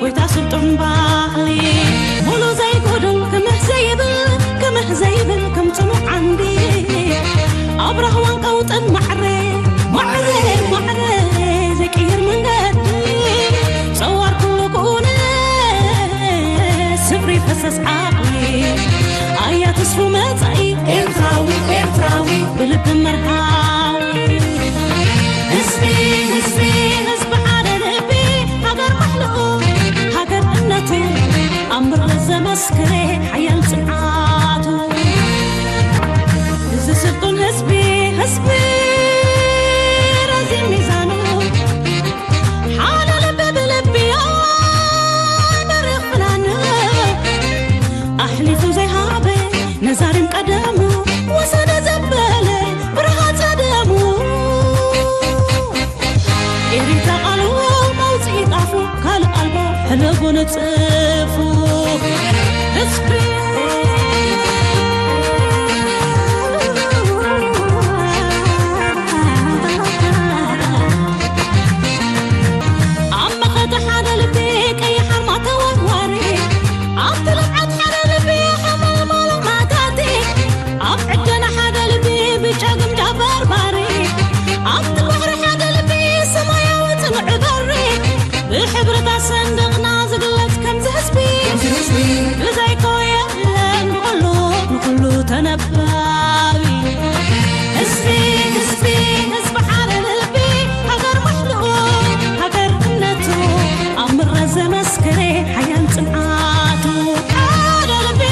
ويتاسلطن بالي مولو زي قدل كمه زيبل كم تنو عندي أبره وانقوطن معري زي كير من قدي صور كل قونة سفري فسس عقلي آيات اسفو مزعي إرتراوي بلب مرهاوي هزبي حدا لبي هاجر محلوق هاجر قنته أمر لزة مسكري حيال سمعاته إذا سلطن هزبي رازي ميزانه حالا لبي بلبي بريخ فلانه أحلفه زي هابي نزارم قدمه وسد زبالة برهات قدمه إريد قلوه موزي طافو كالقلبه حلقه نتصفو هزبي بحبرة صندقنا زقلت كم زهزبي لزي كويا نقولو تنباوي هزبي حالة للبي هقر محلوق هقر قنته أمر رزة مسكري حيان سمعاته حالة للبي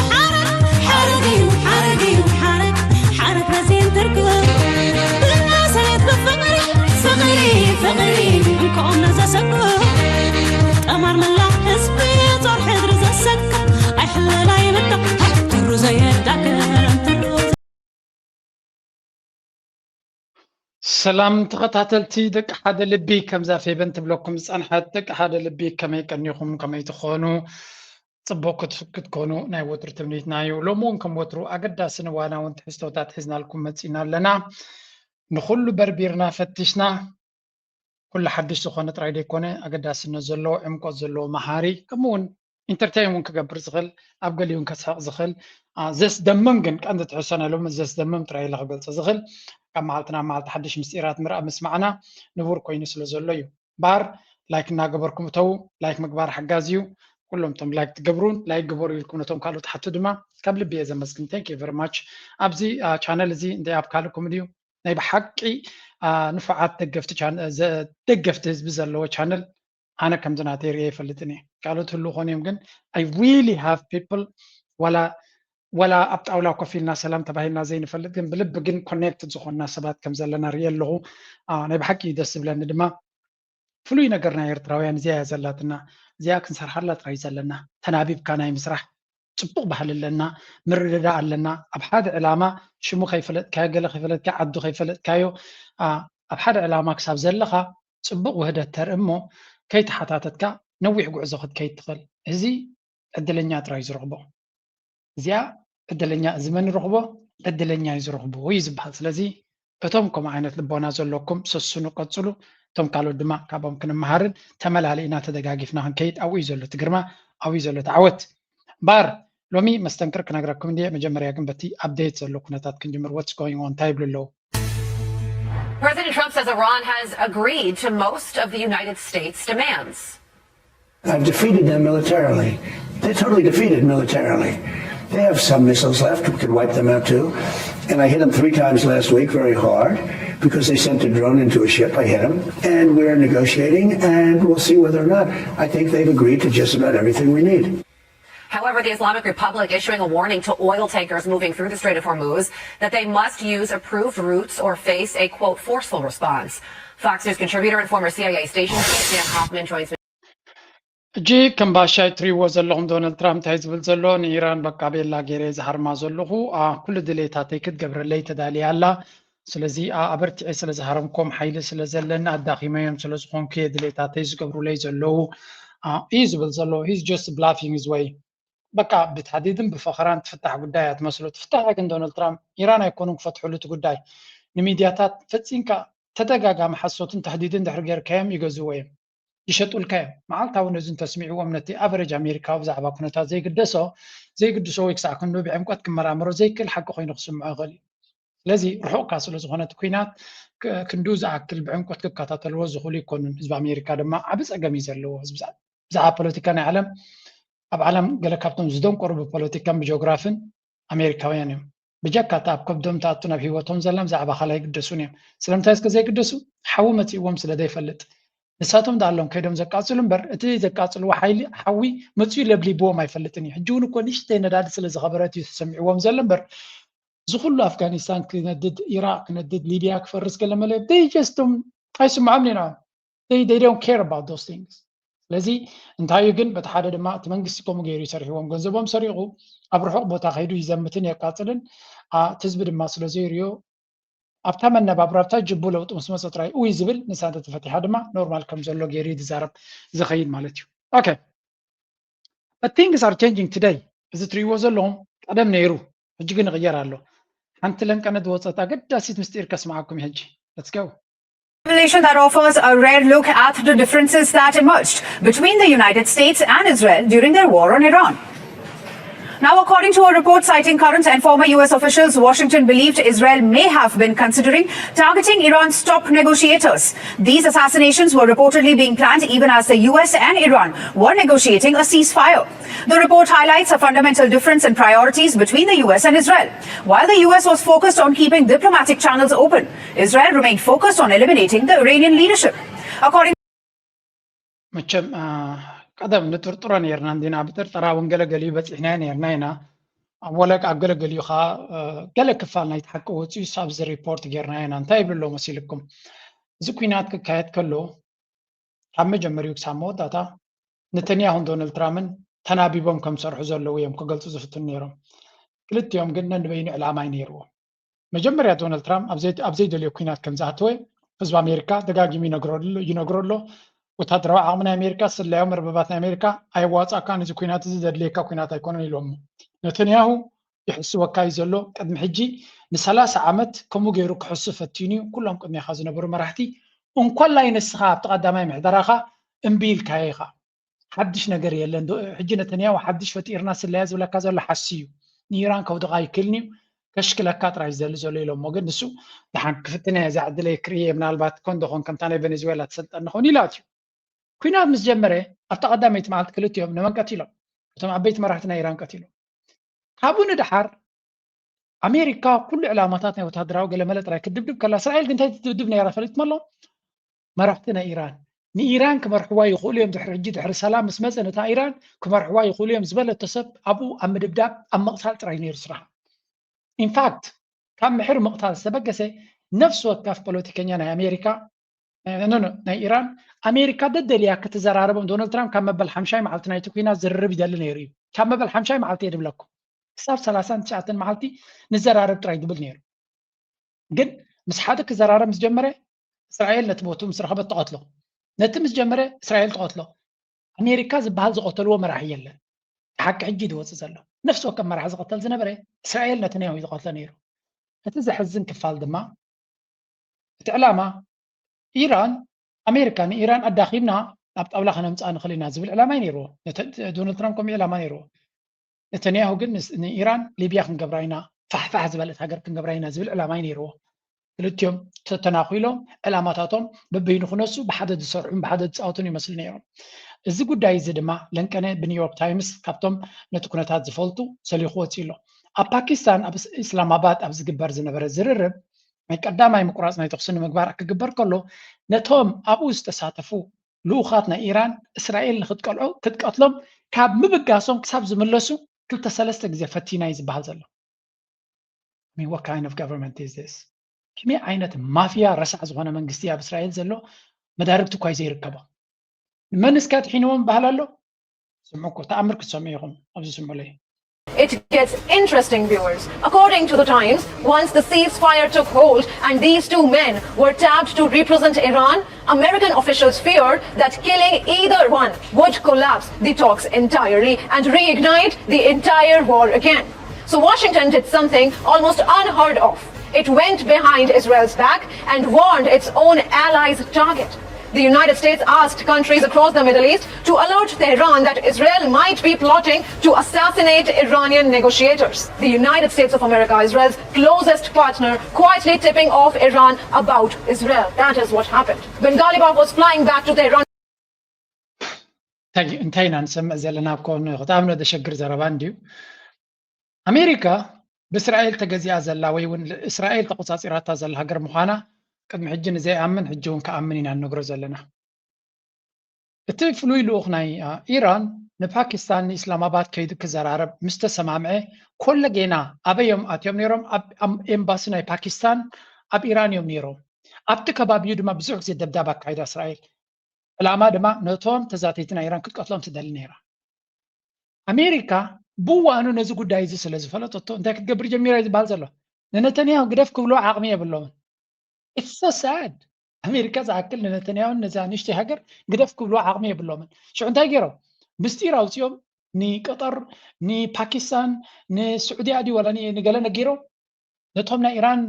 حارق رزين ترقب بالناس هيت بفقري فقري انكم نزا سقب أمر من الله حسبي طور حدر زي السكة أحلى لا يمدك ترو زي الدكر سلام تقطعتلتي دك حدا لبي كم زافي بنت بلوكم صنحت دك حدا لبي كم يكنيكم كم يتخونوا صبوك تكونوا ناي وتر تمنيت نايو لو ممكن وترو أقدا سنوانا وانت حستوتات حزنا لكم متسينا لنا نخلو بربيرنا فتشنا كل حدش سخونة رايدي كونه أقداس نزلو عمقو زلو مهاري كمون انترتينمون كقبر زخل أبقى يون كساق زخل زيس دممجن كأنت تحسنا لهم زيس دمم تراي لغبل زخل كم مالت حدش مسيرات مرأة مسمعنا نور كوينس لزلو بار لايك ناقبركم تو لايك مقبار حقازيو كلهم تم لايك تقبرون لايك قبور لكم توم قالوا تحت دما قبل بيزا مسكن ثانك يو فيري ماتش ابزي channel زي اندي اب كالكم ديو ناي بحقي نفعات دقفت حزب زلو channel انا كم زناتي ري فلتني قالوا تلو خونيم جن I really have people ولا ابطاولا كفيلنا سلام تباهينا زين فلت جن بلب جن كونكت زخونا سبات كم زلنا ريال له ناي بحقي دس بلان دما فلوي نغرنا ኤርትራውያን እዚያ ያዘላትና እዚያ ክንሰርሓላት ራይ ዘለና ተናቢብካ ናይ ምስራሕ ጽቡቕ ባህል ኣለና ምርድዳ ኣለና ኣብ ሓደ ዕላማ ሽሙ ከይፈለጥካ ገለ ከይፈለጥካ ዓዱ ከይፈለጥካዮ ኣብ ሓደ ዕላማ ክሳብ ዘለኻ ጽቡቕ ውህደት ተርእሞ ከይተሓታተትካ ነዊሕ ጉዕዞ ክትከይድ ትኽእል እዚ ዕድለኛ ጥራይ ዝረኽቦ እዚያ ዕድለኛ ዝመን ረኽቦ ዕድለኛ ይዝረኽቦ ወይ ዝበሃል ስለዚ እቶም ከምኡ ዓይነት ልቦና ዘለኩም ሰስኑ ቀጽሉ توم قالوا دما كابهم كنا مهارن تملالي إنا تدقاقفنا هنكيد أو إيزولو تقرما أو إيزولو تعوت بار لومي مستنكر كنا قراكم دي مجمر ياقن بتي أبديت زلو كنا تات كنجمر what's going on تايب للو President Trump says Iran has agreed to most of the United States demands. I've defeated them militarily. They're totally defeated militarily. They have some missiles left. We could wipe them out too. And I hit them 3 times last week very hard because they sent a drone into a ship. I hit them. And we're negotiating and we'll see whether or not. I think they've agreed to just about everything we need. However, the Islamic Republic issuing a warning to oil tankers moving through the Strait of Hormuz that they must use approved routes or face a, quote, forceful response. Fox News contributor and former CIA station chief Sam Hoffman joins me. جي كم باشاي تري وزلهم دونالد ترامب تايزبل زلون إيران بقى بيلا غيري زهر ما زلوه كل دليتاتي كد قبر اللي تدالي الله سلزي أبرتعي سلزهرمكم حيل سلزلنا الداخمين سلزخون كي دليتاتي زقبرو لي زلوه يزبل زلوه he's just bluffing his way بقى بتحديد بفخران تفتح قدايات مسلو تفتح لكن دونالد ترامب إيران يكونوا فتحوا له قداي نميدياتات فتسينكا تدقاقا محسوتين تحديدين دحر غير كام يقزوين ይሸጡልካ እዮም መዓልታዊ ነዚ እንተስሚዕዎም ነቲ ኣቨሬጅ ኣሜሪካዊ ብዛዕባ ኩነታት ዘይግድሶ ወይ ክሳዕ ክንዱ ብዕምቆት ክመራመሮ ዘይክእል ሓቂ ኮይኑ ክስምዖ ይኽእል እዩ ስለዚ ርሑቕካ ስለ ዝኾነ እቲ ኩናት ክንዱ ዝኣክል ብዕምቆት ክከታተልዎ ዝኽእሉ ይኮኑን ህዝቢ ኣሜሪካ ድማ ዓብ ፀገም እዩ ዘለዎ ብዛዕባ ፖለቲካ ናይ ዓለም ኣብ ዓለም ገለ ካብቶም ዝደንቆሩ ብፖለቲካን ብጂኦግራፍን ኣሜሪካውያን እዮም ብጀካታ ኣብ ከብዶም ተኣቱ ናብ ሂወቶም ዘላ ብዛዕባ ካልእ ይግደሱን እዮም ስለምንታይ እስከ ዘይግደሱ ሓዊ መፂዎም ስለ ዘይፈልጥ ንሳቶም ዳሎም ከይዶም ዘቃፅሉ እምበር እቲ ዘቃፅልዎ ሓዊ መፅኡ ለብሊብዎም ኣይፈልጥን እዩ ሕጂ እውን እኮ ንእሽተይ ነዳዲ ስለ ዝኸበረት እዩ ተሰሚዕዎም ዘሎ እምበር ዝኩሉ ኣፍጋኒስታን ክነድድ ኢራቅ ክነድድ ሊብያ ክፈርስ ገለ መለ ጀስቶም ኣይስምዖም ኒና they don't care about those things ስለዚ እንታይ ግን በቲ ሓደ ድማ እቲ መንግስቲ ከምኡ ገይሩ ይሰርሕዎም ገንዘቦም ሰሪቑ ኣብ ርሑቕ ቦታ ከይዱ ይዘምትን የቃፅልን እቲ ህዝቢ ድማ ስለ ዘይርዮ ኣብታ መነባብሮ ኣብታ ጅቡ ለውጢ ምስ መፀ ጥራይ ውይ ዝብል ንሳተ ተፈቲሓ ድማ ኖርማል ከም ዘሎ ገይሩ ዝዛረብ ዝኸይድ ማለት እዩ ኦኬ but things are changing today እዚ ትሪእዎ ዘለኹም ቀደም ነይሩ ሕጂ ግን ይቕየር ኣሎ ሓንቲ ለንቀነት ወፀት ኣገዳሲት ምስጢር ከስማዓኩም ሕጂ let's go Revelation that offers a rare look at the differences that emerged between the United States and Israel during their war on Iran. Now, according to a report citing current and former US officials, Washington believed Israel may have been considering targeting Iran's top negotiators. These assassinations were reportedly being planned even as the US and Iran were negotiating a ceasefire. The report highlights a fundamental difference in priorities between the US and Israel. While the US was focused on keeping diplomatic channels open, Israel remained focused on eliminating the Iranian leadership. According ቀደም ንጥርጥሮ ነርና እንዲና ብጥርጥራ ወንገለ ገሊኡ በፂሕና ነርና ኢና ወለቅ ኣብ ገለ ገሊኡ ኸ ገለ ክፋል ናይቲ ሓቂ ወፂኡ ኣብዚ ሪፖርት ጌርና ኢና እንታይ ይብልሎ መሲልኩም እዚ ኩናት ክካየድ ከሎ ካብ መጀመሪኡ ክሳብ መወዳእታ ነተንያሁን ዶናልድ ትራምፕን ተናቢቦም ከም ዝሰርሑ ዘለዉ እዮም ክገልፁ ዝፍትኑ ነይሮም ክልቲኦም ግን ነንበይኑ ዕላማ ነይርዎ መጀመርያ ዶናልድ ትራምፕ ኣብ ዘይደልዮ ኩናት ከም ዝኣተወ ህዝቢ ኣሜሪካ ደጋጊሙ ይነግረሎ ወታደራዊ ዓቕሚ ናይ ኣሜሪካ ስላያዊ መርበባት ናይ ኣሜሪካ ኣይዋፃእካን እዚ ኩናት እዚ ዘድልየካ ኩናት ኣይኮነን ኢሎም ነተንያሁ ይሕስወካ እዩ ዘሎ ቅድሚ ሕጂ ን30 ዓመት ከምኡ ገይሩ ክሕሱ ፈቲኑ ኩሎም ቅድሚኻ ዝነበሩ መራሕቲ እንኳን ላይ ንስኻ ኣብቲ ቀዳማይ ምሕደራኻ እምቢ ኢልካዮ ኢኻ ሓድሽ ነገር የለን ሕጂ ነተንያሁ ሓድሽ ፈጢርና ስላያ ዝብለካ ዘሎ ሓሲ እዩ ንኢራን ከውድቓ ይክልኒ ከሽክለካ ጥራይ ዝደሊ ዘሎ ኢሎሞ ግን ንሱ ድሓን ክፍትነ ዝዓድለይ ክርየ ምናልባት ኮንዶኾን ከምታ ናይ ቬኔዙዌላ ትሰልጠን ንኾን ኢላት እዩ ኩናት ምስ ጀመረ ኣብቲ ቀዳመይቲ መዓልቲ ክልቲኦም ንመን ቀቲሎም እቶም ዓበይቲ መራሕቲ ናይ ኢራን ቀቲሎም ካብኡ ንድሓር ኣሜሪካ ኩሉ ዕላማታት ናይ ወታደራዊ ገለመለ ጥራይ ክድብድብ ከላ እስራኤል ግን እንታይ ትድብድብ ነይራ ፈሊጥኩም ኣሎ መራሕቲ ናይ ኢራን ንኢራን ክመርሕዋ ይኽእሉ እዮም ድሕሪ ሰላም ምስ መፀ ነታ ኢራን ክመርሕዋ ይኽእሉ እዮም ዝበለቶ ሰብ ኣብኡ ኣብ ምድብዳብ ኣብ መቕታል ጥራይ ነይሩ ስራሕ ኢንፋክት ካብ ምሕር መቕታል ዝተበገሰ ነፍሲ ወከፍ ፖለቲከኛ ናይ ኣሜሪካ ናይ ኢራን ኣሜሪካ ደደልያ ክትዘራረቦም ዶናልድ ትራምፕ ካብ መበል 50 መዓልቲ ናይቲ ኩናት ዝርርብ ይደሊ ነይሩ እዩ ካብ መበል 50 መዓልቲ የድብለኩም ክሳብ 39 መዓልቲ ንዘራረብ ጥራይ ድብል ነይሩ ግን ምስ ሓደ ክዘራረብ ምስ ጀመረ እስራኤል ነቲ ቦቱ ምስ ረኸበት ተቐትሎ ነቲ ምስ ጀመረ እስራኤል ተቐትሎ ኣሜሪካ ዝበሃል ዝቐተልዎ መራሒ የለን ሓቂ ሕጂ ዝወፅእ ዘሎ ነፍሲ ወከፍ መራሒ ዝቐተል ዝነበረ እስራኤል ነተንያሁ ዝቐትሎ ነይሩ እቲ ዘሕዝን ክፋል ድማ እቲ ዕላማ ኢራን ኣሜሪካ ንኢራን ኣዳኺምና ናብ ጣብላ ከነምፃእ ንኽእል ኢና ዝብል ዕላማ እዩ ነይርዎ ዶናልድ ትራምፕ ከምኡ ዕላማ ነይርዎ ነተንያሁ ግን ንኢራን ሊብያ ክንገብራ ኢና ፋሕፋሕ ዝበለት ሃገር ክንገብራ ኢና ዝብል ዕላማ እዩ ነይርዎ ክልቲኦም ተተናኺሎም ዕላማታቶም በበይኑ ክነሱ ብሓደ ዝሰርሑን ብሓደ ዝፃወቱን ይመስሉ ነይሮም እዚ ጉዳይ እዚ ድማ ለንቀነ ብኒውዮርክ ታይምስ ካብቶም ነቲ ኩነታት ዝፈልጡ ሰሊኹ ወፂኡ ኣሎ ኣብ ፓኪስታን ኣብ ኢስላማባድ ኣብ ዝግበር ዝነበረ ዝርርብ ናይ ቀዳማይ ምቁራፅ ናይ ተኽሲ ንምግባር ክግበር ከሎ ነቶም ኣብኡ ዝተሳተፉ ልኡኻት ናይ ኢራን እስራኤል ንክትቀልዑ ክትቀትሎም ካብ ምብጋሶም ክሳብ ዝምለሱ 2-3 ግዜ ፈቲና እዩ ዝበሃል ዘሎ what kind of government is this ከመይ ዓይነት ማፍያ ረሳዕ ዝኾነ መንግስቲ ኣብ እስራኤል ዘሎ መዳርግቲ እኳ ዘይርከቦ መንስ ካትሒንዎም ባህል ኣሎ ስምዑ እኮ ተኣምር ክትሰምዑ ኢኹም ኣብዚ ስምዑለይ It gets interesting, viewers. According to the Times, once the ceasefire took hold and these two men were tapped to represent Iran, American officials feared that killing either one would collapse the talks entirely and reignite the entire war again. So Washington did something almost unheard of. It went behind Israel's back and warned its own allies' target. the United States asked countries across the Middle East to alert Tehran that Israel might be plotting to assassinate Iranian negotiators. The United States of America, Israel's closest partner, quietly tipping off Iran about Israel. That is what happened. When Ghalibaf was flying back to Tehran, انتهينا نسمع زلنا كون خطابنا ده شجر زربان ديو أمريكا بإسرائيل تجزي أزل ويون إسرائيل تقصاص إرادة زل هجر مخانا قد محجن زي أمن حجون كأمنين عن نجر زلنا التفلوي لوخناي إيران نباكستان إسلام آباد كيدو كزار عرب مستسمع معه كل جينا أبي يوم أتيوم نيروم أب إمباسنا باكستان أب إيران يوم نيروم أب تكباب يدو ما بزوج زي دبدابة قاعدة إسرائيل العما دما نوتوم تزاتيتنا إيران كنت قتلهم تدل نيرا أمريكا بوا أنو نزو قد دايزي سلزو فلتوتو انتا كتقبر جميرا يزي بالزلو نتنياهو قدف كبلو عاقمية باللون It's so sad أمريكا زعكل نتنياهو نزانيشتي هاجر قدف كبلو عاقمية باللون شو انتا يجيرو مستيرا وسيوم ني قطر ني باكستان ني سعودية عدي ولا ني قالنا جيرو نتهمنا إيران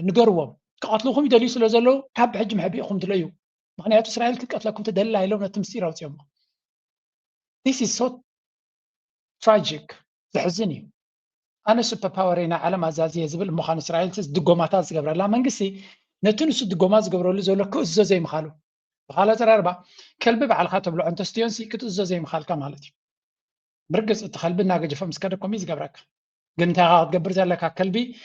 نقروهم كقتلوهم يدليو سلزلو كاب حجم حبيقهم دليو معناته إسرائيل كتقتلكم تدل عليهم نتمسيرا وسيوم This is so tragic زحزني أنا سوبر باورينا على مازازية زبل مخان إسرائيل تس دقوماتات زقبر لا منقسي نتونس دقومات زقبروا اللي زولا كوزو زي مخالو خالة ترى أربعة كلب بعد خاطب لو أنت ستيونسي كتوزو زي مخال كمالتي برقص اتخل بنا جفا مسكركم يزقبرك قلت هاد قبر زلك كلبي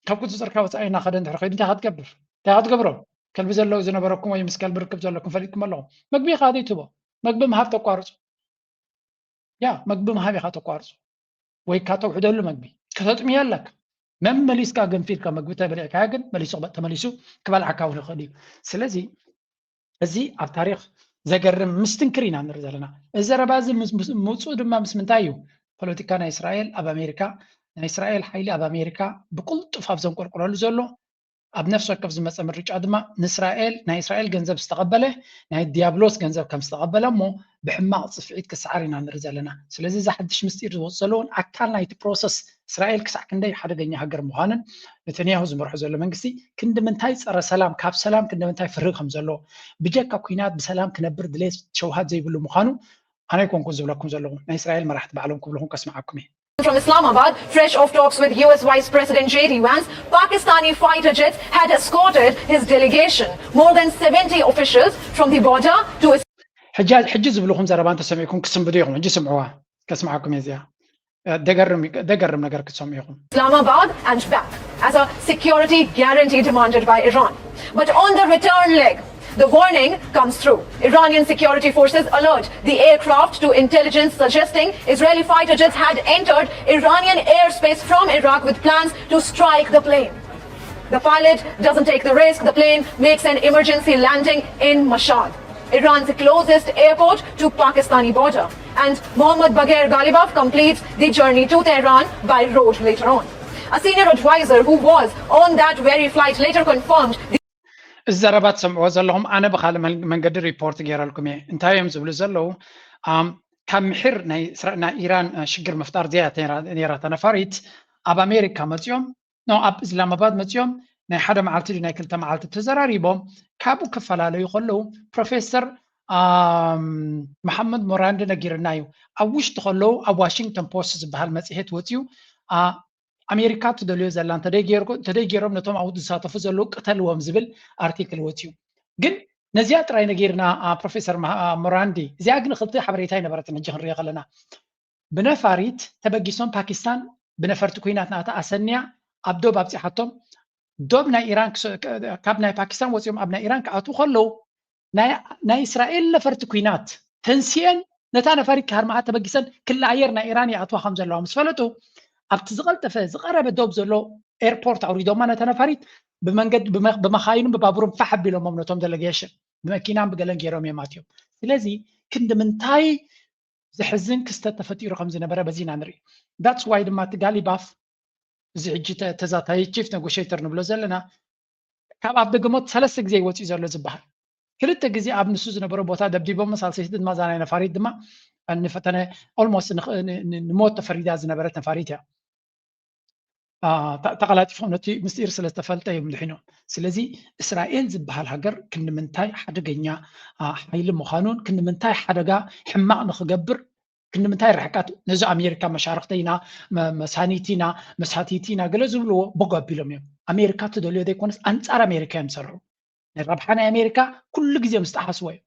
كم كنت تركب وسأينا خدنا تحرقين أنت هاد قبر أنت هاد قبره كلب زلوا زنا بركم ويا مسكال بركب زلكم فريقكم الله مقبي خادي تبو مقبي ما هفتو قارص يا مقبي ما هبي خاتو قارص ويكاتو حدلو مقبي كتطمي لك مم مليس كاغن فيل كمقبي تبرئ كاغن مليسو تمليسو كبال عكاون خدي سلازي ازي على تاريخ زقرم مستنكرين عن رزالنا الزربازي موصو دما مسمنتايو بوليتيكا اسرائيل اب امريكا اسرائيل حيلي اب امريكا بكل طفاف زن قرقرالو زلو اب نفسه كف زمص مرج ادما اسرائيل ገንዘብ استقبله ناي ديابلوس ገንዘብ كم استقبله مو بحماق صفعيت كسعرنا نرزلنا ስለዚህ ዛ حدش مسጢር ዝወصلون አካል ናይቲ ፕሮሰስ እስራኤል ክሳዕ ክንደይ ሓደገኛ ሃገር ምዃንን ነተንያሁ ዝመርሖ ዘሎ መንግስቲ ክንዲ ምንታይ ፀረ ሰላም ካብ ሰላም ክንዲ ምንታይ ፍርቕ ከም ዘሎ ብጀካ ኩናት ብሰላም ክነብር ድሌት ሸውሃት ዘይብሉ ምዃኑ ኣነ ይኮንኩ ዝብለኩም ዘለኹ ናይ እስራኤል መራሕቲ ባዕሎም ክብልኹም ከስማዓኩም እየ From Islamabad, fresh off talks with US Vice President J.D. Vance, Pakistani fighter jets had escorted his delegation. More than 70 officials from the border to حجز بلوخم زربان تسمعكم كسم بديهم حجز سمعوها كسمعكم يا زيا دقرم نقر كسمعكم Islamabad and back as a security guarantee demanded by Iran. But on the return leg, the warning comes through. Iranian security forces alert the aircraft to intelligence suggesting Israeli fighter jets had entered Iranian airspace from Iraq with plans to strike the plane. The pilot doesn't take the risk. The plane makes an emergency landing in Mashhad, Iran's closest airport to Pakistani border. And Mohammad Bagher Ghalibaf completes the journey to Tehran by road later on. A senior advisor who was on that very flight later confirmed الزربات سمعوا زلهم أنا بخال من قدر ريبورت جير لكم انتهى يوم زبل زلوا كم حر نا إيران شجر مفتار زيادة نيرة نفريت أب أمريكا متيوم نو أب إسلام آباد متيوم نا حدا معلتي نا كلتا معلتي تزراري بوم كابو كفلا لا يقولوا بروفيسور محمد موراند نجير نايو أوش تخلو أو واشنطن بوست بهالمسيحة وتيو أمريكا تدلو زلان تديجيرهم نتوم عود ساتفو زلو قتلوهم زبل أرتيكل وتيو جن نزيات راي نجيرنا بروفيسور موراندي زياغن خلطي حبريتاي نبرت نجهن ريق لنا بنفاريت تبقيسون باكستان بنفرت كوينات ناتا أسنيا أبدو بابسي حتم دوبنا إيران كابنا باكستان وتيوم أبنا إيران كأتو خلو نا إسرائيل لفرت كوينات تنسيان نتانا فاريت كهرمعات تبقيسان كل عيرنا إيراني أتوا خمزة لهم مسفلتو أبت زغلت فز قرب دوب زلو إيربورت أو ريدو ما نتنافريت بمنجد بمخاينهم ببابورهم فحب لهم ممنوتهم دلقيشن بمكينام بقلن جيروم يماتيوم لذي كند من تاي زحزن كستة فتير خمسين برا بزين عنري that's why لما تقالي باف زعجي تزاتاي تشيف نغوشيتر نبلو زلنا كاب عبد قموت ثلاث جزي وتي زلو زبحر كلتا جزي عبد نسوز نبرو بوتا دبديبو مسال سيدد ما زانا نفاريد دما أن فتنا almost نموت فريدة زنبرت نفاريتها ተቀላጢፎም ነቲ ምስጢር ስለ ዝተፈልጠ እዮም ድሒኖም ስለዚ እስራኤል ዝበሃል ሃገር ክንምንታይ ሓደገኛ ሓይሊ ምዃኑን ክንምንታይ ሓደጋ ሕማቕ ንኽገብር ክንምንታይ ርሕቀት ነዚ ኣሜሪካ መሻርክተይና መሳኒቲና መሳቲቲና ገለ ዝብልዎ ቦጎ ኣቢሎም እዮም ኣሜሪካ ትደልዮ ዘይኮነስ ኣንጻር ኣሜሪካ እዮም ዝሰርሑ ረብሓ ናይ ኣሜሪካ ኩሉ ግዜ ምስ ተሓስቦ እዩ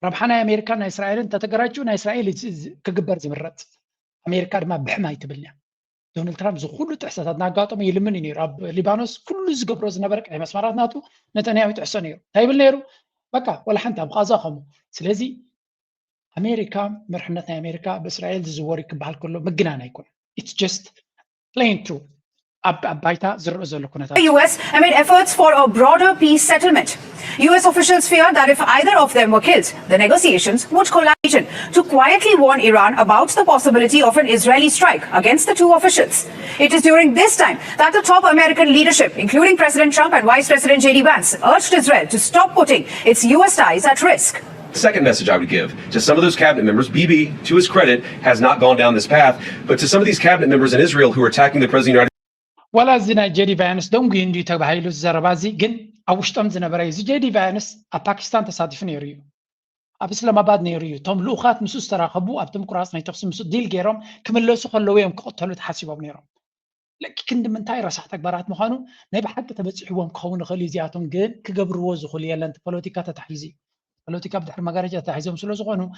ረብሓ ናይ ኣሜሪካ ናይ እስራኤልን ተተገራጁ ናይ እስራኤል ክግበር ዝምረፅ ኣሜሪካ ድማ ብሕማ ይትብል እያ ዶናልድ ትራምፕ ዝኩሉ ጥሕሰታት ናጋጠመ ይልምን እዩ ነይሩ ኣብ ሊባኖስ ኩሉ ዝገብሮ ዝነበረ ቀይ መስመራት ናቱ ነተንያሁ ይጥሕሶ ነይሩ እንታይ ይብል ነይሩ በቃ ወላ ሓንቲ ኣብ ቃዛ ኸሙ ስለዚ ኣሜሪካ መርሕነት ናይ ኣሜሪካ ብእስራኤል ዝዝወር ክበሃል ከሎ ምግናን ኣይኮነ it's just plain true ባይታ ዝርአ ዘሎ ኩነታት US amid efforts for a broader peace settlement. US officials fear that if either of them were killed, the negotiations would collapse to quietly warn Iran about the possibility of an Israeli strike against the two officials. It is during this time that the top American leadership, including President Trump and Vice President J.D. Vance, urged Israel to stop putting its US ties at risk. The second message I would give to some of those cabinet members, Bibi, to his credit, has not gone down this path, but to some of these cabinet members in Israel who are attacking the President of the United ولا زنا جيدي فانس دونغ يندي تبعيلو زربازي جن أوشتم زنا برايز جيدي فانس باكستان تصادف نيريو أب إسلاماباد نيريو توم لوخات مسوس تراقبو أب ديمقراطية نيتقسم مسوس ديل جيرم كمل سو خلوا يوم قتلوا تحاسبوا بنيرم لكن من تاير صحتك برات مخانو نبي حتى تبصحوهم كون خليزياتهم جن كجبروا زخلي يلا أنت بوليتيكا تحيزي بوليتيكا بدحر مجارجة تحيزهم سلو زغنو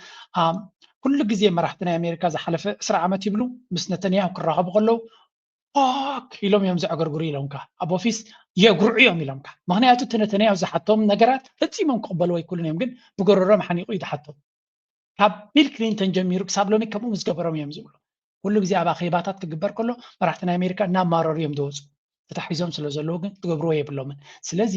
كل جزية مرحتنا أمريكا زحلف أسرع عم تبلو مس نتنياهو كراهب قلوا ኢሎም እዮም ዝዕገርግሩ ኢሎምካ ኣብ ኦፊስ የጉርዕዮም ኢሎምካ ምክንያቱ ትንተነያው ዝሓቶም ነገራት ፈፂሞም ክቕበልዎ ኣይክእሉን እዮም ግን ብገረሮም ሓኒቑ ይድሓቶም ካብ ቢል ክሊንተን ጀሚሩ ክሳብ ሎሚ ከምኡ ምስ ገበሮም እዮም ዝብሉ ኩሉ ግዜ ኣብ ኣኼባታት ክግበር ከሎ መራሕቲ ናይ ኣሜሪካ እናማረሩ እዮም ዝወፁ ተታሒዞም ስለ ዘለዉ ግን ትገብርዎ የብሎምን ስለዚ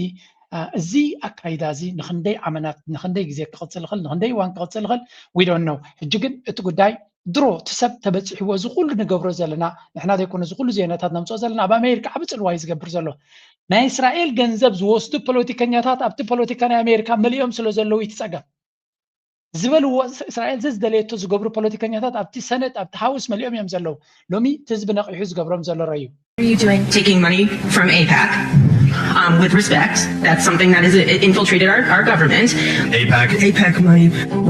እዚ ኣካይዳ እዚ ንክንደይ ዓመታት ንክንደይ ግዜ ክቕፅል ይኽእል ንክንደይ እዋን ክቕፅል ይኽእል ዊ ዶንት ኖው ሕጂ ግን እቲ ጉዳይ ድሮ ትሰብ ተበፅሕዎ ዝኩሉ ንገብሮ ዘለና ንሕና ዘይኮነ ዝኩሉ ዜናታት ነምፅኦ ዘለና ኣብ ኣሜሪካ ዓብ ፅልዋይ ዝገብር ዘሎ ናይ እስራኤል ገንዘብ ዝወስዱ ፖለቲከኛታት ኣብቲ ፖለቲካ ናይ ኣሜሪካ መሊኦም ስለ ዘለዉ ይትፀገም ዝበልዎ እስራኤል ዝደለየቶ ዝገብሩ ፖለቲከኛታት ኣብቲ ሰነድ ኣብቲ ሃውስ መሊኦም እዮም ዘለዉ ሎሚ እቲ ህዝቢ ነቂሑ ዝገብሮም ዘሎ ረዩ Are you doing taking money from AIPAC? With respect, that's something that has infiltrated our government. AIPAC money.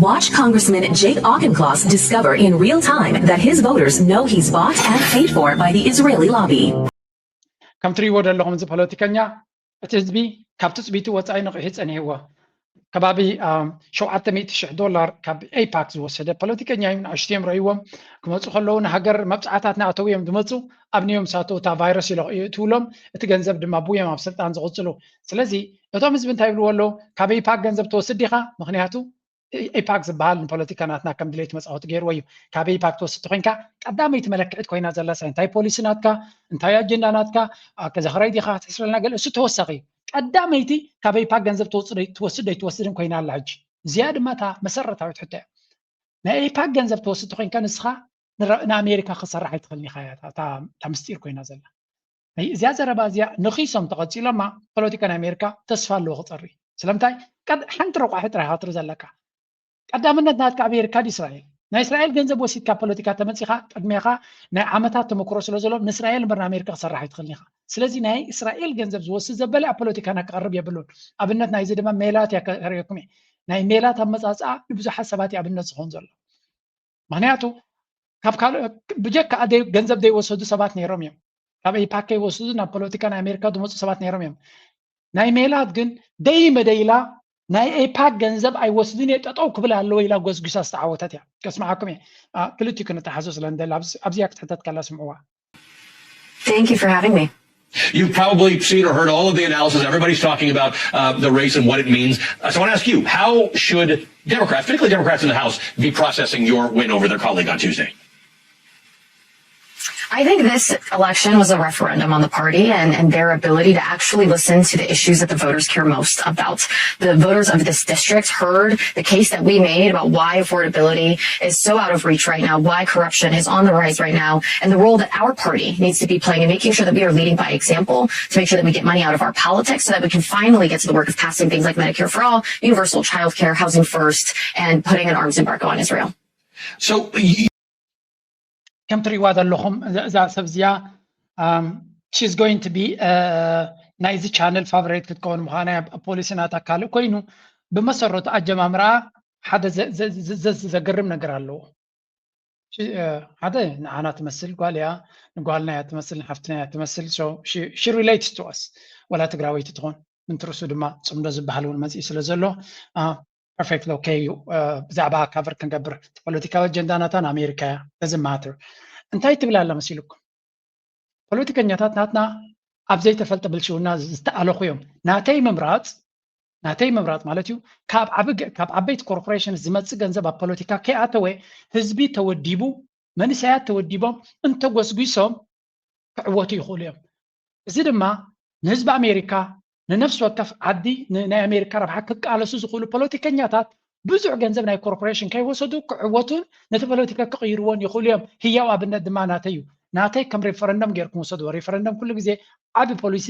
Watch Congressman Jake Auchincloss discover in real time that his voters know he's bought and paid for by the Israeli lobby. ከም ትሪእዎ ዘለኹም እዚ ፖለቲከኛ እቲ ህዝቢ ካብቲ ፅቢቱ ወፃኢ ንቂሑ ፀኒሕዎ ከባቢ $700,000 ካብ ኤይፓክ ዝወሰደ ፖለቲከኛ እዩ ንኣሽትዮም ረእይዎም ክመፁ ከለዉ ንሃገር መብፃዕታት ንኣተው እዮም ዝመፁ ኣብንዮም ሳተው እታ ቫይረስ ትብሎም እቲ ገንዘብ ድማ ብዮም ኣብ ስልጣን ዝቕፅሉ ስለዚ እቶም ህዝቢ እንታይ ይብልዎ ኣለዉ ካብ ኤይፓክ ገንዘብ ትወስድ ዲኻ ምክንያቱ ኤይፓክ ዝበሃል ንፖለቲካ ናትና ከም ድሌት መፃወቲ ገይርዎ እዩ ካብ ኤይፓክ ትወስድ ኮይንካ ቀዳመይቲ መለክዕት ኮይና ዘላ እንታይ ፖሊሲ ናትካ እንታይ ኣጀንዳ ናትካ ከዘኽረይ ዲኻ ትሕስበልና ገለ እሱ ተወሳኺ እዩ ቀዳመይቲ ካብ ኤይፓክ ገንዘብ ትወስድ ኣይትወስድን ኮይና ኣላ ሕጂ እዚኣ ድማ እታ መሰረታዊት ሕቶ እያ ናይ ኤይፓክ ገንዘብ ትወስድ ኮይንካ ንስኻ ንኣሜሪካ ክሰርሕ ኣይትኽእልኒ ኢኻ እታ ምስጢር ኮይና ዘላ እዚኣ ዘረባ እዚኣ ንኺሶም ተቐፂሎማ ፖለቲካ ናይ ኣሜሪካ ተስፋ ኣለዎ ክፀሪ ስለምንታይ ሓንቲ ረቋሒ ጥራይ ክትርኢ ዘለካ ቀዳምነት ናትካ ኣሜሪካ እስራኤል ናይ እስራኤል ገንዘብ ወሲድካ ፖለቲካ ተመፂኻ ቅድሚኻ ናይ ዓመታት ተመክሮ ስለ ዘሎ ንእስራኤል እምበር ንኣሜሪካ ክሰርሕ ኣይትኽእልኒ ኢኻ ስለዚ ናይ እስራኤል ገንዘብ ዝወስድ ዘበለ ኣብ ፖለቲካና ክቐርብ የብሉን ኣብነት ናይዚ ድማ ሜላት እያ ከርእየኩም እየ ናይ ሜላት ኣመፃፅኣ ንብዙሓት ሰባት እዩ ኣብነት ዝኸውን ዘሎ ምክንያቱ ካብ ብጀካ ገንዘብ ዘይወሰዱ ሰባት ነይሮም እዮም ካብ ኤይፓክ ይወስዱ ናብ ፖለቲካ ናይ ኣሜሪካ ዝመፁ ሰባት ነይሮም እዮም ናይ ሜላት ግን ደይ መደይላ ናይ ኤይፓክ ገንዘብ ኣይወስድን እየ ጠጠው ክብል ኣለዎ ኢላ ጎስጒሳ ዝተዓወተት እያ ከስማዓኩም እየ ክልቲኡ ክንተሓዞ ስለ ንደሊ ኣብዚኣ ክትሕተት ከላ ስምዕዋ Thank you for having me. You've probably seen or heard all of the analysis. Everybody's talking about the race and what it means. So I want to ask you, how should Democrats, particularly Democrats in the House, be processing your win over their colleague on Tuesday? I think this election was a referendum on the party and their ability to actually listen to the issues that the voters care most about. The voters of this district heard the case that we made about why affordability is so out of reach right now, why corruption is on the rise right now, and the role that our party needs to be playing in making sure that we are leading by example, to make sure that we get money out of our politics so that we can finally get to the work of passing things like Medicare for All, universal child care, housing first, and putting an arms embargo on Israel. So كم تريوا ذلهم إذا سبزيا she's going to be ናይዚ ቻነል ፋቨሬት ክትከውን ምዃና ፖሊስናት ኣካል ኮይኑ ብመሰረቱ ኣጀማምራ ሓደ ዘገርም ነገር ኣለዎ ሓደ ንዓና ትመስል ጓልያ ንጓልና ያ ትመስል ንሓፍትና ያ ትመስል so she relates to us ወላ ትግራወይቲ ትኾን ምንትርሱ ድማ ጽምዶ ዝበሃል እውን መጽኢ ስለ ዘሎ perfectly okay ብዛዕባ ካቨር ክንገብር ፖለቲካዊ አጀንዳናታን አሜሪካ doesn't matter እንታይ ትብል ኣላ መሲልኩም ፖለቲከኛታት ናትና ኣብ ዘይተፈልጠ ብልሽውና ዝተኣለኹ እዮም ናተይ ምምራጽ ማለት እዩ ካብ ዓበይቲ ኮርፖሬሽን ዝመጽእ ገንዘብ ኣብ ፖለቲካ ከይኣተወ ህዝቢ ተወዲቡ መንእሰያት ተወዲቦም እንተጎስጒሶም ክዕወቱ ይኽእሉ እዮም እዚ ድማ ንህዝቢ ኣሜሪካ ንነፍስ ወከፍ ዓዲ ናይ ኣሜሪካ ረብሓ ክቃለሱ ዝኽእሉ ፖለቲከኛታት ብዙሕ ገንዘብ ናይ ኮርፖሬሽን ከይወሰዱ ክዕወቱን ነቲ ፖለቲካ ክቕይርዎን ይኽእሉ እዮም ህያው ኣብነት ድማ ናተይ ከም ሬፈረንደም ጌርኩም ወሰድዎ ሬፈረንደም ኩሉ ግዜ ዓቢ ፖሊሲ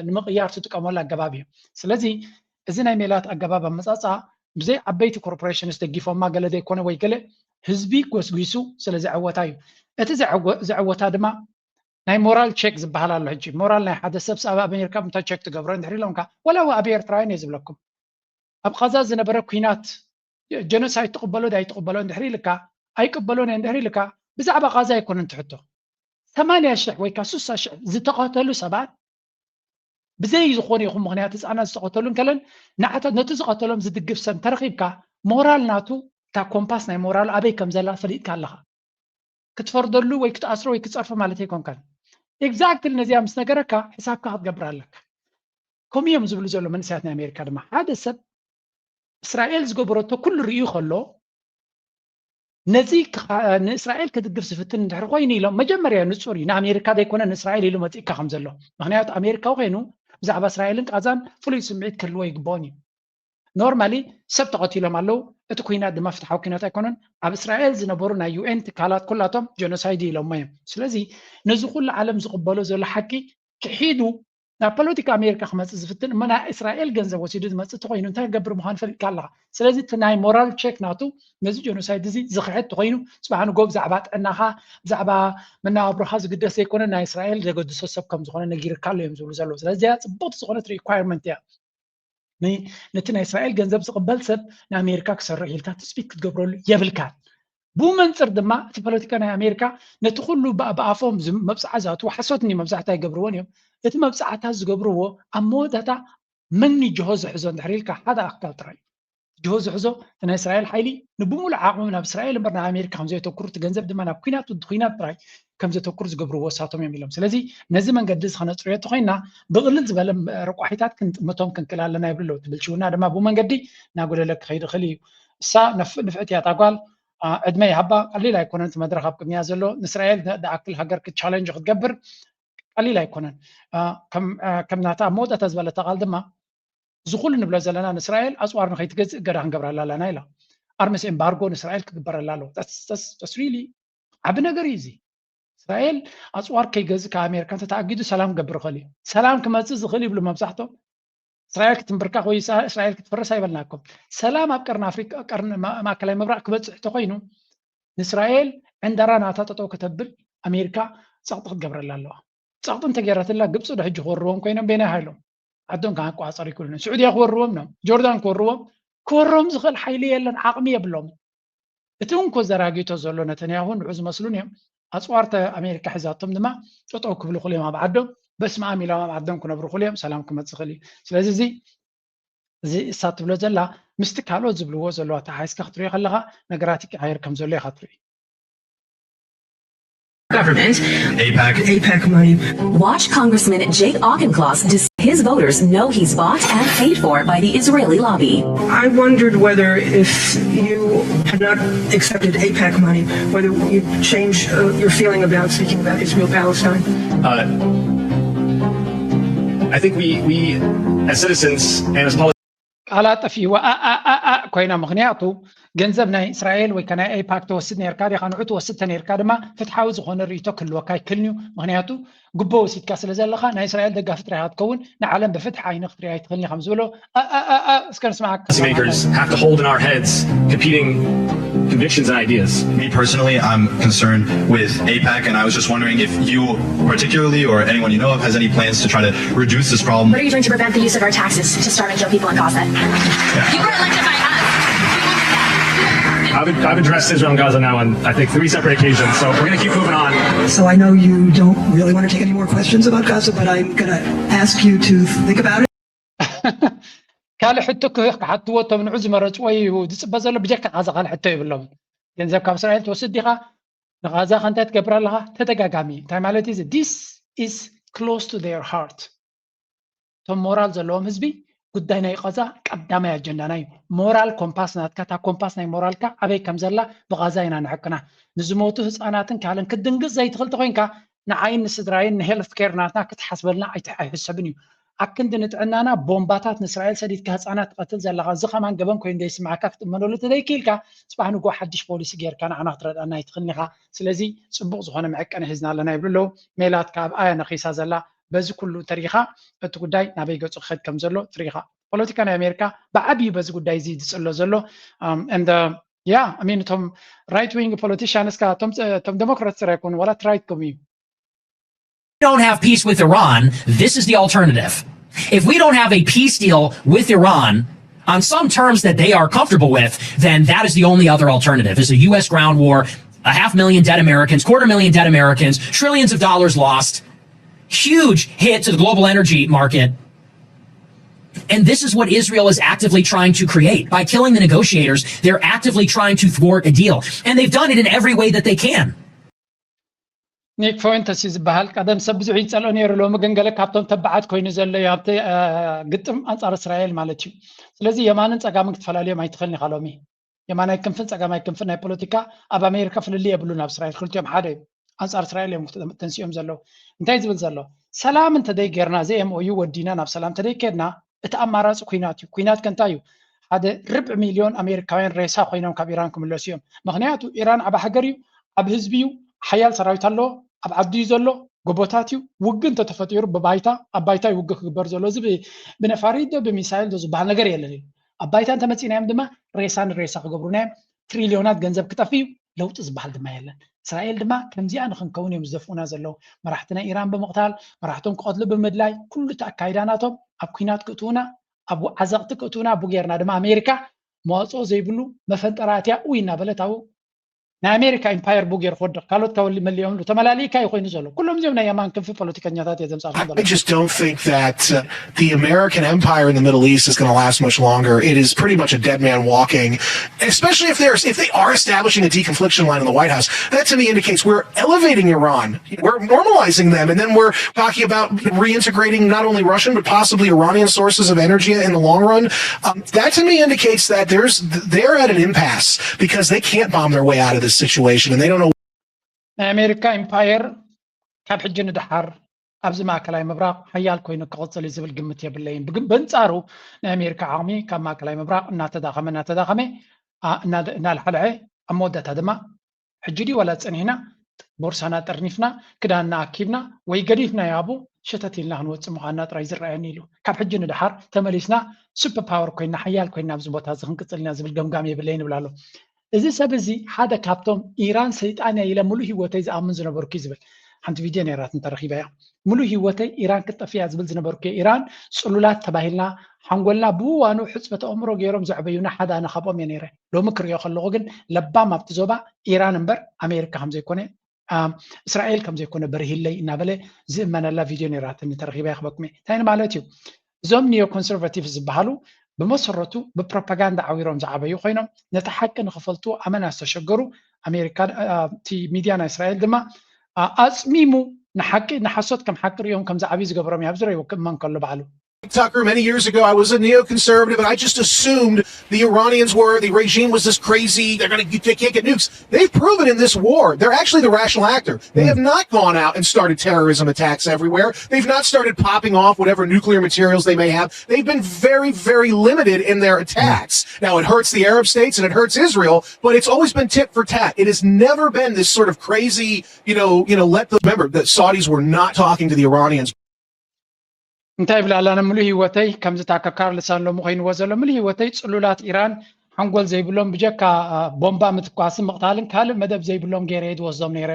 ንምቕያር ትጥቀመሉ ኣገባብ እዩ ስለዚ እዚ ናይ ሜላት ኣገባብ ኣመፃፃ ብዘይ ዓበይቲ ኮርፖሬሽንስ ደጊፎማ ገለ ዘይኮነ ወይ ገለ ህዝቢ ጎስጒሱ ስለዚ ዕወታ እዩ እቲ ዝዕወታ ድማ ናይ ሞራል ቼክ ዝበሃል ኣሎ ሕጂ ሞራል ናይ ሓደ ሰብ ኣብ ኣሜሪካ እንታይ ቼክ ትገብሮ እንድሕር ኢሎምካ ወላ ኣብ ኤርትራ እየ ዝብለኩም ኣብ ቐዛ ዝነበረ ኩናት ጀኖሳይድ ትቕበሎ ዳይትቕበሎ እንድሕር ኢልካ ኣይቅበሎን እንድሕር ኢልካ ብዛዕባ ቐዛ ኣይኮነን ትሕቶ 80,000 ወይ 60,000 ዝተቐተሉ ሰባት ብዘይ ዝኾነ ይኹን ምኽንያት ህፃናት ዝተቐተሉን ከለን ንዓታት ነቲ ዝቐተሎም ዝድግፍ ሰብ ተረኺብካ ሞራል ናቱ እታ ኮምፓስ ናይ ሞራል ኣበይ ከም ዘላ ፈሊጥካ ኣለኻ ክትፈርደሉ ወይ ክትኣስሮ ወይ ክትፀርፎ ማለት ኣይኮንካን ኤግዛክትሊ ነዚኣ ምስ ነገረካ ሒሳብካ ክትገብር ኣለካ ከምኡ እዮም ዝብሉ ዘሎ መንእሰያት ናይ ኣሜሪካ ድማ ሓደ ሰብ እስራኤል ዝገበረቶ ኩሉ ርእዩ ከሎ ነዚ ንእስራኤል ክድግፍ ዝፍትን እንድሕር ኮይኑ ኢሎም መጀመርያ ንጹር እዩ ንኣሜሪካ ዘይኮነ ንእስራኤል ኢሉ መፂእካ ከም ዘሎ ምክንያቱ ኣሜሪካዊ ኮይኑ ብዛዕባ እስራኤልን ቃዛን ፍሉይ ስምዒት ክህልዎ ይግባኦን እዩ ኖርማሊ ሰብ ተቐቲሎም ኣለው እቲ ኩናት ድማ ፍትሓዊ ኩናት ኣይኮነን ኣብ እስራኤል ዝነበሩ ናይ ዩኤን ትካላት ኩላቶም ጀኖሳይድ ኢሎሞ እዮም ስለዚ ነዚ ኩሉ ዓለም ዝቕበሎ ዘሎ ሓቂ ክሒዱ ናብ ፖለቲካ ኣሜሪካ ክመፅእ ዝፍትን እሞ ናይ እስራኤል ገንዘብ ወሲዱ ዝመፅእ እንተኮይኑ እንታይ ክገብር ምዃኑ ፈሊጥካ ኣለኻ ስለዚ እቲ ናይ ሞራል ቼክ ናቱ ነዚ ጀኖሳይድ እዚ ዝኽሕድ እንተኮይኑ ፅባሕ ንጎ ብዛዕባ ጥዕናኻ ብዛዕባ መነባብሮኻ ዝግደስ ዘይኮነ ናይ እስራኤል ዘገድሶ ሰብ ከም ዝኾነ ነጊርካ ኣሎ እዮም ዝብሉ ዘለዉ ስለዚ እዚኣ ፅቡቕቲ ዝኾነት ሪኳየርመንት እያ ነቲ ናይ እስራኤል ገንዘብ ዝቕበል ሰብ ንኣሜሪካ ክሰርሕ ኢልካ ትፅቢት ክትገብረሉ የብልካን ብመንፅር ድማ እቲ ፖለቲካ ናይ ኣሜሪካ ነቲ ኩሉ ብኣፎም መብፅዓ ዝኣትዎ ሓሶትኒ መብዛሕታ ይገብርዎን እዮም እቲ መብፃዕታት ዝገብርዎ ኣብ መወዳእታ መኒ ጅሆ ዝሕዞ እንድሕር ኢልካ ሓደ ኣካል ጥራይ ጅሆ ዝሕዞ እቲ ናይ እስራኤል ሓይሊ ንብሙሉእ ዓቕሙ ናብ እስራኤል እምበር ናብ ኣሜሪካ ከም ዘተኩር እቲ ገንዘብ ድማ ናብ ኩናት ጥራይ ከም ዘተኩር ዝገብርዎ ሳቶም እዮም ኢሎም ስለዚ ነዚ መንገዲ ዝኸነፅርዮ እንተኮይንና ብቕልል ዝበለ ረቋሒታት ክንጥመቶም ክንክእል ኣለና ይብሉ ኣለዉ ትብልሽውና ድማ ብመንገዲ ናጎደለ ክኸይድ ይኽእል እዩ እሳ ንፍዕቲ እያ ታጓል ዕድመ ይሃባ ቀሊል ኣይኮነን እቲ መድረክ ኣብ ቅድሚያ ዘሎ ንእስራኤል ደኣክል ሃገር ክትቻለንጅ ክትገብር ቀሊል ኣይኮነን ከም ናታ ኣብ መወዳእታ ዝበለታ ቃል ድማ ዝኩሉ ንብሎ ዘለና ንእስራኤል ኣፅዋር ንኸይትገዝእ ገዳ ክንገብረላ ኣለና ኢላ ኣርምስ ኤምባርጎ ንእስራኤል ክግበረላ ኣለዎ that's really ዓቢ ነገር እዩ እዚ እስራኤል ኣፅዋር ከይገዝእ ካብ ኣሜሪካ እንተተኣጊዱ ሰላም ክገብር ይኽእል እዩ ሰላም ክመፅእ ዝኽእል ይብሉ መብዛሕቶም እስራኤል ክትንብርካ ወይ እስራኤል ክትፈርስ ኣይበልናኩም ሰላም ኣብ ቀርኒ ኣፍሪካ ቀርኒ ማእከላይ ምብራቅ ክበፅሕ እንተኮይኑ ንእስራኤል ዕንደራ ናታ ጠጠው ከተብል ኣሜሪካ ፀቕጢ ክትገብረላ ኣለዋ ፀቕጢ እንተገይረትላ ግብፂ ዶ ሕጂ ክወርዎም ኮይኖም ቤና ሃይሎም ዓዶም ካቋፀር ይክእሉን ስዑድያ ክወርዎም ነው ጆርዳን ክወርዎም ዝኽእል ሓይሊ የለን ዓቕሚ የብሎም እቲ እንኮ ዘራጊቶ ዘሎ ነተንያሁ ንዑ ዝመስሉን እዮም ኣፅዋርተ ኣሜሪካ ሒዛቶም ድማ ጠጠው ክብሉ ይኽእሉ እዮም ኣብ ዓዶም በስመ ኣብ ኢሎም ኣብ ዓዶም ክነብሩ ይኽእሉ እዮም ሰላም ክመፅእ ይኽእል እዩ ስለዚ እዚ እሳ ትብሎ ዘላ ምስቲ ካልኦት ዝብልዎ ዘለዋ ተሓይስካ ክትሪኦ ከለካ ነገራት ይቀያየር ከም ዘሎ ኢኻ ትርኢ government. AIPAC money. Watch Congressman Jake Auchincloss. His voters know he's bought and paid for by the Israeli lobby. I wondered whether if you had not accepted AIPAC money, whether you'd change your feeling about speaking about Israel-Palestine. I think we as citizens and as politicians ቃላት ጠፊዋ ኮይና ምክንያቱ ገንዘብ ናይ እስራኤል ወይ ከናይ ኤፓክ ተወስድ ነርካ ዲኻ ንዑ ተወስድተ ነርካ ድማ ፍትሓዊ ዝኾነ ርእቶ ክህልወካ ይክእልኒ ምክንያቱ ጉቦ ወሲድካ ስለ ዘለኻ ናይ እስራኤል ደጋፊ ጥራይ ክትከውን ንዓለም ብፍትሒ ዓይኒ ክትሪኣ ይትኽእልኒ ከም ዝብሎ እስከ ንስማዓካ have to hold in our heads competing convictions and ideas. Me personally, I'm concerned with AIPAC, and I was just wondering if you particularly or anyone you know of has any plans to try to reduce this problem. What are you doing to prevent the use of our taxes to starve and kill people in Gaza? You were elected by us. I've addressed Israel and Gaza now on, I think, 3 separate occasions, so we're going to keep moving on. So I know you don't really want to take any more questions about Gaza, but I'm going to ask you to think about it. ካልእ ሕቶ ክሓትዎ እቶም ንዑ ዝመረፁ ወይ ዝፅበ ዘሎ ብጀካ ጋዛ ካልእ ሕቶ ይብሎም ገንዘብ ካብ እስራኤል ትወስድ ዲኻ ንጋዛ ከንታይ ትገብር ኣለኻ ተደጋጋሚ እንታይ ማለት እዩ this is close to their heart እቶም ሞራል ዘለዎም ህዝቢ ጉዳይ ናይ ጋዛ ቀዳማይ ኣጀንዳና እዩ ሞራል ኮምፓስ ናትካ እታ ኮምፓስ ናይ ሞራልካ ኣበይ ከም ዘላ ብጋዛ ኢና ንሕቅና ንዝሞቱ ህፃናትን ካልን ክድንግፅ ዘይትኽእል ተኮይንካ ንዓይን ንስድራይን ንሄልት ኬር ናትና ክትሓስበልና ኣይሕሰብን እዩ أكن دنتعنانا بومباتات نسرائيل سديد كهصانات قتل زلغا زخمان غبن كوين ديس معاك تمنولو تديكيلكا صباح نغو حدش بوليس غير كان انا ترد انا يتخنيخا سلازي صبوق زخونه معكن حزنا لنا يبلو ميلات كاب ايا نخيسا زلا بز كله تاريخا ات غداي نابي غص خد كم زلو تاريخا بوليتيكا امريكا بعبي بز غداي زي دصلو زلو and yeah I mean tom right wing politicians ka tom democrats رايكون ولا ترايت كومي don't have peace with Iran, this is the alternative. If we don't have a peace deal with Iran on some terms that they are comfortable with, then that is the only other alternative, is a U.S. ground war, 500,000 dead Americans, 250,000 dead Americans, trillions of dollars lost, huge hit to the global energy market. And this is what Israel is actively trying to create. By killing the negotiators, they're actively trying to thwart a deal. And they've done it in every way that they can. نيك فوينتس يزبهال قدم سبزو يصلو نيرو لو مغنغله كابتن تبعات كوين زله يابت قطم انصار اسرائيل مالتي سلازي يمانن صقام تفلالي ما يتخلني خالومي يمانا يكنفن صقام يكنفن ناي بوليتيكا اب امريكا فللي يبلونا اسرائيل كلتهم حدا انصار اسرائيل تنسيهم زلو انتي زبل زلو سلام انت داي غيرنا زي ام او يو ودينا ناب سلام تداي كدنا اتاماراص كوينات كنتايو هذا 4 مليون امريكاوين ريسا خوينهم كبيران كملوسيوم مغنياتو ايران ابا حجريو اب حزبيو حيال سراويت الله اب عبدي زلو غبوتاتيو وغن تتفطير ببايتا ابايتا يوغ كبر زلو زب بنفاريد بميسايل دز بحال ነገር የለን ابايتا انت مصينايم دما ريسان ريسا كغبرنا تريليونات ገንዘብ كطفي لوط زبحال دما يلن اسرائيل دما كمزيا نخنكون يمزفونا زلو مراحتنا ايران بمقتال مراحتهم قتل بمدلاي كل تاكايداناتهم اب كينات كتونا ابو عزقت كتونا ابو غيرنا دما امريكا موصو زيبلو مفنطراتيا وينا بلتاو نا امريكا امباير بوغير خود قالت كولي مليون لو تملاليكا يخوين زلو كلهم زينا يمان كان في بوليتيكانيات يزمصار I just don't think that the American empire in the Middle East is going to last much longer. It is pretty much a dead man walking, especially if they are establishing a deconfliction line in the White House. That to me indicates we're elevating Iran. We're normalizing them, and then we're talking about reintegrating not only Russian but possibly Iranian sources of energy in the long run. That to me indicates that they're at an impasse because they can't bomb their way out of this situation, and they don't know. America Empire ካብ ሕጂ ንድሓር ኣብዚ ማእከላይ ምብራቅ ሓያል ኮይኑ ክቕፅል ዝብል ግምት የብለይን በንጻሩ ናይ ኣሜሪካ ዓቕሚ ካብ ማእከላይ ምብራቅ እናተዳኸመ እናልሐልዐ ኣብ መወዳእታ ድማ ሕጂ ዲ ወላ ፀኒሕና ቦርሳና ጠርኒፍና ክዳንና ኣኪብና ወይ ገዲፍና ያቡ ሸተት ኢልና ክንወፅእ ምዃንና ጥራይ ዝረአየኒ ኢሉ ካብ ሕጂ ንድሓር ተመሊስና ሱፐር ፓወር ኮይና ሓያል ኮይና ኣብዚ ቦታ እዚ ክንቅፅል ኢና ዝብል ገምጋም የብለይን ይብላ ኣሎ እዚ ሰብ እዚ ሓደ ካብቶም ኢራን ሰይጣን ኢለ ሙሉ ሂወተይ ዝኣምን ዝነበርኩ ዝብል ሓንቲ ቪድዮ ነይራት እንተረኺባ እያ ሙሉ ሂወተይ ኢራን ክጠፍያ ዝብል ዝነበርኩ ኢራን ፅሉላት ተባሂልና ሓንጎልና ብዋኑ ሕፅበተ ኣእምሮ ገይሮም ዘዕበዩና ሓደ ኣነ ካብኦም እየ ነይረ ሎሚ ክሪኦ ከለኹ ግን ለባም ኣብቲ ዞባ ኢራን እምበር ኣሜሪካ ከም ዘይኮነ እስራኤል ከም ዘይኮነ በርሂለይ እናበለ ዝእመነላ ቪድዮ ነይራት እንተረኺባ ይኽበኩም እንታይ ማለት እዩ እዞም ኒዮ ኮንሰርቫቲቭ ዝበሃሉ بمسرته ببروباغندا عويرهم زعبيو خينهم نتحقق نخفلتو امنا استشجروا امريكا تي ميديانا اسرائيل دما اصميمو نحقق نحسوت كم حق ريهم كم زعبي زغبرهم يابزري وكم من كله بعلو Tucker, many years ago, I was a neoconservative, and I just assumed the Iranians the regime was this crazy, they can't get nukes. They've proven in this war, they're actually the rational actor. They have not gone out and started terrorism attacks everywhere. They've not started popping off whatever nuclear materials they may have. They've been very, very limited in their attacks. Now, it hurts the Arab states and it hurts Israel, but it's always been tit for tat. It has never been this sort of crazy, remember that Saudis were not talking to the Iranians. እንታይ ብላ ኣላና ሙሉ ህይወተይ ከምዚ ታከካር ልሳን ሎሙ ኮይኑ ወዘሎ ሙሉ ህይወተይ ፅሉላት ኢራን ሓንጎል ዘይብሎም ብጀካ ቦምባ ምትኳስን ምቕታልን ካልእ መደብ ዘይብሎም ገይረ ዝወስዶም ነይረ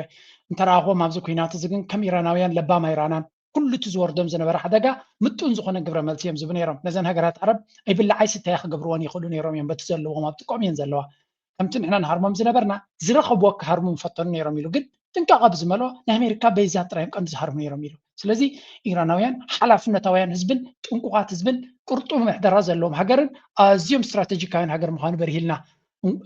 እንተረኣኾም ኣብዚ ኩናት እዚ ግን ከም ኢራናውያን ለባማ ኢራናን ኩሉ እቲ ዝወርዶም ዝነበረ ሓደጋ ምጡን ዝኾነ ግብረ መልሲ እዮም ዝቡ ነይሮም ነዘን ሃገራት ዓረብ ኣይብላዓይ ስታይ ክገብርዎን ይኽእሉ ነይሮም እዮም በቲ ዘለዎም ኣብ ጥቆም እየን ዘለዋ ከምቲ ንሕና ንሃርሞም ዝነበርና ዝረኸብዎ ክሃርሙ ንፈተኑ ነይሮም ኢሉ ግን ጥንቃቐ ብዝመልኦ ናይ ኣሜሪካ በይዛት ጥራዮም ቀንዲ ዝሃርሙ ነይሮም ኢሉ ስለዚ ኢራናውያን ሓላፍነታውያን ህዝብን ጥንቁቓት ህዝብን ቁርጡም ምሕደራ ዘለዎም ሃገርን ኣዝዮም ስትራቴጂካውያን ሃገር ምዃኑ በሪሂልና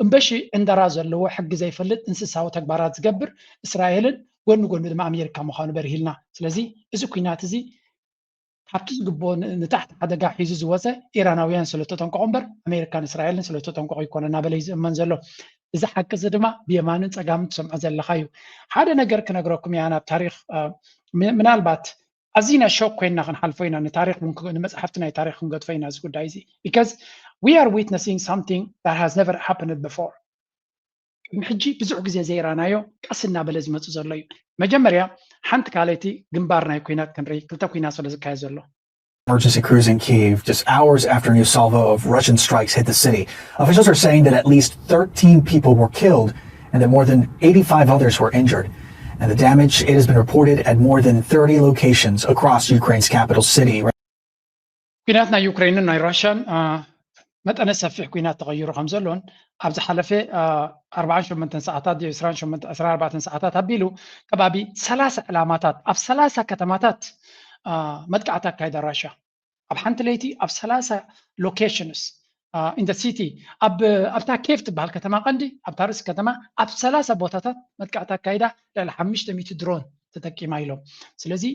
እምበሺ እንደራ ዘለዎ ሕጊ ዘይፈልጥ እንስሳዊ ተግባራት ዝገብር እስራኤልን ጎኑ ጎኑ ድማ ኣሜሪካ ምዃኑ በሪሂልና ስለዚ እዚ ኩናት እዚ ካብቲ ዝግብኦ ንታሕቲ ሓደጋ ሒዙ ዝወፀ ኢራናውያን ስለተጠንቀቑ እምበር ኣሜሪካን እስራኤልን ስለተጠንቀቑ ይኮነ እናበለ ዝእመን ዘሎ እዚ ሓቂ እዚ ድማ ብየማንን ፀጋምን ትሰምዖ ዘለካ እዩ ሓደ ነገር ክነግረኩም እያ ናብ ታሪክ ምናልባት ኣዝና ሾክ ኮይና ክንሓልፎ ኢና ንታሪክ ንመፅሓፍቲ ናይ ታሪክ ክንገድፎ ኢና እዚ ጉዳይ እዚ because we are witnessing something that has never happened before ሕጂ ብዙሕ ግዜ ዘይራናዮ ቀስ እናበለ ዝመፁ ዘሎ እዩ መጀመርያ ሓንቲ ካልይቲ ግንባር ናይ ኩናት ክንርኢ ክልተ ኩናት ስለ ዝካየድ ዘሎ Emergency cruise in Kyiv just hours after a new salvo of Russian strikes hit the city. Officials are saying that at least 13 people were killed and that more than 85 others were injured. And the damage, it has been reported at more than 30 locations across Ukraine's capital city. ኩናት ናይ ዩክሬንን ናይ ራሽያን መጠነ ሰፊሕ ኩናት ተቐይሩ ከም ዘሎን ኣብ ዝሓለፈ 48 ሰዓታት 24 ሰዓታት ኣቢሉ ከባቢ 30 ዕላማታት ኣብ 30 ከተማታት መጥቃዕቲ ኣካይዳ ራሽያ ኣብ ሓንቲ ለይቲ ኣብ 30 ሎኬሽንስ in the city ኣብታ ኬፍ ትበሃል ከተማ ቀንዲ ኣብታ ርእሲ ከተማ ኣብ 30 ቦታታት መጥቃዕቲ ኣካይዳ ልዕሊ 500 ድሮን ተጠቂማ ኢሎም ስለዚ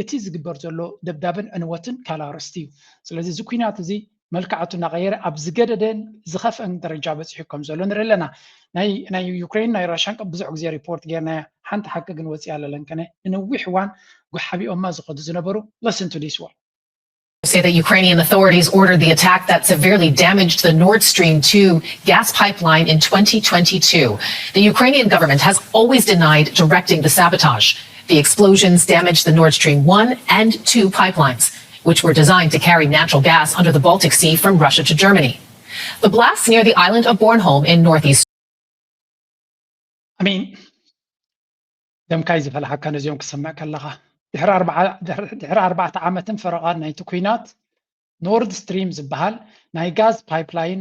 እቲ ዝግበር ዘሎ ደብዳብን ዕንወትን ካላርስቲ እዩ ስለዚ እዚ ኩናት እዚ መልክዓቱ እናቀየረ ኣብ ዝገደደን ዝኸፍአን ደረጃ በፂሑ ከም ዘሎ ንርኢ ኣለና ናይ ዩክሬን ናይ ራሽያን ብዙሕ ግዜ ሪፖርት ጌርና ሓንቲ ሓቂ ግን ወፂ ኣለለን ከነ ንነዊሕ እዋን ጉሓቢኦማ ዝኸዱ ዝነበሩ listen to this one say that Ukrainian authorities ordered the attack that severely damaged the Nord Stream 2 gas pipeline in 2022. The Ukrainian government has always denied directing the sabotage. The explosions damaged the Nord Stream 1 and 2 pipelines, which were designed to carry natural gas under the Baltic Sea from Russia to Germany. The blasts near the island of Bornholm in northeast. I mean, them guys have had kind of young some ድሕሪ 4 ዓመትን ፈረቓን ናይቲ ኩናት ኖርድ ስትሪም ዝበሃል ናይ ጋዝ ፓይፕላይን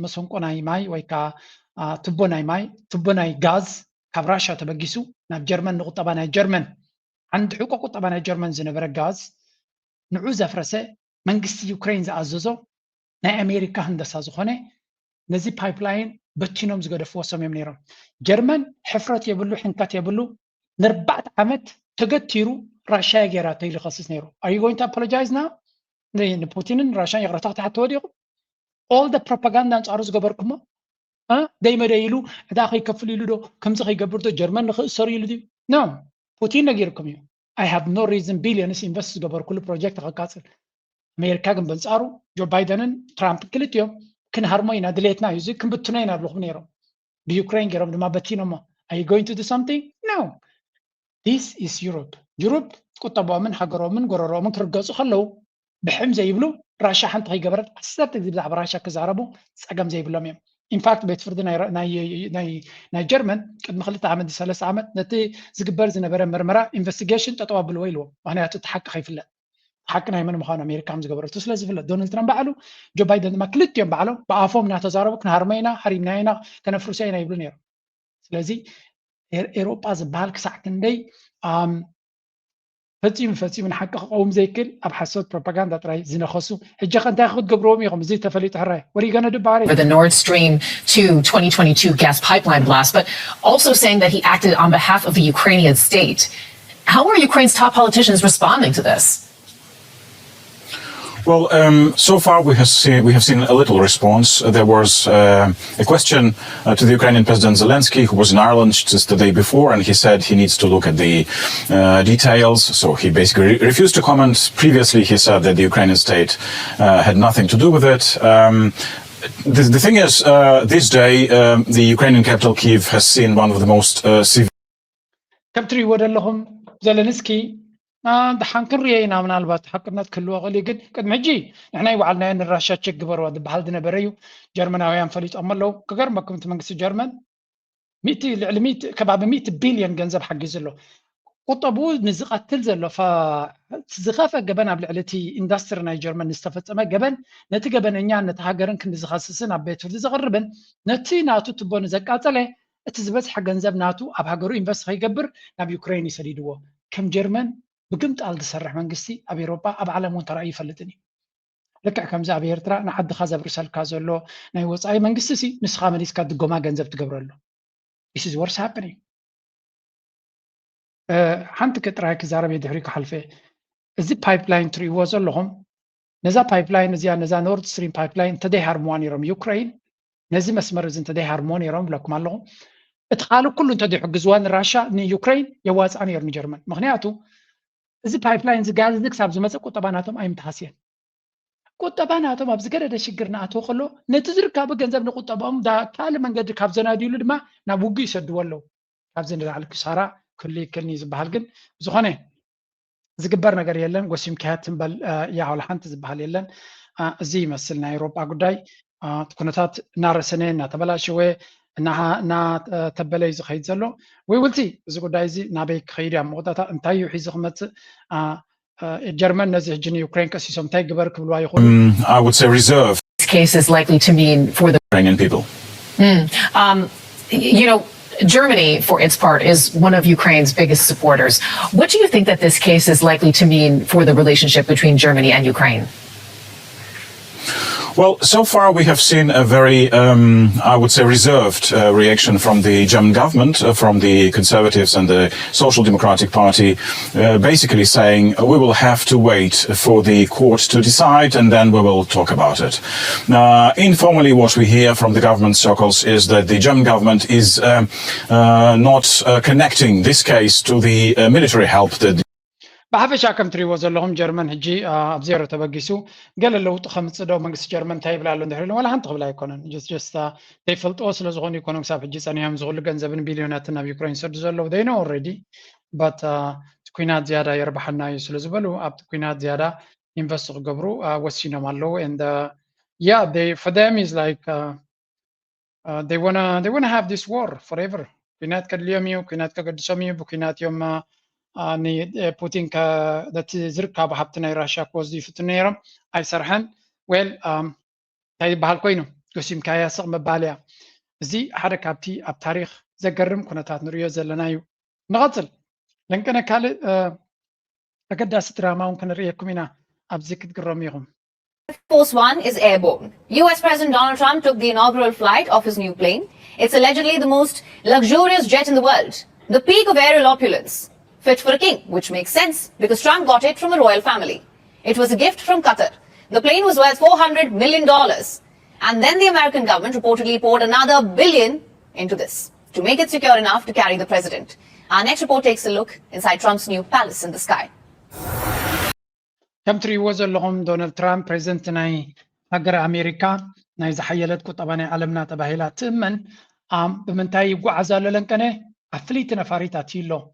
መሰንቆ ናይ ማይ ወይ ከዓ ቱቦ ናይ ማይ ቱቦ ናይ ጋዝ ካብ ራሽያ ተበጊሱ ናብ ጀርመን ንቁጠባ ናይ ጀርመን ዓንዲ ሕቆ ቁጠባ ናይ ጀርመን ዝነበረ ጋዝ ንዑ ዘፍረሰ መንግስቲ ዩክሬን ዝኣዘዞ ናይ ኣሜሪካ ህንደሳ ዝኾነ ነዚ ፓይፕላይን በቲኖም ዝገደፍዎ ሰም እዮም ነይሮም ጀርመን ሕፍረት የብሉ ሕንከት የብሉ ን4 ዓመት ተገቲሩ ራሽያ ጌራ ተይሉ ኸስስ ነይሩ are you going to apologize now ንፑቲንን ራሽያን ይቕረታ ተሓተ ወዲቑ all the propaganda አንጻሩ ዝገበርኩሞ ደይመደ ኢሉ ዕዳ ከይከፍል ኢሉ ዶ ከምዚ ከይገብር ዶ ጀርመን ንኽእሰሩ ኢሉ ድዩ no ፑቲን ነጊርኩም እዩ I have no reason billions invest ዝገበር ኩሉ ፕሮጀክት ከቃፅል ኣሜሪካ ግን በንጻሩ ጆ ባይደንን ትራምፕ ክልቲዮም ክንሃርሞ ኢና ድሌትና እዩ እዚ ክንብትኖ ኢና ብልኹም ነይሮም ብዩክሬን ገይሮም ድማ በቲኖሞ are you going to do something no this is Europe ቁጠባዎምን ሃገሮምን ጎረሮምን ክርገጹ ከለው ብሕም ዘይብሉ ራሽያ ሓንቲ ከይገበረት 10 ግዜ ብዛዕባ ራሽያ ክዛረቡ ፀገም ዘይብሎም እዮም ኢንፋክት ቤት ፍርዲ ናይ ጀርመን ቅድሚ 2 ዓመት 3 ዓመት ነቲ ዝግበር ዝነበረ ምርመራ ኢንቨስቲጌሽን ጠጠው ኣቢልዎ ኢልዎ ምክንያቱ እቲ ሓቂ ከይፍለጥ ሓቂ ናይ መን ምዃኑ ኣሜሪካ ዝገበረቱ ስለ ዝፍለጥ ዶናልድ ትራምፕ ባዕሉ ጆ ባይደን ድማ ክልቲኦም ባዕሎም ብኣፎም እናተዛረቡ ክንሃርመ ኢና ሃሪምና ኢና ከነፍርሶ ኢና ይብሉ ነይሮም ስለዚ ኤሮጳ ዝበሃል ክሳዕ ክንደይ ፈፂሙ ንሓቂ ክቀውም ዘይክል ኣብ ሓሶት ፕሮፓጋንዳ ጥራይ ዝነኸሱ ሕጂ ከንታይ ክትገብርዎም ኢኹም እዚ ተፈሊጡ ሕራይ what are you going to do about it for the Nord Stream 2 2022 gas pipeline blast but also saying that he acted on behalf of the Ukrainian state how are Ukraine's top politicians responding to this Well, so far we have seen a little response. There was a question to the Ukrainian President Zelensky, who was in Ireland just the day before, and he said he needs to look at the details. So he basically refused to comment. Previously, he said that the Ukrainian state had nothing to do with it. The thing is, this day, the Ukrainian capital Kyiv has seen one of the most severe. Zelensky دحان كنرينا من البات حقنا كله غلي قد مجي احنا يوعلنا ان الراشا تشك بروا بحال دنا بريو جرمناويان فليت املو كغرمكم تمنكس جرمن 100 لعلميت كباب 100 بليون جنزب حق زلو قطبو نزقاتل زلو ف تزخافه جبنا بلعلتي اندستري ناي جرمن نستفصمه جبن نتي جبن اኛ نتهاجرن كنزخاسسن ابيت زغربن نتي ناتو تبون زقاتله اتزبس حق جنزب ناتو اب هاجرو انفست هيجبر ناب يوكرين يسديدو كم جرمن بقمت قال تسرح منقستي ابي اوروبا اب عالمون ترى يفلتني لك كم زعب يرترا نحد خازب رسال كازلو ناي وصاي منقستي نسخه مليس كدغما جنزب تقبرلو This is what's happening. حنت كتراي كزارب يدحريك حلفه እዚ ፓይፕላይን ትሪዎ ዘለኹም ነዛ ፓይፕላይን እዚኣ ነዛ ኖርድ ስትሪም ፓይፕላይን ተደይ ሃርሞኒ ሮም ዩክሬን ነዚ መስመር እዚ ተደይ ሃርሞኒ ሮም ለኩም ኣለኹ እቲ ካልእ ኩሉ ተደይ ሕግዝዋን ራሻ ንዩክሬን የዋፅኣ ነይሩ ንጀርመን ምክንያቱ እዚ ፓይፕላይን ዝጋዝ ክሳብ ዝመፀ ቁጠባናቶም ኣይምተሃስየን ቁጠባናቶም ኣብ ዝገደደ ሽግር ንኣትዎ ከሎ ነቲ ዝርከቡ ገንዘብ ንቁጠባኦም ካልእ መንገዲ ካብ ዘናድይሉ ድማ ናብ ውግእ ይሰድዎ ኣለዉ ካብ ዝንላዕሊ ክሳራ ክሉ ይክልኒ ዝበሃል ግን ዝኾነ ዝግበር ነገር የለን ጎሲም ካያት ትንበል ያውል ሓንቲ ዝበሃል የለን እዚ ይመስል ናይ ኤውሮጳ ጉዳይ ኩነታት እናረሰነ እናተበላሸወ እና ተበለይ ዝኸይድ ዘሎ ወይ ውልቲ እዚ ጉዳይ እዚ ናበይ ክኸይድ ያ መቆጣታ እንታይ እዩ ሒዙ ክመፅእ German ነዚ ሕጂ ዩክሬን ቀሲሶም እንታይ ግበር ክብልዋ ይኽእሉ I would say reserve. This case is likely to mean for the Ukrainian people. You know, Germany, for its part, is one of Ukraine's biggest supporters. What do you think that this case is likely to mean for the relationship between Germany and Ukraine? Well, so far we have seen a very, I would say, reserved reaction from the German government, from the Conservatives and the Social Democratic Party, basically saying we will have to wait for the court to decide and then we will talk about it. Informally, what we hear from the government circles is that the German government is not connecting this case to the military help that بحفش كم تريو زلهم جرمن هجي أبزيرو تبغيسو قال لو تخمس دو مجلس جرمن تايب لا لندهرلون ولا هنتقبل لا يكونن just تيفلت أوصل زغون يكونن سافر جيس أنا هم زغول جنزبن بليونات نبي يوكرين سد زلوا they know already but تكوينات زيادة يربحنا يسلو زبلو أب تكوينات زيادة invest قبرو وسينا مالو and yeah they for them is like they wanna have this war forever كوينات كدليوميو كوينات كقدسوميو بكوينات يوم اني بوتين كدت زركا بحبتنا راشا كوزدي فتنيرم اي سرحن ويل تاي بحال كوينو قسم كايا سق مباليا زي حركاتي اب تاريخ زغرم كنتات نريو زلنايو نغطل لنكنا كال اكداس دراما كن ريكمينا اب زيك تقرميهم Force One is airborne. US President Donald Trump took the inaugural flight of his new plane. It's allegedly the most luxurious jet in the world, the peak of aerial opulence. Fit for a king, which makes sense because Trump got it from a royal family. It was a gift from Qatar. The plane was worth $400 million. And then the American government reportedly poured another $1 billion into this to make it secure enough to carry the president. Our next report takes a look inside Trump's new palace in the sky. كم تريو زلهم دونالد ترامب بريزنت ناي هجر أمريكا ناي زحيلت كتباني علمنا تباهيلا تمن بمنتاي يقعز لنكنه أفليت نفاريتا تيلو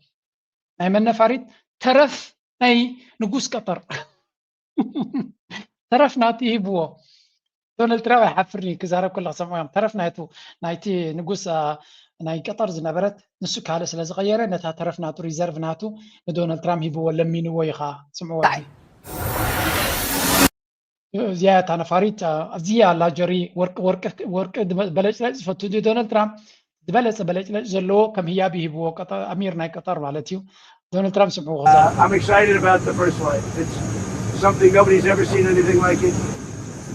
ناي من نفاريت ترف ناي نقوس قطر ترف ناتي بو دونالد ترامب حفرني كزارب كل سماهم ترف نايتو نايتي نقوس ناي قطر زنبرت نسو كاله سلاز غيره نتا ترف ناتو ريزيرف ناتو دونالد ترامب يبو لمينو ويخا سمعوا زيادة أنا فاريت زيا لاجري ورك بلش فتو دونالد ترامب بلش زلو كم هي به بو قطر أمير ناي قطر والتيو دونالد ترامب سمعوا غزال I'm excited about the first flight. It's something nobody's ever seen anything like it.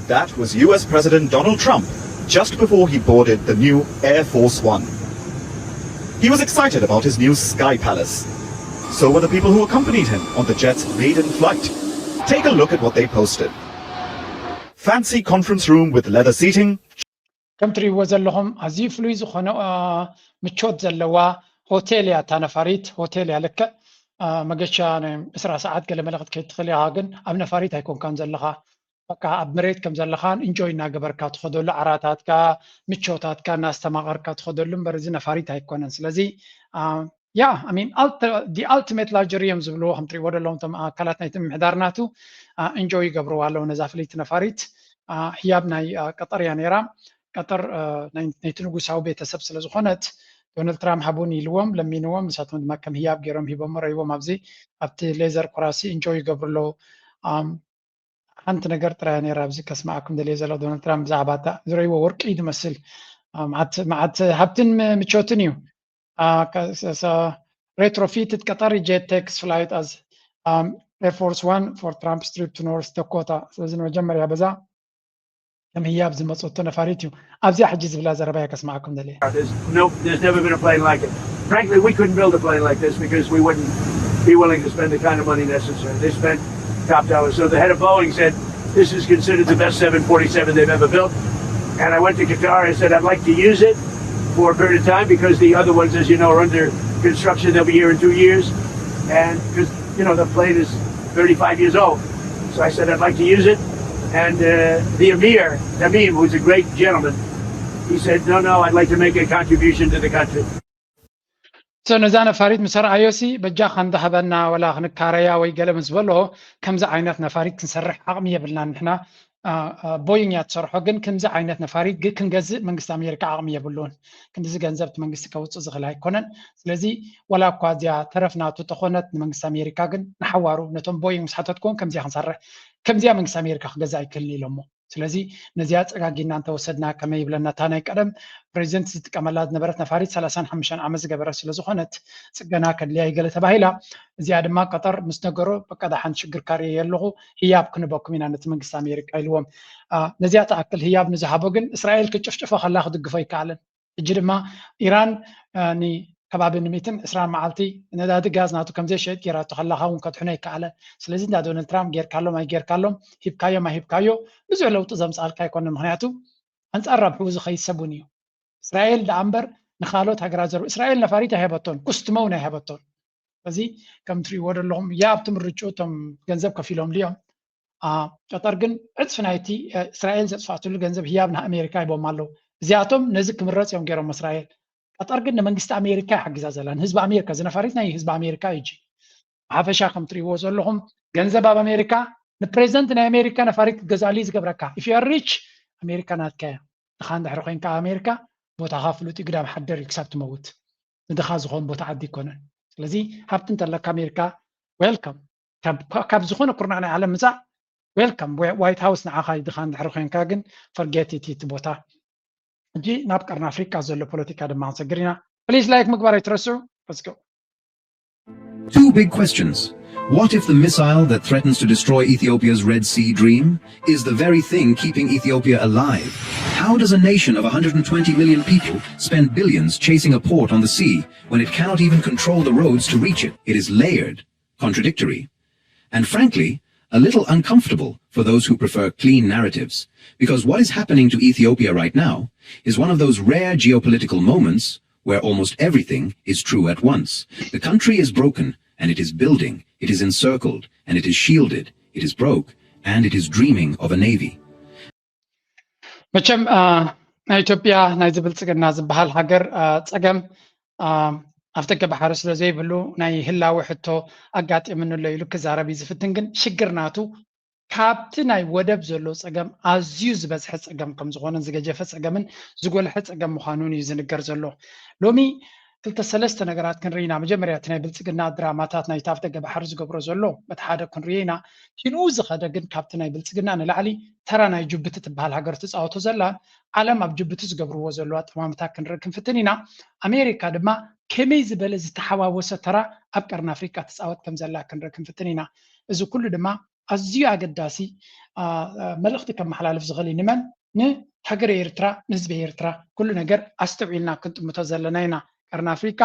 That was US President Donald Trump just before he boarded the new Air Force One. He was excited about his new sky palace. So were the people who accompanied him on the jet's maiden flight. Take a look at what they posted. Fancy conference room with leather seating. كم تريو زلهم عزي فلويز خنا متشوت زلوا هوتيل يا تنفاريت هوتيل يا لك مجشة إسرع ساعات قال ملقت كي تخلي عاقن أب نفاريت هيكون كان زلها بقى أب مريت كم زلخان إنجوي ناقبر كات خدول عراتات كا متشوتات كا ناس تماغر كات خدول برزي نفاريت هيكون سلزي Yeah, I mean, the ultimate luxury ዝብልዎ ከም ትሪእዎ ዘለኹም እቶም ኣካላት ናይቲ ምምሕዳር ናቱ እንጆይ ይገብርዎ ኣለዉ ነዛ ፍለይቲ ነፋሪት ህያብ ናይ ቀጠር እያ ነይራ ቀጠር ናይቲ ንጉሳዊ ቤተሰብ ስለ ዝኾነት ዶናልድ ትራምፕ ሃቡን ኢልዎም ለሚንዎም ንሳቶም ድማ ከም ህያብ ገይሮም ሂቦም ረይቦም ኣብዚ ኣብቲ ሌዘር ኩራሲ እንጆይ ይገብሩ ኣለዉ ሓንቲ ነገር ጥራያ ነይራ ኣብዚ ከስማዓኩም ደልየ ዘሎ ዶናልድ ትራምፕ ብዛዕባ እታ ዝረይዎ ወርቂ ዝመስል መዓት ሃብትን ምቾትን እዩ retrofitted Qatari jet takes flight as Air Force One for Trump's trip to North Dakota. ስለዚ መጀመርያ በዛ ከም ህያብ ዝመፅቶ ነፋሪት እዩ ኣብዚ ሕጂ ዝብላ ዘረባ ከስማዓኩም ደልየ There's never been a plane like it. Frankly, we couldn't build a plane like this because we wouldn't be willing to spend the kind of money necessary. They spent top dollar. So the head of Boeing said this is considered the best 747 they've ever built. And I went to Qatar. I said I'd like to use it for a period of time because the other ones, as you know, are under construction. They'll be here in 2 years. And because, you know, the plane is 35 years old. So I said, I'd like to use it. And the Emir, Tamim, who's a great gentleman, he said, no, I'd like to make a contribution to the country. So ነዛ ነፋሪት ምስ ረኣዮሲ በጃ ከንዳሃበና ወላ ክንካረያ ወይ ገለ ምስ በልዎ ከምዚ ዓይነት ነፋሪት ክንሰርሕ ዓቕሚ የብልና ንሕና ቦይንግ እያ ትሰርሖ ግን ከምዚ ዓይነት ነፋሪት ክንገዝእ መንግስቲ ኣሜሪካ ዓቕሚ የብሉን ክንዲዚ ገንዘብ መንግስቲ ከውፅእ ዝኽእል ኣይኮነን ስለዚ ወላ እኳ እዚኣ ተረፍናቱ ተኾነት ንመንግስቲ ኣሜሪካ ግን ንሓዋሩ ነቶም ቦይንግ ምስ ሓተትኩም ከምዚኣ ክንሰርሕ ከምዚኣ መንግስቲ ኣሜሪካ ክገዛ ኣይክእልን ኢሎሞ ስለዚ ነዚያ ፀጋጊና እንተወሰድና ከመይ ይብለና እታ ናይ ቀደም ፕሬዚደንት ዝጥቀመላ ዝነበረት ነፋሪት 35 ዓመት ዝገበረት ስለዝኾነት ፅገና ከድልያ ይገለ ተባሂላ እዚኣ ድማ ቀጠር ምስ ነገሮ በቀዳ ሓንቲ ሽግር ካርየ የለኹ ህያብ ክንበኩም ኢና ነቲ መንግስቲ ኣሜሪካ ኢልዎም ነዚያ ተኣክል ህያብ ንዝሃቦ ግን እስራኤል ክጭፍጭፎ ከላ ክድግፎ ይከኣለን እጂ ድማ ኢራን ከባቢ ንሚትን እስራን መዓልቲ ነዳዲ ጋዝ ናቱ ከምዘይ ሸጥ ጌራቶ ከላኻ እውን ከትሕኖ ይከኣለ ስለዚ እንዳ ዶናልድ ትራምፕ ጌርካሎም ኣይጌርካሎም ሂብካዮም ኣይሂብካዮ ብዙሕ ለውጢ ዘምፃልካ ኣይኮነን ምክንያቱ ኣንፃር ረብሑ ዝኸይድ ሰቡን እዩ እስራኤል ዳ እምበር ንካልኦት ሃገራት ዘርቡ እስራኤል ነፋሪት ኣይሃበቶን ኩስትመውን ኣይሃበቶን ስለዚ ከም ትሪእዎ ዘለኹም ያ ኣብቲ ምርጭኡ እቶም ገንዘብ ከፊሎም ድዮም ቀጠር ግን ዕፅፊ ናይቲ እስራኤል ዘጥፋእትሉ ገንዘብ ህያብ ንኣሜሪካ ይቦም ኣለዉ እዚኣቶም ነዚ ክምረፅ እዮም ገይሮም እስራኤል ቀጠር ግን ንመንግስቲ ኣሜሪካ ይሓግዛ ዘላን ህዝቢ ኣሜሪካ ዝነፋሪት ናይ ህዝቢ ኣሜሪካ እዩ ሓፈሻ ከም ትሪእዎ ዘለኹም ገንዘብ ኣብ ኣሜሪካ ንፕሬዚደንት ናይ ኣሜሪካ ነፋሪት ክትገዛሉ ዝገብረካ if you are rich ኣሜሪካ ናትካ እያ ንኻ እንድሕሪ ኮይንካ ኣሜሪካ ቦታኻ ፍሉጥ ግዳም ሓደር እዩ ክሳብ ትመውት ንድኻ ዝኾን ቦታ ዓዲ ይኮነን ስለዚ ሃብቲ እንተለካ ኣሜሪካ ዌልካም ካብ ዝኾነ ኩርናዕ ናይ ዓለም ምፃእ ዌልካም ዋይት ሃውስ ንዓኻ ድኻ እንድሕሪ ኮይንካ ግን ፈርጌት እቲ ቦታ እጂ ናብ ቀርና ኣፍሪካ ዘሎ ፖለቲካ ድማ ንሰግር ኢና ፕሊዝ ላይክ ምግባር ኣይትረስዑ let's go Two big questions. What if the missile that threatens to destroy Ethiopia's Red Sea dream is the very thing keeping Ethiopia alive? How does a nation of 120 million people spend billions chasing a port on the sea when it cannot even control the roads to reach it? It is layered, contradictory, and frankly, a little uncomfortable for those who prefer clean narratives. Because what is happening to Ethiopia right now is one of those rare geopolitical moments where almost everything is true at once. The country is broken, and it is building, it is encircled, and it is shielded, it is broke, and it is dreaming of a navy. መቸም ናይ ኢትዮጵያ ናይ ዝብልፅግና ዝበሃል ሃገር ፀገም ኣብተገ ባሕሪ ስለ ዘይብሉ ናይ ህላዊ ሕቶ ኣጋጢምንሎ ኢሉ ክዛረብ እዩ ዝፍትን ግን ሽግርናቱ ካብቲ ናይ ወደብ ዘሎ ፀገም ኣዝዩ ዝበዝሐ ፀገም ከም ዝኾነን ዝገጀፈ ፀገምን ዝጎልሐ ፀገም ምዃኑን እዩ ዝንገር ዘሎ ሎሚ ክልተ ሰለስተ ነገራት ክንርኢና መጀመርያ እቲ ናይ ብልፅግና ድራማታት ናይቲ ኣብደገ ባሕሪ ዝገብሮ ዘሎ በቲ ሓደ ክንሪኦ ኢና ኪንኡ ዝኸደ ግን ካብቲ ናይ ብልፅግና ንላዕሊ ተራ ናይ ጅቡቲ ትበሃል ሃገር ትፃወቶ ዘላ ዓለም ኣብ ጅቡቲ ዝገብርዎ ዘለዋ ጠማምታት ክንርኢ ክንፍትን ኢና ኣሜሪካ ድማ ከመይ ዝበለ ዝተሓዋወሰ ተራ ኣብ ቀርኒ ኣፍሪካ ትፃወት ከም ዘላ ክንርኢ ክንፍትን ኢና እዚ ኩሉ ድማ ኣዝዩ ኣገዳሲ መልእኽቲ ከመሓላልፍ ዝኽእል ንመን ንሃገር ኤርትራ ንህዝቢ ኤርትራ ኩሉ ነገር ኣስተውዒልና ክንጥምቶ ዘለና ኢና ቀርኒ ኣፍሪካ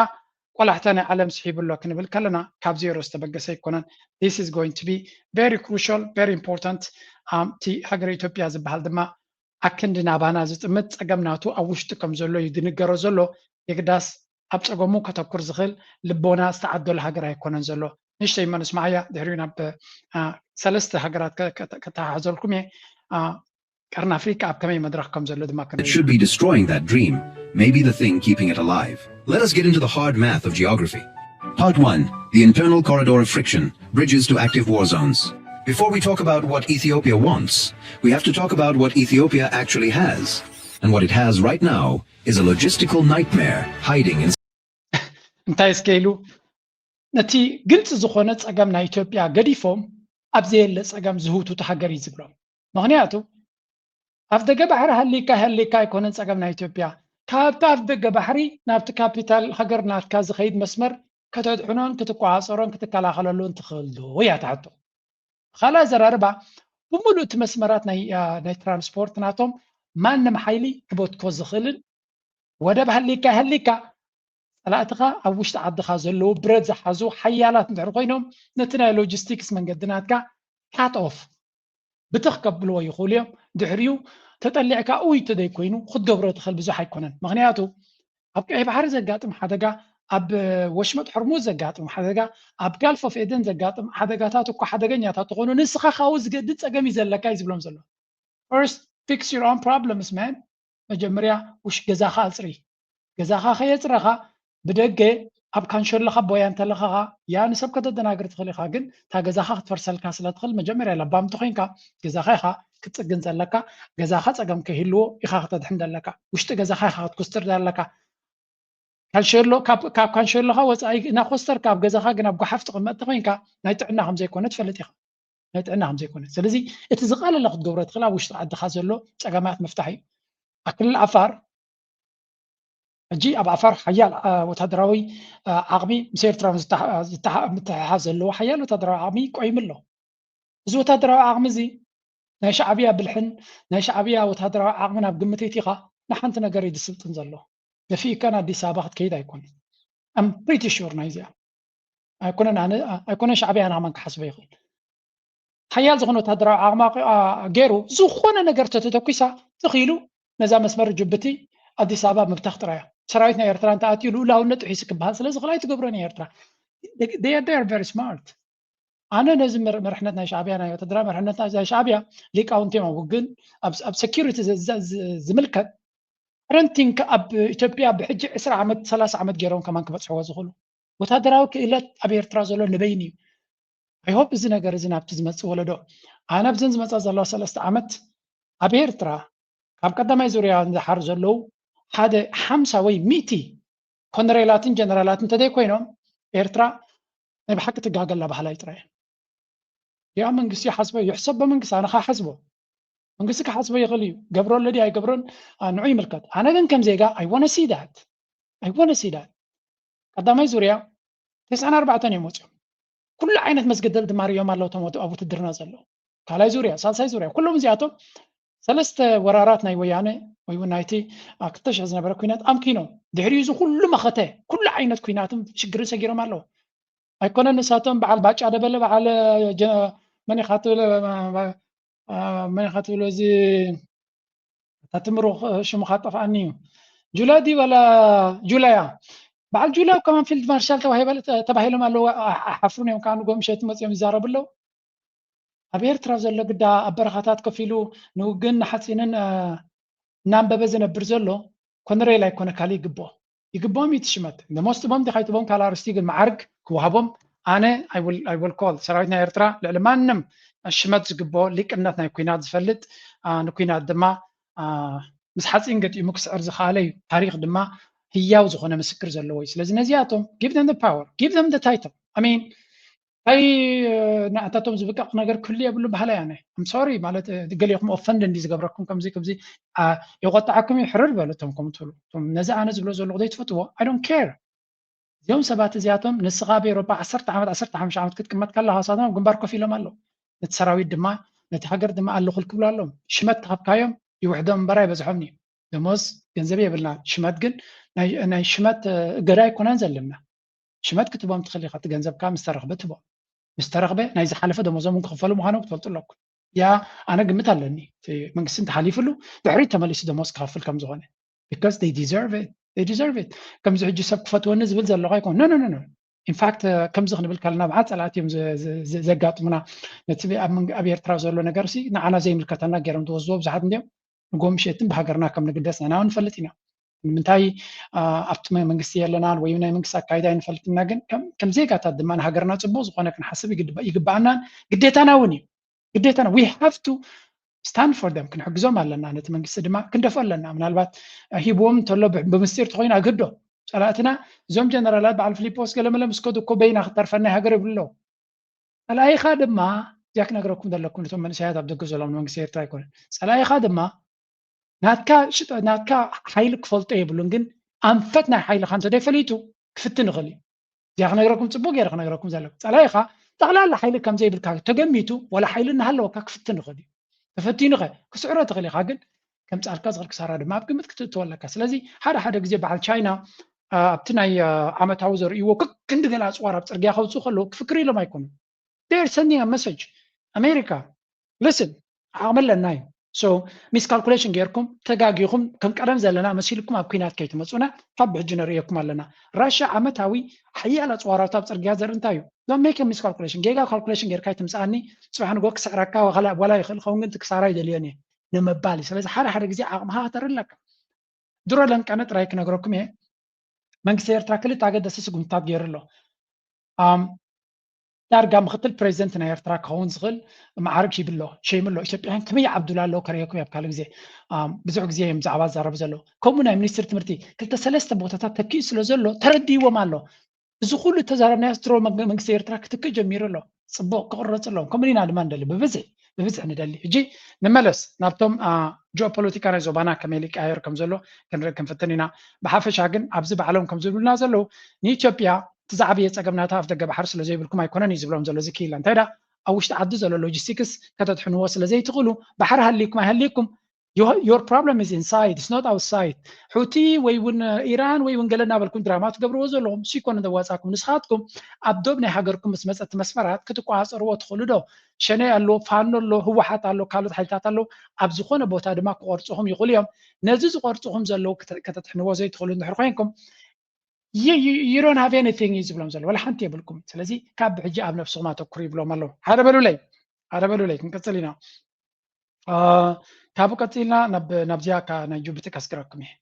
ቆላሕታ ናይ ዓለም ስሒብሎ ክንብል ከለና ካብ ዜሮ ዝተበገሰ ይኮነን this is going to be very crucial very important እቲ ሃገር ኢትዮጵያ ዝበሃል ድማ ኣክንዲ ናባና ዝጥምት ፀገምናቱ ኣብ ውሽጢ ከም ዘሎ እዩ ዝንገሮ ዘሎ የግዳስ ኣብ ፀገሙ ከተኩር ዝኽእል ልቦና ዝተዓደሎ ሃገር ኣይኮነን ዘሎ ንሽተይ መንስ ማያ ድሕሪኡ ናብ ሰለስተ ሃገራት ከተሓዘልኩም እየ ቀርኒ ኣፍሪካ ኣብ ከመይ መድረክ ከም ዘሎ ድማ It should be destroying that dream, maybe the thing keeping it alive. Let us get into the hard math of geography. Part 1. The internal corridor of friction, bridges to active war zones. Before we talk about what Ethiopia wants, we have to talk about what Ethiopia actually has. And what it has right now is a logistical nightmare hiding in... እንታይ ስከይሉ ነቲ ግልጽ ዝኾነ ጸገም ናይ ኢትዮጵያ ገዲፎም ኣብዘየለ ጸገም ዝህውቱ ተሃገር ይዝብሎም ምክንያቱ ኣብ ደገ ባሕሪ ሃሊካ ኣይኮነን ጸገም ናይ ኢትዮጵያ ካብቲ ኣብ ደገ ባሕሪ ናብቲ ካፒታል ሃገር ናትካ ዝኸይድ መስመር ከተድሕኖን ክትቋዓፀሮን ክትከላኸለሉን ትኽእሉ እያ ትሕቶ ካልእ ዘራርባ ብምሉእ እቲ መስመራት ናይ ትራንስፖርት ናቶም ማንም ሓይሊ ክቦትኮ ዝኽእልን ወደብ ሃሊካ ጸላእትኻ ኣብ ውሽጢ ዓድኻ ዘለዉ ብረት ዝሓዙ ሓያላት እንድሕር ኮይኖም ነቲ ናይ ሎጂስቲክስ መንገድናትካ ካት ኦፍ ብትኽከብልዎ ይኽእሉ እዮም ድሕሪኡ ተጠሊዕካ ውይ ተደይ ኮይኑ ክትገብሮ ትኽእል ብዙሕ ኣይኮነን ምክንያቱ ኣብ ቀይ ባሕሪ ዘጋጥም ሓደጋ ኣብ ወሽመጥ ሕርሙዝ ዘጋጥም ሓደጋ ኣብ ጋልፍ ኦፍ ኤደን ዘጋጥም ሓደጋታት እኳ ሓደገኛታት ትኾኑ ንስኻ ካብኡ ዝገድድ ጸገም እዩ ዘለካ እዩ ዝብሎም ዘሎ first fix your own problems man መጀመርያ ውሽ ገዛኻ ኣፅሪ ገዛኻ ከየፅረኻ ብደገ ኣብ ካንሸሎኻ ቦያ እንተለኻ ያ ንሰብ ከተደናግር ትኽእል ኢኻ ግን እታ ገዛኻ ክትፈርሰልካ ስለትኽእል መጀመርያ ለባምቲ ኮይንካ ገዛኻ ኢኻ ክትፅግን ዘለካ ገዛኻ ጸገም ከይህልዎ ኢኻ ክተድሕን ዘለካ ውሽጢ ገዛኻ ኢኻ ክትኮስተር ዘለካ ካልሸሎ ካብ ካንሸሎኻ ወፃኢ እናኮስተርካ ኣብ ገዛኻ ግን ኣብ ጓሓፍ ትቕመጥ ኮይንካ ናይ ጥዕና ከም ዘይኮነ ትፈልጥ ኢኻ ናይ ጥዕና ከም ዘይኮነ ስለዚ እቲ ዝቐለለ ክትገብሮ ትኽእል ኣብ ውሽጢ ዓድኻ ዘሎ ጸገማት መፍታሕ እዩ ኣብ ክልል ዓፋር ሕጂ ኣብ ዓፋር ሓያል ወታደራዊ ዓቕሚ ምስ ኤርትራ ምትሕሓዝ ዘለዎ ሓያል ወታደራዊ ዓቕሚ ቆይሙ ኣሎ እዚ ወታደራዊ ዓቕሚ እዚ ናይ ሻዕብያ ብልሕን ናይ ሻዕብያ ወታደራዊ ዓቕሚ ናብ ግምት እቲኻ ንሓንቲ ነገር እዩ ዝስልጥን ዘሎ ደፊእካ ኣዲስ ኣበባ ክትከይድ ኣይኮነን I'm pretty sure ናይ እዚኣ ኣይኮነን ሻዕብያ ናማን ክሓስበ ይኽእል ሓያል ዝኾነ ወታደራዊ ዓቕሚ ገይሩ ዝኾነ ነገር ተተተኪሳ ትኽኢሉ ነዛ መስመር ጅቡቲ ኣዲስ ኣበባ ምብታኽ ጥራያ ሰራዊት ናይ ኤርትራ እንተኣትዩ ልኡላውነት ጥሒሱ ክበሃል ስለዚ ክላይ ትገብሮ ናይ ኤርትራ they are very smart ኣነ ነዚ መርሕነት ናይ ሻዕብያ ናይ ወታደራዊ መርሕነት ናይ ሻዕብያ ሊቃውንቲ እዮም ግን ኣብ ሴኪሪቲ ዝምልከት ረንቲንግ ኣብ ኢትዮጵያ ብሕጂ 20 ዓመት 30 ዓመት ገይሮም ከማን ክበፅሕዎ ዝኽእሉ ወታደራዊ ክእለት ኣብ ኤርትራ ዘሎ ንበይን እዩ I hope እዚ ነገር እዚ ናብቲ ዝመፅእ ወለዶ ኣነ ብዘን ዝመፃ ዘለዋ 3 ዓመት ኣብ ኤርትራ ካብ ቀዳማይ ዙርያ ዝሓር ዘለዉ ሓደ 50 ወይ 100 ኮነሬላትን ጀነራላትን ተደይ ኮይኖም ኤርትራ ናይ ብሓቂ ትጋገላ ባህላ ይጥራየ ያ መንግስቲ ሓስበ ይሕሰብ በመንግስቲ ኣነ ሓስቦ መንግስቲ ክሓስበ ይኽእል እዩ ገብሮ ለዲ ኣይገብሮን ንዑ ይምልከት ኣነ ግን ከም ዜጋ I want to see that ቀዳማይ ዙርያ 94 እዮም ወፅኦም ኩሉ ዓይነት መስገደል ድማርዮም ኣለዉ ኣብ ውትድርና ዘሎ ካልኣይ ዙርያ ሳልሳይ ዙርያ ኩሎም እዚኣቶም ሰለስተ ወራራት ናይ ወያነ ወይ ናይቲ ክተሽ ዝነበረ ኩናት ኣምኪኖም ድሕሪኡ እዚ ኩሉ መኸተ ኩሉ ዓይነት ኩናትን ሽግር ሰጊሮም ኣለዉ ኣይኮነን ንሳቶም በዓል ባጫ ደበለ በዓል መን ይኻትብሎ እዚ ታትምሮ ሽሙ ካጠፋኣኒ እዩ ጁላዲ ወላ ጁላያ በዓል ጁላ ከማን ፊልድ ማርሻል ተባሂሎም ኣለዉ ሓፍሩን እዮም ከዓ ንጎም ሸት መፅኦም ይዛረቡ ኣለዉ ኣብ ኤርትራ ዘሎ ግዳ ኣብ በረኻታት ኮፍ ኢሉ ንውግን ንሓፂንን እናንበበ ዝነብር ዘሎ ኮነሬል ኣይኮነ ካሊእ ይግብኦም እዩ ትሽመት ንሞስትቦም ዲኻይትቦም ካላርስቲ ግን መዓርግ ክወሃቦም ኣነ I will call ሰራዊት ናይ ኤርትራ ልዕሊ ማንም ሽመት ዝግብኦ ሊቅነት ናይ ኩናት ዝፈልጥ ንኩናት ድማ ምስ ሓፂን ገጢሙ ክስዕር ዝኽኣለ እዩ ታሪክ ድማ ህያው ዝኾነ ምስክር ዘለዎ እዩ ስለዚ ነዚኣቶም give them the power give them the title I mean ኣይ ንኣታቶም ዝብቃቕ ነገር ኩሉ የብሉ ባህላ ያነ I'm sorry ማለት ገሊኹም ኦፈንድ እንዲ ዝገብረኩም ከምዚ ይቆጣዓኩም ይሕርር በለቶም ከም ትብሉ ነዚ ኣነ ዝብሎ ዘለኹ ዘይትፈትዎ I don't care እዚኦም ሰባት እዚኣቶም ንስኻ ብኤሮፓ 10 ዓመት 15 ዓመት ክትቅመጥ ከለኻ ሳቶም ግንባር ኮፍ ኢሎም ኣለዉ ነቲ ሰራዊት ድማ ነቲ ሃገር ድማ ኣለኹ ክብሉ ኣለዎም ሽመት ተሃብካዮም ይውሕዶም እምበር ኣይበዝሖም እዩ ደሞዝ ገንዘብ የብልና ሽመት ግን ናይ ሽመት ገዳ ኣይኮነን ዘለና ሽመት ክትቦም ትኽእል ኢኻ እቲ ገንዘብካ ምስ ተረኽበ ትቦ ምስ ተረኽበ ናይ ዝሓለፈ ደሞዞም ክኽፈሉ ምዃኖም ክትፈልጡ ኣለኩም ያ ኣነ ግምት ኣለኒ መንግስቲ እንተሓሊፍሉ ድሕሪት ተመሊሱ ደሞዝ ክኸፍል ከም ዝኾነ because they deserve it ከምዚ ሕጂ ሰብ ክፈትወኒ ዝብል ዘለኹ ኣይኮን ኖ ኢንፋክት ከምዚ ክንብል ከለና ብዓል ፀላእት እዮም ዘጋጥሙና ነቲ ኣብ ኤርትራ ዘሎ ነገር ሲ ንዓና ዘይምልከተና ገይሮም ትወስድዎ ብዙሓት እንዲኦም ንጎም ሸትን ብሃገርና ከም ንግደስ ንሕና ንፈልጥ ኢና ምንታይ ኣብቲ መንግስቲ የለና ወይ ናይ መንግስቲ ኣካይዳ ይንፈልጥና ግን ከም ዜጋታት ድማ ንሃገርና ጽቡቕ ዝኾነ ክንሓስብ ይግባአና ግዴታና እውን እዩ ግዴታና we have to stand for them ክንሕግዞም ኣለና ነቲ መንግስቲ ድማ ክንደፍ ኣለና ምናልባት ሂቦም ተሎ ብምስጢር ተኮይና ግዶ ጸላእትና ዞም ጀነራላት በዓል ፊሊጶስ ገለመለም እስከዱ እኮ በይና ክተርፈና ሃገር ይብሎ ጸላኢኻ ድማ ዚያክ ነገረኩም ዘለኩም ነቶም መንእሰያት ኣብ ደገ ዘሎም መንግስቲ ኤርትራ ይኮነ ጸላኢኻ ድማ ናትካ ሓይሊ ክፈልጦ የብሉን ግን ኣንፈት ናይ ሓይልኻ እንተደይፈሊጡ ክፍትን ይኽእል እዩ ዚያክ ነገረኩም ጽቡቕ ጌረ ክነገረኩም ዘለኩም ጸላኢኻ ጠቕላላ ሓይሊ ከም ዘይብልካ ተገሚቱ ወላ ሓይሊ እናሃለወካ ክፍትን ይኽእል እዩ ተፈቲኑኸ ክስዕሮ ትኽእል ኢኻ ግን ከም ጻልካ ዝኽእል ክሳራ ድማ ኣብ ግምት ክትእትወለካ ስለዚ ሓደ ግዜ በዓል ቻይና ኣብቲ ናይ ዓመታዊ ዘርእይዎ ክንዲገላ ኣፅዋር ኣብ ፅርግያ ከውፅኡ ከለዉ ክፍክር ኢሎም ኣይኮኑን they're sending a message America listen ዓቕመለና እዩ so miscalculation ጌርኩም ተጋጊኹም ከም ቀደም ዘለና መሲልኩም ኣብ ኩናት ከይትመፁና ካብ ሕጂ ንሪእየኩም ኣለና ራሽያ ዓመታዊ ሓያል ኣፅዋራት ኣብ ፅርግያ ዘርኢ እንታይ እዩ don't make a miscalculation ጌጋ calculation ጌርካ ይትምፅኣኒ ፅባሕ ንጎ ክስዕረካ ወላ ይኽእል ኸውን ግን ትክሳራ ይደልየኒ ንምባል ስለዚ ሓደ ግዜ ዓቕምኻ ክተርለካ ድሮ ለንቀነ ጥራይ ክነግረኩም እየ መንግስቲ ኤርትራ ክልተ ኣገደስቲ ስጉምትታት ገይሩ ኣሎ ዳርጋ ምክትል ፕሬዚደንት ናይ ኤርትራ ክኸውን ዝኽእል ማዕርግ ሂብሎ ሸይምሎ ኢትዮጵያን ከመይ ዓብዱላ ኣሎ ከሪአኩም ኣብ ካልእ ግዜ ብዙሕ ግዜ እዮም ብዛዕባ ዝዛረቡ ዘለዉ ከምኡ ናይ ሚኒስትር ትምህርቲ ክልተ ሰለስተ ቦታታት ተኪኡ ስለ ዘሎ ተረዲዎም ኣሎ እዚ ኩሉ ተዛረብናዮ ድሮ መንግስቲ ኤርትራ ክትክእ ጀሚሩ ኣሎ ፅቡቅ ክቕረፅ ኣለዎም ከምኡ ኢና ድማ ንደሊ ብብዝሒ ንደሊ ሕጂ ንመለስ ናብቶም ጂኦፖለቲካ ናይ ዞባና ከመይ ሊቀያየር ከም ዘሎ ክንርኢ ክንፍትን ኢና ብሓፈሻ ግን ኣብዚ ባዕሎም ከም ዝብሉና ዘለዉ ንኢትዮጵያ ትዛዕብየ ፀገምናታ ኣብ ደገ ባሕሪ ስለ ዘይብልኩም ኣይኮነን እዩ ዝብሎም ዘሎ ዝክኢላ እንታይ ዳ ኣብ ውሽጢ ዓዲ ዘሎ ሎጂስቲክስ ከተድሕንዎ ስለ ዘይትኽእሉ ባሕሪ ሃሊኩም ኣይሃሊኩም your problem is inside it's not outside ሁቲ ወይ እውን ኢራን ወይ እውን ገለ እናበልኩም ድራማ ትገብርዎ ዘለኹም ሲኮን እንደዋፃኩም ንስኻትኩም ኣብ ዶብ ናይ ሃገርኩም ምስ መፀቲ መስመራት ክትቋፀርዎ ትኽእሉ ዶ ሸነይ ኣሎ ፋኖ ኣሎ ህወሓት ኣሎ ካልኦት ሓይልታት ኣሎ ኣብ ዝኾነ ቦታ ድማ ክቆርፅኹም ይኽእሉ እዮም ነዚ ዝቆርፅኹም ዘለዉ ከተድሕንዎ ዘይትኽእሉ እንድሕር ኮይንኩም you don't have anything ይዝብሎም ዘሎ ወላ ሓንቲ የብልኩም ስለዚ ካብ ብሕጂ ኣብ ነፍስኹም ኣተኩሩ ይብሎም ኣለዉ ሓደ በሉለይ ክንቅፅል ኢና ካብኡ ቀፂልና ናብዚያ ናይ ጅቡቲ ከስክረኩም እየ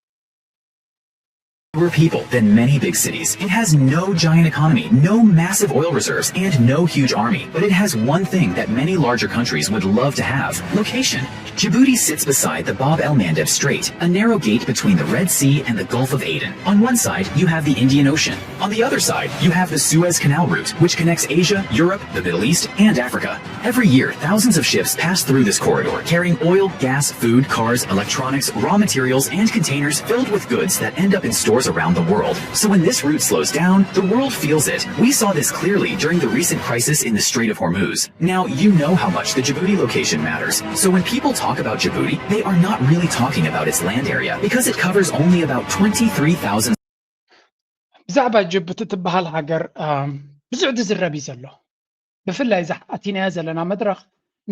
Fewer people than many big cities. It has no giant economy, no massive oil reserves, and no huge army. But it has one thing that many larger countries would love to have: location. Djibouti sits beside the Bab el-Mandeb Strait, a narrow gate between the Red Sea and the Gulf of Aden. On one side, you have the Indian Ocean. On the other side, you have the Suez Canal route, which connects Asia, Europe, the Middle East, and Africa. Every year, thousands of ships pass through this corridor, carrying oil, gas, food, cars, electronics, raw materials, and containers filled with goods that end up in stores around the world. So when this route slows down, the world feels it. We saw this clearly during the recent crisis in the Strait of Hormuz. Now you know how much the Djibouti location matters. So when people talk about Djibouti, they are not really talking about its land area because it covers only about 23,000. ብዛዕባ ጅቡቲ ትበሃል ሃገር ብዙሕ ዝዝረብ እዩ ዘሎ ብፍላይ ኣቲናያ ዘለና መድረኽ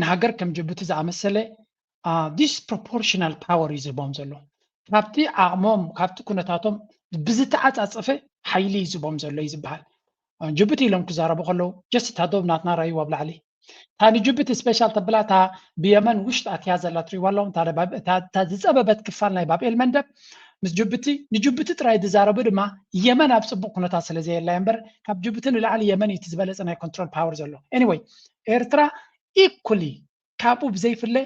ንሃገር ከም ጅቡቲ ዝኣመሰለ ዲስፕሮፖርሽናል ፓወር እዩ ዝህቦም ዘሎ ካብቲ ዓቕሞም ካብቲ ኩነታቶም ብዝተዓፃፀፈ ሓይሊ እዩ ዝህቦም ዘሎ እዩ ዝበሃል ጅቡቲ ኢሎም ክዛረቡ ከለዉ ጀስት እታ ዶብ ናትና ረእይዎ ኣብ ላዕሊ እታ ንጅቡቲ ስፔሻል ተብላ እታ ብየመን ውሽጢ ኣትያ ዘላ ትሪእዋ ኣለዎም እታ ዝፀበበት ክፋል ናይ ባብኤል መንደብ ምስ ንጅቡቲ ጥራይ ዝዛረቡ ድማ የመን ኣብ ፅቡቅ ኩነታት ስለ ዘየላ እምበር ካብ ጅቡቲ ንላዕሊ የመን እዩ እቲ ዝበለፀ ናይ ኮንትሮል ፓወር ዘሎ ኤኒዌይ ኤርትራ ኢኩሊ ካብኡ ብዘይፍለ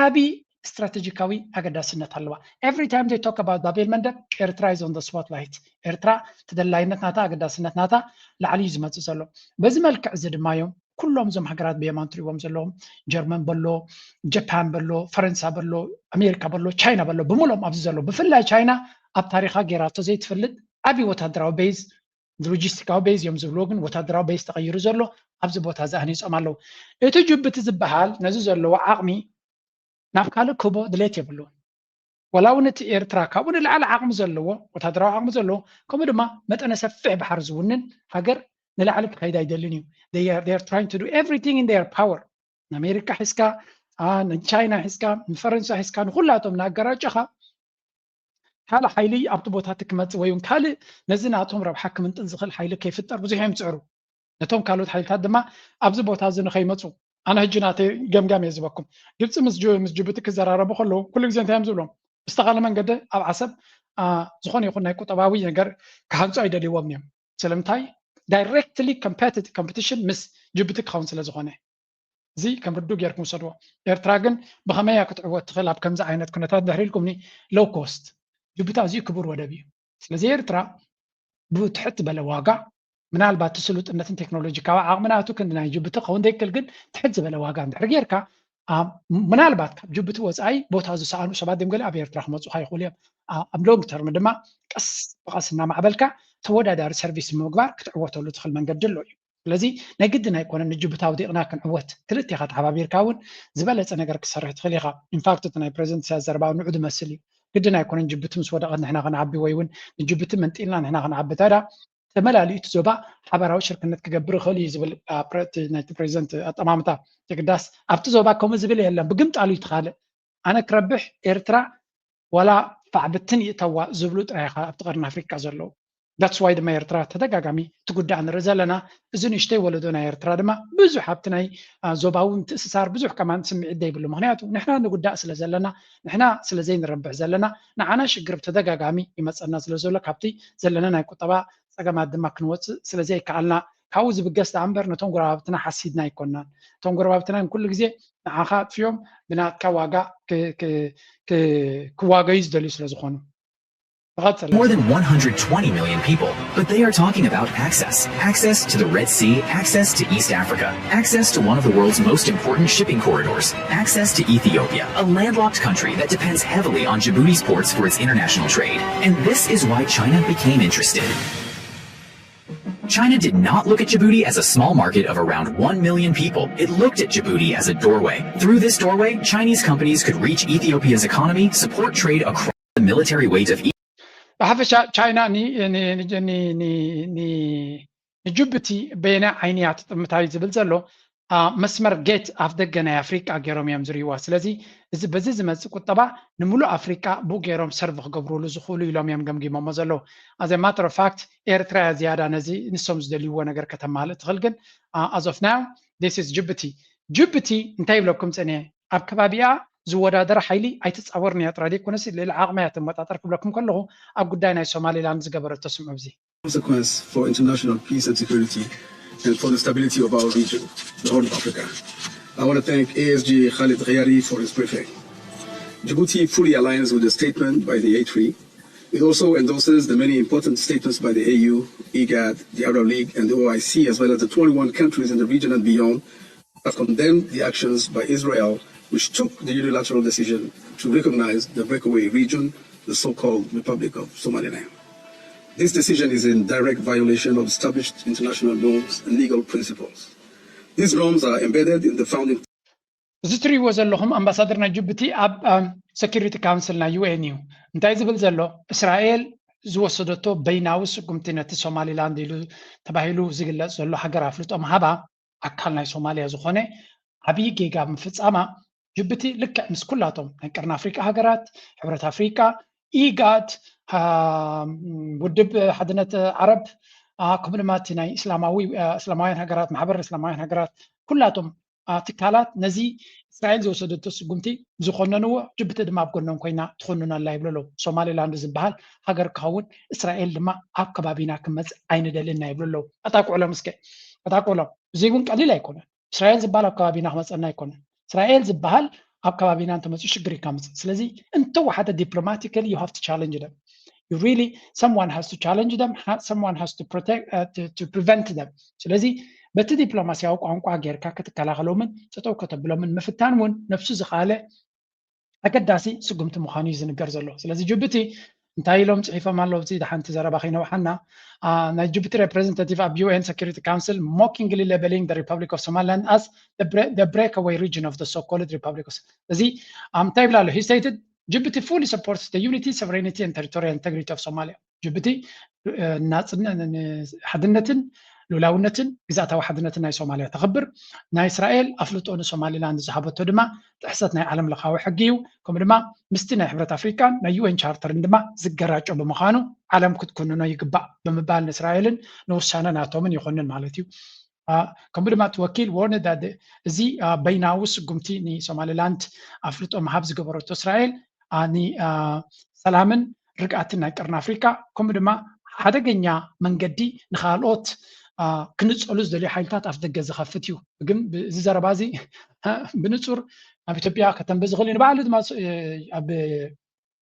ዓብይ ስትራቴጂካዊ ኣገዳስነት ኣለዋ every time they talk about ባቤል መንደብ ኤርትራ is on the spotlight ኤርትራ ተደላይነት ናታ ኣገዳስነት ናታ ላዕሊ እዩ ዝመፅእ ዘሎ በዚ መልክዕ እዚ ድማ እዮም ኩሎም ዞም ሃገራት ብየማን ትሪእዎም ዘለዎም ጀርመን በሎ ጃፓን በሎ ፈረንሳ በሎ ኣሜሪካ በሎ ቻይና በሎ ብምሎም ኣብዚ ዘሎ ብፍላይ ቻይና ኣብ ታሪኻ ጌራቶ ዘይትፈልጥ ዓብይ ወታደራዊ ቤዝ ሎጂስቲካዊ ቤዝ እዮም ዝብልዎ ግን ወታደራዊ ቤዝ ተቐይሩ ዘሎ ኣብዚ ቦታ ዝኣህኒፆም ኣለዉ እቲ ጅቡቲ ዝበሃል ነዚ ዘለዎ ዓቕሚ ናብ ካልእ ክቦ ድሌት የብሉን ወላ እውን እቲ ኤርትራ ካብኡ ንላዕሊ ዓቕሚ ዘለዎ ወታደራዊ ዓቕሚ ዘለዎ ከምኡ ድማ መጠነ ሰፊሕ ባሕሪ ዝውንን ሃገር ንላዕሊ ክኸይድ ኣይደልን እዩ they are trying to do everything in their power ንኣሜሪካ ሒዝካ ንቻይና ሒዝካ ንፈረንሳ ሒዝካ ንኩላቶም ንኣጋራጭኻ ካልእ ሓይሊ ኣብቲ ቦታ ክመፅእ ወይ እውን ካልእ ነዚ ናቶም ረብሓ ክምንጥን ዝኽእል ሓይሊ ከይፍጠር ብዙሕ እዮም ዝፅዕሩ ነቶም ካልኦት ሓይልታት ድማ ኣብዚ ቦታ እዚ ንኸይመፁ ኣነ ሕጂ ናተይ ገምጋም እየ ዝበኩም ግብፂ ምስ ጅቡቲ ክዘራረቡ ከለዉ ኩሉ ግዜ እንታይ እዮም ዝብሎም ብዝተኻለ መንገዲ ኣብ ዓሰብ ዝኾነ ይኹን ናይ ቁጠባዊ ነገር ክሃንፁ ኣይደልይዎም እዮም ስለምንታይ ዳይሬክትሊ ኮምፒቲሽን ምስ ጅቡቲ ክኸውን ስለ ዝኾነ እዚ ከም ርዱእ ጌርኩም ወሰድዎ ኤርትራ ግን ብኸመይ ክትዕወት ትኽእል ኣብ ከምዚ ዓይነት ኩነታት ድሕሪ ኢልኩምኒ ሎው ኮስት ጅቡቲ ኣዝዩ ክቡር ወደብ እዩ ስለዚ ኤርትራ ብትሕት ዝበለ ዋጋ ምናልባት ትስሉጥነትን ቴክኖሎጂካዊ ዓቕምናቱ ክንዲ ናይ ጅቡቲ ክኸውን ዘይክእል ግን ትሕት ዝበለ ዋጋ እንድሕር ጌርካ ምናልባት ካብ ጅቡቲ ወፃኢ ቦታ ዝሰኣኑ ሰባት ደም ገለ ኣብ ኤርትራ ክመፁ ይኽእሉ እዮም ኣብ ሎንግ ተርም ድማ ቀስ ብቐስ እናማዕበልካ ተወዳዳሪ ሰርቪስ ብምግባር ክትዕወተሉ ትኽእል መንገዲ ኣሎ እዩ ስለዚ ናይ ግድን ኣይኮነን ንጅቡታዊ ዲቕና ክንዕወት ክልቲኻ ተሓባቢርካ እውን ዝበለፀ ነገር ክሰርሕ ትኽእል ኢኻ ኢንፋክት እቲ ናይ ፕሬዚደንት ኢሳያስ ዘረባ ንዑ ዝመስል እዩ ግድን ኣይኮነን ጅቡቲ ምስ ወደቐት ንሕና ክንዓቢ ወይ እውን ንጅቡቲ መንጢልና ንሕና ክንዓቢ ታዳ ተመላልዩ እቲ ዞባ ሓበራዊ ሽርክነት ክገብር ይኽእል እዩ ዝብል ናይቲ ፕሬዚደንት ኣጠማምታ ይግዳስ ኣብቲ ዞባ ከምኡ ዝብል የለን ብግምጣሉ እዩ ትኻልእ ኣነ ክረብሕ ኤርትራ ዋላ ባዕብትን ይእተዋ ዝብሉ ጥራይ ኣብቲ ቀርኒ ኣፍሪካ ዘለዉ ዳትስ ዋይ ድማ ኤርትራ ተደጋጋሚ ትጉዳእ ንርኢ ዘለና እዚ ንእሽተይ ወለዶ ናይ ኤርትራ ድማ ብዙሕ ኣብቲ ናይ ዞባዊ ምትእስሳር ብዙሕ ከማን ስምዒት ዘይብሉ ምክንያቱ ንሕና ንጉዳእ ስለ ዘለና ንሕና ስለዘይንረብሕ ዘለና ንዓና ሽግር ብተደጋጋሚ ይመፀና ስለ ዘሎ ካብቲ ዘለና ናይ ቁጠባ ፀገማት ድማ ክንወፅእ ስለዘይከኣልና ካብኡ ዝብገስ ዳ እምበር ነቶም ጎረባብትና ሓሲድና ኣይኮናን እቶም ጎረባብትና ኩሉ ግዜ ንዓኻ ጥፍዮም ብናትካ ዋጋ ክዋገዩ ዝደልዩ ስለ ዝኾኑ More than 120 million people, but they are talking about access. Access to the Red Sea, access to East Africa, access to one of the world's most important shipping corridors, access to Ethiopia, a landlocked country that depends heavily on Djibouti's ports for its international trade. And this is why China became interested. China did not look at Djibouti as a small market of around 1 million people. It looked at Djibouti as a doorway. Through this doorway, Chinese companies could reach Ethiopia's economy, support trade across the military weight of ብሓፈሻ ቻይና ንጅቡቲ በይና ዓይንያ ትጥምታይ ዝብል ዘሎ መስመር ጌት ኣፍ ደገ ናይ ኣፍሪቃ ገይሮም እዮም ዝርይዋ ስለዚ እዚ በዚ ዝመፅእ ቁጠባ ንሙሉእ ኣፍሪቃ ብኡ ገይሮም ሰርቭ ክገብርሉ ዝኽእሉ ኢሎም እዮም ገምጊሞሞ ዘለዉ ኣዘ ማተር ኦፍ ፋክት ኤርትራ ዝያዳ ነዚ ንሶም ዝደልይዎ ነገር ከተማልእ ትኽእል ግን ኣዝ ኦፍ ናው ዲስ ኢዝ ጅቡቲ እንታይ ይብለኩም ፀኒየ ኣብ ከባቢኣ ዝወዳደር ሓይሊ ኣይትፃወርን እያ ጥራ ደይኮነስ ልዕሊ ዓቕሚ እያ ትመጣጠር ክብለኩም ከለኹ ኣብ ጉዳይ ናይ ሶማሌላንድ ዝገበረቶ ስምዑ እዚ consequence for international peace and security and for the stability of our region, the Horn of Africa. I want to thank ASG Khalid Ghayari for his briefing. Djibouti fully aligns with the statement by the A3. It also endorses the many important statements by the AU, IGAD, the Arab League, and the OIC, as well as the 21 countries in the region and beyond, have condemned the actions by Israel, which took the unilateral decision to recognize the breakaway region, the so-called Republic of Somaliland. This decision is in direct violation of established international norms and legal principles. These norms are embedded in the founding. እዚ ትሪእዎ ዘለኹም ኣምባሳደር ናይ ጅቡቲ ኣብ ሴኪሪቲ ካውንስል ናይ ዩኤን እዩ እንታይ ዝብል ዘሎ እስራኤል ዝወሰደቶ በይናዊ ስጉምቲ ነቲ ሶማሊላንድ ኢሉ ተባሂሉ ዝግለጽ ዘሎ ሃገር ኣፍልጦ ምሃባ ኣካል ናይ ሶማልያ ዝኾነ ዓብዪ ጌጋ ምፍፃማ ጅቡቲ ልክዕ ምስ ኩላቶም ናይ ቀርኒ ኣፍሪቃ ሃገራት ሕብረት ኣፍሪቃ ኢጋድ ውድብ ሓድነት ዓረብ ከምኡ ድማ እቲ ናይ እስላማውያን ሃገራት ማሕበር እስላማውያን ሃገራት ኩላቶም ትካላት ነዚ እስራኤል ዝወሰደቶ ስጉምቲ ዝኮነንዎ ጅቡቲ ድማ ኣብ ጎኖም ኮይና ትኮንናላ ይብለሎ ሶማሌላንድ ዝበሃል ሃገር ክኸውን እስራኤል ድማ ኣብ ከባቢና ክመፅእ ኣይንደልና ይብለሎ ኣታቁዕሎም እስከ ኣታቁዕሎም እዚ እውን ቀሊል ኣይኮነን እስራኤል ዝበሃል ኣብ ከባቢና ክመፀና ኣይኮነን እስራኤል ዝበሃል ኣብ ከባቢና እንተመፅኡ ሽግር ይካምፅእ ስለዚ እንተወሓደ ዲፕሎማቲካሊ you have to challenge them you really someone has to challenge them someone has to protect to prevent them ስለዚ በቲ ዲፕሎማሲያዊ ቋንቋ ጌርካ ክትከላኸሎምን ፀጠው ከተብሎምን ምፍታን እውን ነፍሱ ዝኻለ ኣገዳሲ ስጉምቲ ምዃኑ እዩ ዝንገር ዘሎ ስለዚ ጅቡቲ እንታይ ኢሎም ፅሒፎም ኣለዉ እዚ ሓንቲ ዘረባ ኸይነውሓና ናይ ጅቡቲ representative ኣብ UN Security Council mockingly labeling the Republic of Somaliland as the breakaway region of the so-called Republic of እዚ እንታይ ይብላ ኣሎ he stated Djibouti fully supports the unity, sovereignty and territorial integrity of Somalia. Djibouti ሓድነትን ሉላውነትን ግዛታዊ ሓድነትን ናይ ሶማልያ ተኸብር ናይ እስራኤል ኣፍልጦ ንሶማሊላንድ ዝሃበቶ ድማ ጥሕሰት ናይ ዓለም ለኻዊ ሕጊ እዩ ከምኡ ድማ ምስቲ ናይ ሕብረት ኣፍሪካን ናይ ዩኤን ቻርተርን ድማ ዝገራጮ ብምዃኑ ዓለም ክትኮንኖ ይግባእ ብምባል ንእስራኤልን ንውሳነ ናቶምን ይኮንን ማለት እዩ ከምኡ ድማ እቲ ወኪል warned that እዚ በይናዊ ስጉምቲ ንሶማሊላንድ ኣፍልጦ ምሃብ ዝገበረቶ እስራኤል ሰላምን ርግኣትን ናይ ቀርኒ ኣፍሪካ ከምኡ ድማ ሓደገኛ መንገዲ ንኻልኦት ክንፀሉ ዝደልዩ ሓይልታት ኣፍ ደገ ዝኸፍት እዩ ግን እዚ ዘረባ እዚ ብንጹር ኣብ ኢትዮጵያ ከተንብዝ ዝኽእል እዩ ንባዕሉ ድማ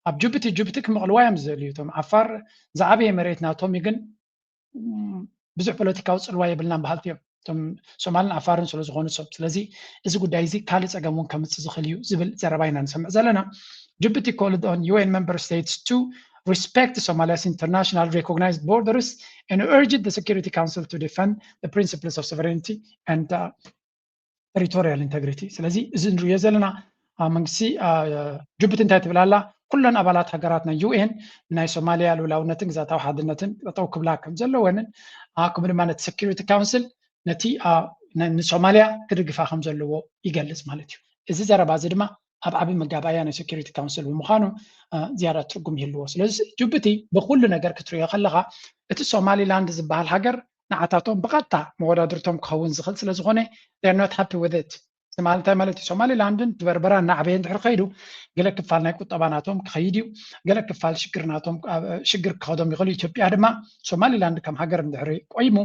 ኣብ ጅቡቲ ክምቕልዋ እዮም ዝደልዩ እቶም ዓፋር ዝዓበየ መሬት ናቶም ግን ብዙሕ ፖለቲካዊ ፅልዋ የብልናን ባህልቲ እዮም እቶም ሶማልን ዓፋርን ስለ ዝኾኑ ሰብ ስለዚ እዚ ጉዳይ እዚ ካልእ ፀገም እውን ከምፅእ ዝኽእል እዩ ዝብል ዘረባ ኢና ንሰምዕ ዘለና ጅቡቲ called on UN member states to respect Somalia's international recognized borders and urged the Security Council to defend the principles of sovereignty and territorial integrity. ስለዚ እዚ ንሪኦ ዘለና መንግስቲ ጅቡቲ እንታይ ትብል ኣላ ኩለን ኣባላት ሃገራትና UN ናይ ሶማልያ ልኡላውነትን ግዛታዊ ሓድነትን ጠጠው ክብላ ከም ዘለወንን ከምኡ ድማ ነቲ Security Council ነቲ ንሶማልያ ክድግፋ ከም ዘለዎ ይገልጽ ማለት እዩ እዚ ዘረባ እዚ ድማ ኣብ ዓብይ መጋባእያ ናይ ሴኩሪቲ ካውንስል ብምዃኑ ዝያዳ ትርጉም ይህልዎ ስለዚ ጅቡቲ ብኩሉ ነገር ክትሪኦ ከለኻ እቲ ሶማሊላንድ ዝበሃል ሃገር ንዓታቶም ብቐጥታ መወዳድርቶም ክኸውን ዝኽእል ስለ ዝኾነ they're not happy with it ማለት እዩ ሶማሊላንድን ትበርበራ እናዕበየ እንድሕር ከይዱ ገለ ክፋል ናይ ቁጠባናቶም ክኸይድ እዩ ገለ ክፋል ሽግርናቶም ሽግር ክኸዶም ይኽእሉ ኢትዮጵያ ድማ ሶማሊላንድ ከም ሃገር እንድሕር ቆይሙ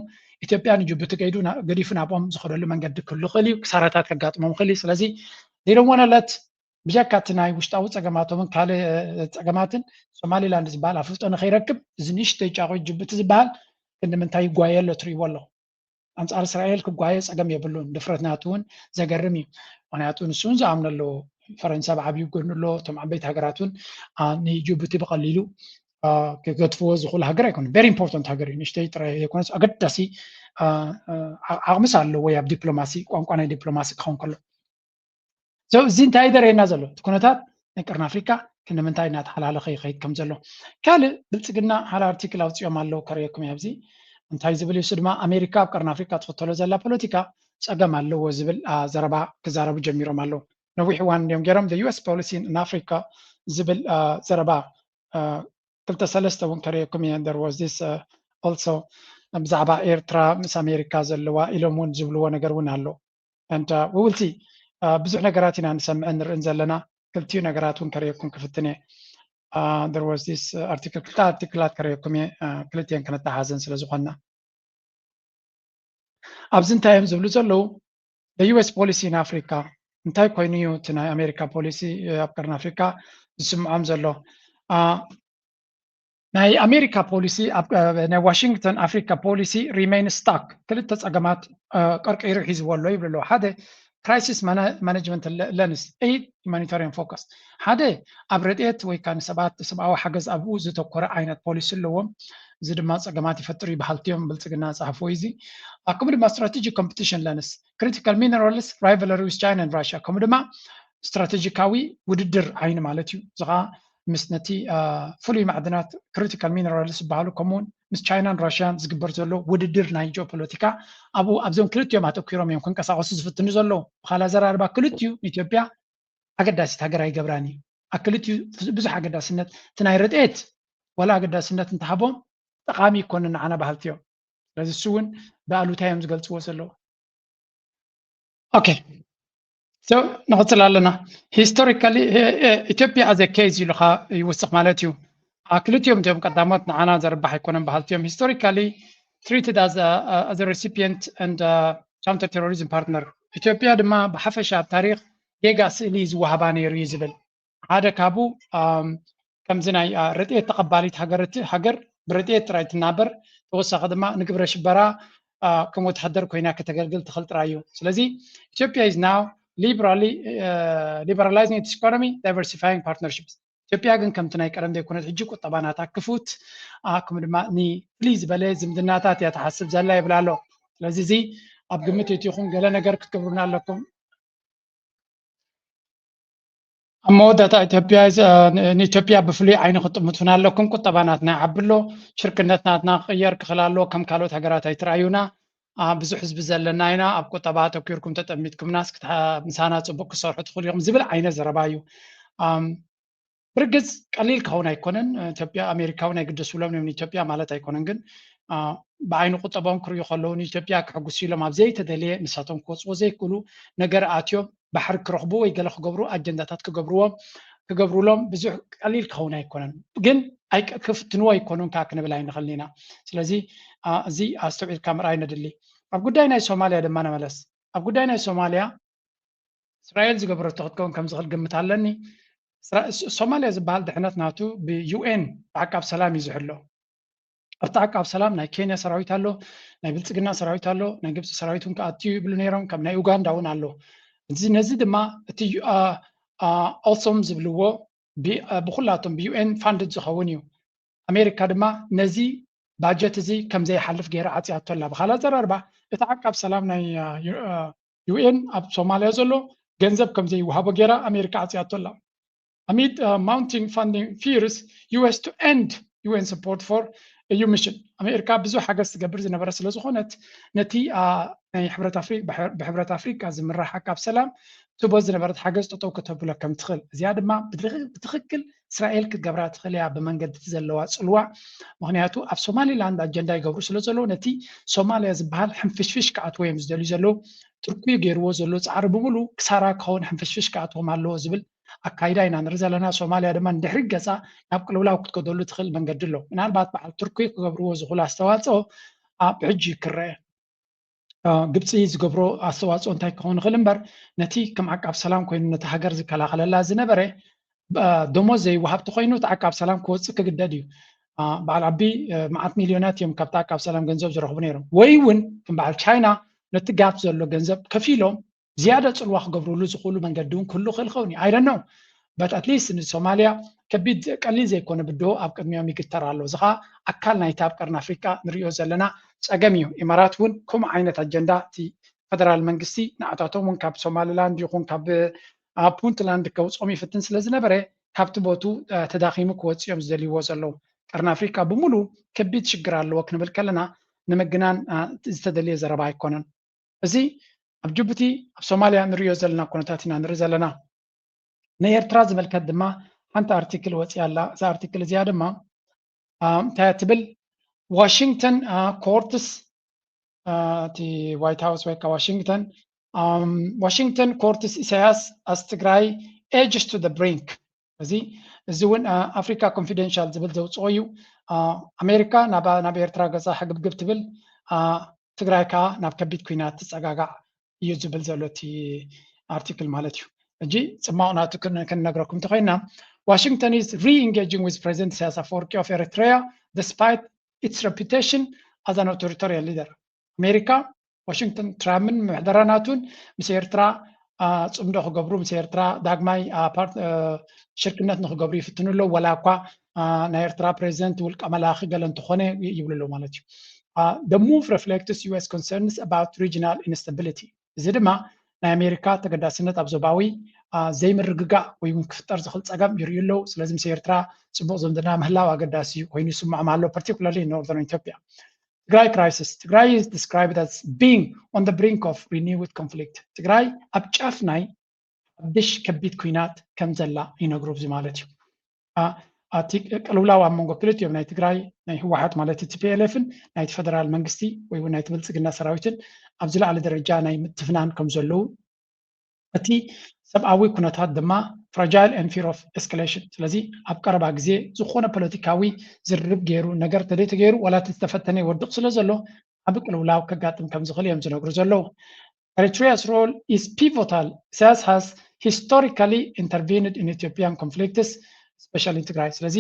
ኢትዮጵያ ንጅቡቲ ከይዱ ገዲፉ ናብኦም ዝኸደሉ መንገዲ ክህሉ ይኽእል እዩ ክሳራታት ከጋጥሞም ይኽእል እዩ ስለዚ they don't want to let ብጀካ እቲ ናይ ውሽጣዊ ፀገማቶምን ካልእ ፀገማትን ሶማሊላንድ ዝበሃል ኣፍልጦ ንኸይረክብ እዚ ንእሽተይ ጫቑት ጅቡቲ ዝበሃል ክንምንታይ ይጓየሎ ትሪእዎ ኣለኹ ኣንጻር እስራኤል ክጓየ ፀገም የብሉን ድፍረትናቱ እውን ዘገርም እዩ ምክንያቱ ንሱ እውን ዝኣምነ ኣለዎ ፈረንሳይ ብዓብዪ ጎኑ ኣሎ እቶም ዓበይቲ ሃገራት እውን ንጅቡቲ ብቐሊሉ ክገድፍዎ ዝኽእሉ ሃገር ኣይኮነን ቨሪ ኢምፖርታንት ሃገር እዩ ንእሽተይ ጥራይ ዘይኮነስ ኣገዳሲ ዓቕምስ ኣለዎ ኣብ ዲፕሎማሲ ቋንቋ ናይ ዲፕሎማሲ ክኸውን ከሎ እዚ እንታይ ይደርየና ዘሎ እቲ ኩነታት ናይ ቀርኒ ኣፍሪካ ክንምንታይ እናተሓላለኸ ይኸይድ ከም ዘሎ ካልእ ብልፅግና ሓደ ኣርቲክል ኣውፂኦም ኣለዉ ከርእየኩም እያ ኣብዚ እንታይ ዝብል እዩ ድማ ኣሜሪካ ኣብ ቀርኒ ኣፍሪካ ትኽተሎ ዘላ ፖለቲካ ፀገም ኣለዎ ዝብል ዘረባ ክዛረቡ ጀሚሮም ኣለዉ ነዊሕ እዋን እዮም ገይሮም the US policy in Africa ዝብል ዘረባ ክልተ ሰለስተ እውን ከርእየኩም እየ there was this also ብዛዕባ ኤርትራ ምስ ኣሜሪካ ዘለዋ ኢሎም እውን ዝብልዎ ነገር እውን ኣሎ and we will see ብዙሕ ነገራት ኢና ንሰምዕን ንርእን ዘለና ክልቲኡ ነገራት እውን ከርእየኩም ክፍትን እየ there was this article ክልተ ኣርቲክላት ከርእየኩም እየ ክልቲአን ክነተሓሓዘን ስለ ዝኾንና ኣብዚ እንታይ እዮም ዝብሉ ዘለዉ the US policy in Africa እንታይ ኮይኑ እዩ እቲ ናይ ኣሜሪካ ፖሊሲ ኣብ ቀርኒ ኣፍሪካ ዝስምዖም ዘሎ ናይ ኣሜሪካ ፖሊሲ ናይ ዋሽንግተን ኣፍሪካ ፖሊሲ ሪሜን ስታክ ክልተ ፀገማት ቀርቂሩ ሒዝዎ ኣሎ ይብሉ ኣለዉ ሓደ crisis management lens aid humanitarian focus ሓደ ኣብ ረድኤት ወይ ከዓ ንሰባት ሰብኣዊ ሓገዝ ኣብኡ ዘተኮረ ዓይነት ፖሊሲ ኣለዎም እዚ ድማ ፀገማት ይፈጥሩ ይበሃልትዮም ብልፅግና ፀሓፍዎ እዚ ከምኡ ድማ strategic competition lens critical minerals rivalry with China and Russia ከምኡ ድማ ስትራቴጂካዊ ውድድር ዓይኒ ማለት እዩ እዚ ከዓ ምስ ነቲ ፍሉይ ማዕድናት ክሪቲካል ሚነራልስ ዝበሃሉ ከምኡውን ምስ ቻይናን ራሽያን ዝግበር ዘሎ ውድድር ናይ ጂኦፖለቲካ ኣብኡ ኣብዞም ክልቲኦም ኣተኪሮም እዮም ክንቀሳቀሱ ዝፍትኑ ዘለዉ ብካልእ ኣዘራርባ ክልቲኡ ንኢትዮጵያ ኣገዳሲት ሃገር ኣይገብራን እዩ ኣብ ክልቲኡ ብዙሕ ኣገዳስነት እቲ ናይ ረድኤት ወላ ኣገዳስነት እንተሃቦም ጠቃሚ ይኮንን ንዓና ባህልቲ እዮም ስለዚ እሱ እውን ብኣሉታ እዮም ዝገልፅዎ ዘለዉ ኦኬ So, نقول لنا historically Ethiopia as a case يلقى يوثق مالتيو أكلتيوم تيوم قدامات نعنا زربح يكونن بحالتيوم historically treated as a recipient and counter-terrorism partner Ethiopia دما بحفشة تاريخ يجاس إليز وهباني ريزبل هذا كابو كم زناي رديت تقبلت هجر برديت رايت نابر توسع دما نقبر شبرا كم متحضر كوينا كتجلجل تخلط رايو سلزي Ethiopia is now liberalizing its economy, diversifying partnerships. ኢትዮጵያ ግን ከምቲ ናይ ቀደም ዘይኮነት ሕጂ ቁጠባናት ኣክፉት ከምኡ ድማ ንፍሊዝ በለ ዝምድናታት እያ ተሓስብ ዘላ ይብላ ኣሎ ስለዚ እዚ ኣብ ግምት እትይኹም ገለ ነገር ክትገብሩና ኣለኩም ኣብ መወዳእታ ንኢትዮጵያ ብፍሉይ ዓይኒ ክጥምቱና ኣለኩም ቁጠባናትና ይዓብሎ ሽርክነትናትና ክቅየር ክኽእል ኣሎ ከም ካልኦት ሃገራት ኣይትረኣዩና ብዙሕ ህዝቢ ዘለና ኢና ኣብ ቁጠባ ተኪርኩም ተጠሚትኩምናስ ምሳና ፅቡቅ ክሰርሑ ትኽእሉ ኢኹም ዝብል ዓይነት ዘረባ እዩ ብርግፅ ቀሊል ክኸውን ኣይኮነን ኢትዮጵያ ኣሜሪካዊ ናይ ግደስ ብሎም እዮም ንኢትዮጵያ ማለት ኣይኮነን ግን ብዓይኒ ቁጠባኦም ክርእዩ ከለዉ ንኢትዮጵያ ክሕጉሱ ኢሎም ኣብ ዘይተደልየ ንሳቶም ክወፅዎ ዘይክእሉ ነገር ኣትዮም ባሕሪ ክረኽቡ ወይ ገለ ክገብሩ ኣጀንዳታት ክገብርዎም ክገብሩሎም ብዙሕ ቀሊል ክኸውን ኣይኮነን ግን ክፍትንዎ ኣይኮኑን ካ ክንብል ኣይንኽእልኒና ስለዚ እዚ ኣስተውዒልካ ምርኣይ ነድሊ ኣብ ጉዳይ ናይ ሶማልያ ድማ ነመለስ ኣብ ጉዳይ ናይ ሶማልያ እስራኤል ዝገበረቶ ክትከውን ከም ዝኽእል ግምት ኣለኒ ሶማልያ ዝበሃል ድሕነት ናቱ ብዩኤን ብዓቃብ ሰላም እዩ ዝሕሎ ኣብቲ ዓቃብ ሰላም ናይ ኬንያ ሰራዊት ኣሎ ናይ ብልፅግና ሰራዊት ኣሎ ናይ ግብፂ ሰራዊት እውን ከኣትዩ ይብሉ ነይሮም ከም ናይ ኡጋንዳ እውን ኣሎ ነዚ ድማ እቲ ኦሶም ዝብልዎ ብኩላቶም ብዩኤን ፋንድድ ዝኸውን እዩ ኣሜሪካ ድማ ነዚ ባጀት እዚ ከም ዘይሓልፍ ገይራ ዓፅያቶ ኣላ ብካልእ ኣዘራርባ እቲ ዓቃብ ሰላም ናይ ዩኤን ኣብ ሶማልያ ዘሎ ገንዘብ ከም ዘይወሃቦ ገይራ ኣሜሪካ ዓፅያቶ ኣላ amid mounting funding fears US to end UN support for EU mission ኣሜሪካ ብዙሕ ሓገዝ ትገብር ዝነበረ ስለ ዝኾነት ነቲ ናይ ሕብረት ኣፍሪካ ዝምራሕ ዓቃብ ሰላም ትቦ ዝነበረት ሓገዝ ጠጠው ከተብሎ ከም ትኽእል እዚኣ ድማ ብትኽክል እስራኤል ክትገብራ ትኽእል እያ ብመንገዲ ዘለዋ ፅልዋዕ ምክንያቱ ኣብ ሶማሊላንድ ኣጀንዳ ይገብሩ ስለ ዘለዎ ነቲ ሶማልያ ዝበሃል ሕንፍሽፍሽ ከኣትዎ እዮም ዝደልዩ ዘለዉ ትርኩዩ ገይርዎ ዘሎ ፃዕሪ ብምሉ ክሳራ ክኸውን ሕንፍሽፍሽ ከኣትዎም ኣለዎ ዝብል ኣካይዳ ኢና ንርኢ ዘለና ሶማልያ ድማ ንድሕሪ ገፃ ናብ ቅልውላው ክትከደሉ ትኽእል መንገዲ ኣሎ ምናልባት በዓል ቱርኪ ክገብርዎ ዝኽእሉ ኣስተዋፅኦ ብሕጂ ክረአ ግብፂ ዝገብሮ ኣስተዋፅኦ እንታይ ክኸውን ይኽእል እምበር ነቲ ከም ዓቃብ ሰላም ኮይኑ ነቲ ሃገር ዝከላኸለላ ዝነበረ ደሞዝ ዘይወሃብቲ ኮይኑ እቲ ዓቃብ ሰላም ክወፅእ ክግደድ እዩ በዓል ዓቢ መዓት ሚልዮናት እዮም ካብቲ ዓቃብ ሰላም ገንዘብ ዝረኽቡ ነይሮም ወይ እውን ከም በዓል ቻይና ነቲ ጋፕ ዘሎ ገንዘብ ከፊሎም ዝያደ ፅልዋ ክገብርሉ ዝኽእሉ መንገዲ እውን ክህሉ ክእል ኸውን እዩ ኣይደኖ በት ኣትሊስት ንሶማልያ ከቢድ ቀሊል ዘይኮነ ብድሆ ኣብ ቅድሚኦም ይግተር ኣሎ እዚ ከዓ ኣካል ናይቲ ኣብ ቀርኒ ኣፍሪካ ንሪኦ ዘለና ፀገም እዩ ኢማራት እውን ከምኡ ዓይነት ኣጀንዳ እቲ ፌደራል መንግስቲ ንኣታቶም እውን ካብ ሶማሊላንድ ይኹን ካብ ፑንትላንድ ከውፅኦም ይፍትን ስለ ዝነበረ ካብቲ ቦቱ ተዳኺሙ ክወፅኡ እዮም ዝደልይዎ ዘለዉ ቀርኒ ኣፍሪካ ብምሉ ከቢድ ሽግር ኣለዎ ክንብል ከለና ንምግናን ዝተደልየ ዘረባ ኣይኮነን እዚ ኣብ ጅቡቲ ኣብ ሶማልያ ንሪኦ ዘለና ኩነታት ኢና ንርኢ ዘለና ናይ ኤርትራ ዝመልከት ድማ ሓንቲ ኣርቲክል ወፂኣ ኣላ እዛ ኣርቲክል እዚኣ ድማ እንታይ ትብል ዋሽንግተን ኮርትስ እቲ ዋይት ሃውስ ወይ ከዓ ዋሽንግተን ኮርትስ ኢሳያስ ኣስ ትግራይ ኤጅስ ቱ ደ ብሪንክ እዚ እውን ኣፍሪካ ኮንፊደንሻል ዝብል ዘውፅኦ እዩ ኣሜሪካ ናብ ኤርትራ ገዛ ሕግብግብ ትብል ትግራይ ከዓ ናብ ከቢድ ኩናት ትፀጋጋዕ እዩ ዝብል ዘሎ እቲ ኣርቲክል ማለት እዩ እጂ ፅማቕ ናቱ ክንነግረኩም እንተኮይና Washington is re-engaging with President Isaias Afwerki of Eritrea despite its reputation as an authoritarian leader. America, Washington ትራምን ምሕደራናቱን ምስ ኤርትራ ፅምዶ ክገብሩ ምስ ኤርትራ ዳግማይ ሽርክነት ንክገብሩ ይፍትንሎ ወላ እኳ ናይ ኤርትራ ፕሬዚደንት ውልቀ መላኺ ገለ እንትኾነ ይብልሎ ማለት እዩ The move reflects US concerns about regional instability. እዚ ድማ ናይ ኣሜሪካ ተገዳስነት ኣብ ዞባዊ ዘይምርግጋእ ወይ እውን ክፍጠር ዝኽእል ፀገም ይርእዩ ኣለዉ ስለዚ ምስ ኤርትራ ፅቡቅ ዝምድና ምህላው ኣገዳሲ እዩ ኮይኑ ይስምዖም ኣሎ particularly in northern Ethiopia. Tigray crisis. Tigray is described as being on the brink of renewed conflict. ትግራይ ኣብ ጫፍ ናይ ሓድሽ ከቢድ ኩናት ከም ዘላ ይነግሩ እዚ ማለት እዩ እቲ ቅልውላው ኣብ መንጎ ክልቲኦም ናይ ትግራይ ናይ ህወሓት ማለት TPLF-ን ናይቲ ፌደራል መንግስቲ ወይ እውን ናይቲ ብልፅግና ሰራዊትን ኣብ ዝለዓለ ደረጃ ናይ ምትፍናን ከም ዘለዉ እቲ ሰብኣዊ ኩነታት ድማ fragile and fear of escalation ስለዚ ኣብ ቀረባ ግዜ ዝኾነ ፖለቲካዊ ዝርርብ ገይሩ ነገር ተደይተ ገይሩ ወላ ተፈተነ ይወድቕ ስለ ዘሎ ኣብ ቅልውላው ከጋጥም ከም ዝኽእል እዮም ዝነግሩ ዘለዉ Eritrea's role is pivotal. Isaias has historically intervened in Ethiopian conflicts, especially in Tigray. ስለዚ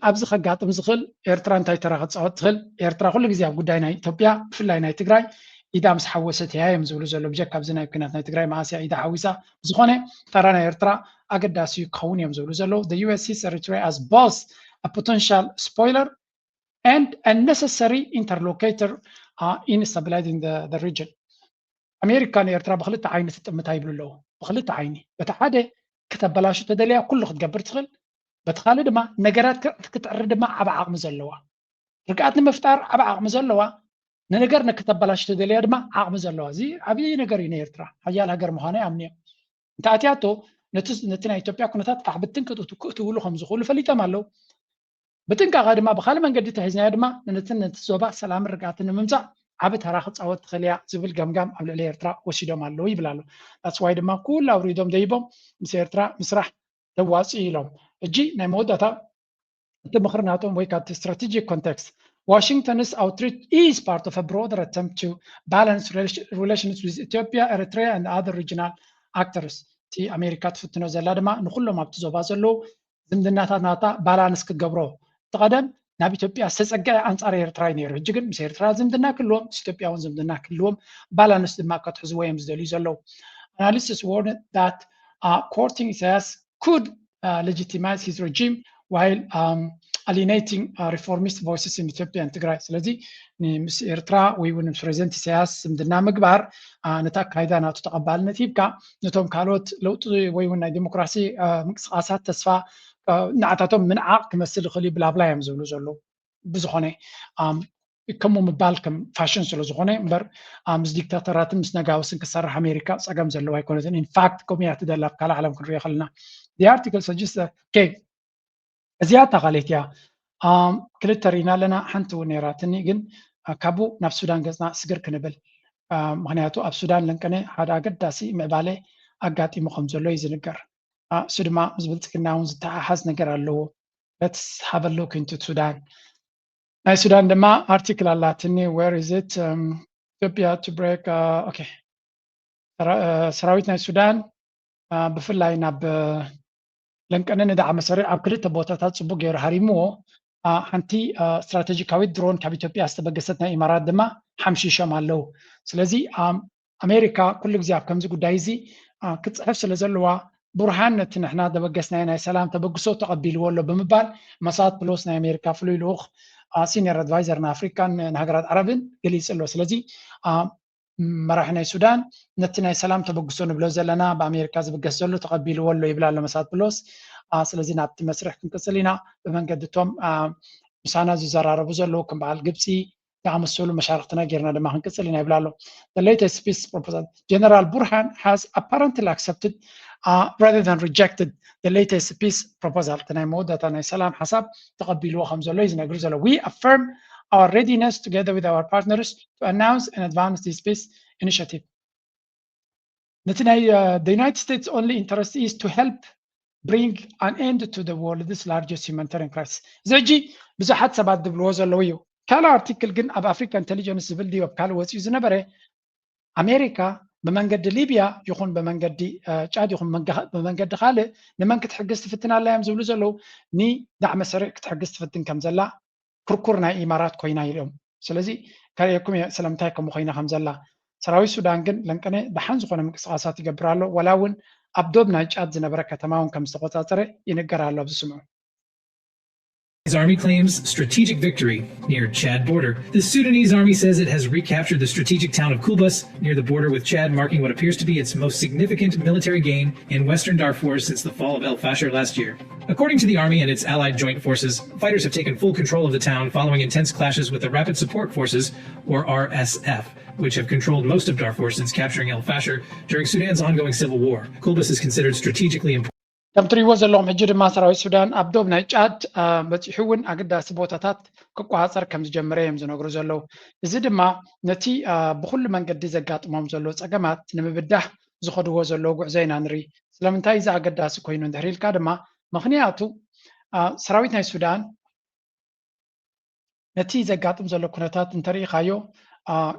ኣብዚ ከጋጥም ዝኽእል ኤርትራ እንታይ ተራ ክትፃወት ትኽእል ኤርትራ ኩሉ ግዜ ኣብ ጉዳይ ናይ ኢትዮጵያ ብፍላይ ናይ ትግራይ ኢዳ ምስ ሓወሰት እያ እዮም ዝብሉ ዘሎ ብጀካ ኣብዚ ናይ ኩናት ናይ ትግራይ ማእስያ ኢዳ ሓዊሳ ዝኾነ ተራ ናይ ኤርትራ ኣገዳሲ ክኸውን እዮም ዝብሉ ዘለዉ The US sees Eritrea as both a potential spoiler and a necessary interlocutor in stabilizing the region. ኣሜሪካን ኤርትራ ብክልተ ዓይኒ ትጥምታ ይብሉ ኣለዉ ብክልተ ዓይኒ በቲ ሓደ ከተበላሹ ተደልያ ኩሉ ክትገብር ትኽእል በቲ ካልእ ድማ ነገራት ክትዕሪ ድማ ዓብ ዓቕሚ ዘለዋ ርግኣት ንምፍጣር ዓብ ዓቕሚ ዘለዋ ንነገር ንክተበላሽ ተደልያ ድማ ዓቕሚ ዘለዋ እዚ ዓብዪ ነገር እዩ ንኤርትራ ሓያል ሃገር ምዃነ ይኣምንዮም እንተኣትያቶ ነቲ ናይ ኢትዮጵያ ኩነታት ካሕብትን ክትውሉ ከም ዝኽእሉ ፈሊጦም ኣለዉ ብጥንቃቐ ድማ ብካልእ መንገዲ ተሒዝናዮ ድማ ነቲ ዞባ ሰላምን ርግኣትን ንምምፃእ ዓብ ተራ ክፃወት ትኽእል እያ ዝብል ገምጋም ኣብ ልዕሊ ኤርትራ ወሲዶም ኣለዉ ይብል ኣሎ ዳትስ ዋይ ድማ ኩሉ ኣውሪዶም ደይቦም ምስ ኤርትራ ምስራሕ دواصي لهم جي نمودة تمخرناتهم ويكات strategic context Washington's outreach is part of a broader attempt to balance relations with Ethiopia, Eritrea, and other regional actors. تي أمريكا تفتنو زلادما نخلهم أبتزوبا زلو زمدناتا ناتا بالانس كجبرو تقدم ناب إثيوبيا سسجع أنصار إرتراي نيرو جيجن مس إرترا زمدنا كلهم إثيوبيا وزمدنا كلهم بالانس دما كتحزويم زدلي زلو. Analysis warned that courting Isaias could legitimize his regime while alienating reformist voices in Ethiopia and Tigray. ስለዚህ ምስ ኤርትራ ወይ እውን ፕሬዚደንት ኢሳያስ ዝምድና ምግባር ነታ ካይዳና ተቀባልነት ይብቃ ነቶም ካልኦት ለውጥ ወይ እውን ናይ ዲሞክራሲ ምንቅስቃሳት ተስፋ ንዓታቶም ምንዓቅ ክመስል ይኽእል ብላብላ እዮም ዝብሉ ዘሎ ብዝኾነ ከምኡ ምባል ከም ፋሽን ስለ ዝኾነ እምበር ምስ ዲክታተራትን ምስ ነጋውስን ክሰርሕ ኣሜሪካ ፀገም ዘለዋ ኣይኮነትን ኢንፋክት ከምኡ እያ ትደላ ኣብ ካልእ ዓለም ክንሪኦ ከለና the article suggests okay እዚኣ ተኻሊት እያ ክልተ ሪኢና ኣለና ሓንቲ እውን ነይራትኒ ግን ካብኡ ናብ ሱዳን ገፅና ስግር ክንብል ምክንያቱ ኣብ ሱዳን ለንቀነ ሓደ ኣገዳሲ ምዕባለ ኣጋጢሙ ከም ዘሎ እዩ ዝንገር እሱ ድማ ምስ ብልፅግና እውን ዝተሓሓዝ ነገር ኣለዎ let's have a look into Sudan ናይ ሱዳን ድማ ኣርቲክል ኣላትኒ where is it Ethiopia to break okay ሰራዊት ናይ ሱዳን ብፍላይ ናብ ለንቀነ ንዳዕ መሰረት ኣብ ክልተ ቦታታት ፅቡቅ ገይሩ ሃሪምዎ ሓንቲ ስትራቴጂካዊት ድሮን ካብ ኢትዮጵያ ዝተበገሰት ናይ ኢማራት ድማ ሓምሺሾም ኣለው ስለዚ ኣሜሪካ ኩሉ ግዜ ኣብ ከምዚ ጉዳይ እዚ ክትፅሕፍ ስለ ዘለዋ ቡርሃን ነቲ ንሕና ተበገስናይ ናይ ሰላም ተበግሶ ተቐቢልዎ ኣሎ ብምባል መሳት ፕሎስ ናይ ኣሜሪካ ፍሉይ ልኡኽ ሲኒየር ኣድቫይዘር ንኣፍሪካን ንሃገራት ዓረብን ገሊፅ ኣሎ ስለዚ መራሒ ናይ ሱዳን ነቲ ናይ ሰላም ተበግሶ ንብሎ ዘለና ብኣሜሪካ ዝብገስ ዘሎ ተቐቢልዎ ኣሎ ይብላ ኣሎ መሳት ፕሎስ ስለዚ ናብቲ መስርሕ ክንቅፅል ኢና ብመንገድቶም ምሳና ዝዘራረቡ ዘለዉ ከም በዓል ግብፂ ዝኣመሰሉ መሻርክትና ጌርና ድማ ክንቅፅል ኢና ይብላ ኣሎ the latest peace proposal General Burhan has apparently accepted rather than rejected the latest peace proposal ናይ መወዳእታ ናይ ሰላም ሓሳብ ተቐቢልዎ ከም ዘሎ እዩ ዝነግሩ ዘሎ we affirm our readiness together with our partners to announce and advance this peace initiative. The United States' only interest is to help bring an end to the world's largest humanitarian crisis. زوجي بزحت سبات دبلو زلويو. كلا article جن أب Africa intelligence civil ديو بكالو وسيو زنبرة أمريكا بمنجد ليبيا يخون بمنجد تشاد يخون بمنجد خاله لمن كتحجز تفتنا الله يمزولو زلو ني دعم سريع كتحجز تفتن كم زلا كركورنا إمارات كوينا اليوم. سلزي كاريكم سلامتايكم مخينا خمزلا. سراوي السودان جن لنكنه بحنز خونه مقصاصات يجبرالو ولاون أبدوبنا جاد زنبركة تمام كم استقطاتره ينقرالو بسمو. His army claims strategic victory near Chad border. The Sudanese army says it has recaptured the strategic town of Kulbus near the border with Chad, marking what appears to be its most significant military gain in western Darfur since the fall of El Fasher last year. According to the army and its allied joint forces, fighters have taken full control of the town following intense clashes with the Rapid Support Forces, or RSF, which have controlled most of Darfur since capturing El Fasher during Sudan's ongoing civil war. Kulbus is considered strategically important. كم تريوز اللهم حجر ما سراوي السودان أبدوب نايجاد بتحون أقدا سبوتات كقواصر كم جمريم زنقرو زلو زيد ما نتي بكل من قد زقات مام زلو أجمعت نمبده زخدوه زلو قعزينا نري سلام انتهي إذا أقدا سكوينون دهري الكادما مخنياتو سراويتنا السودان نتي زقات مزلو كنتات انتري خايو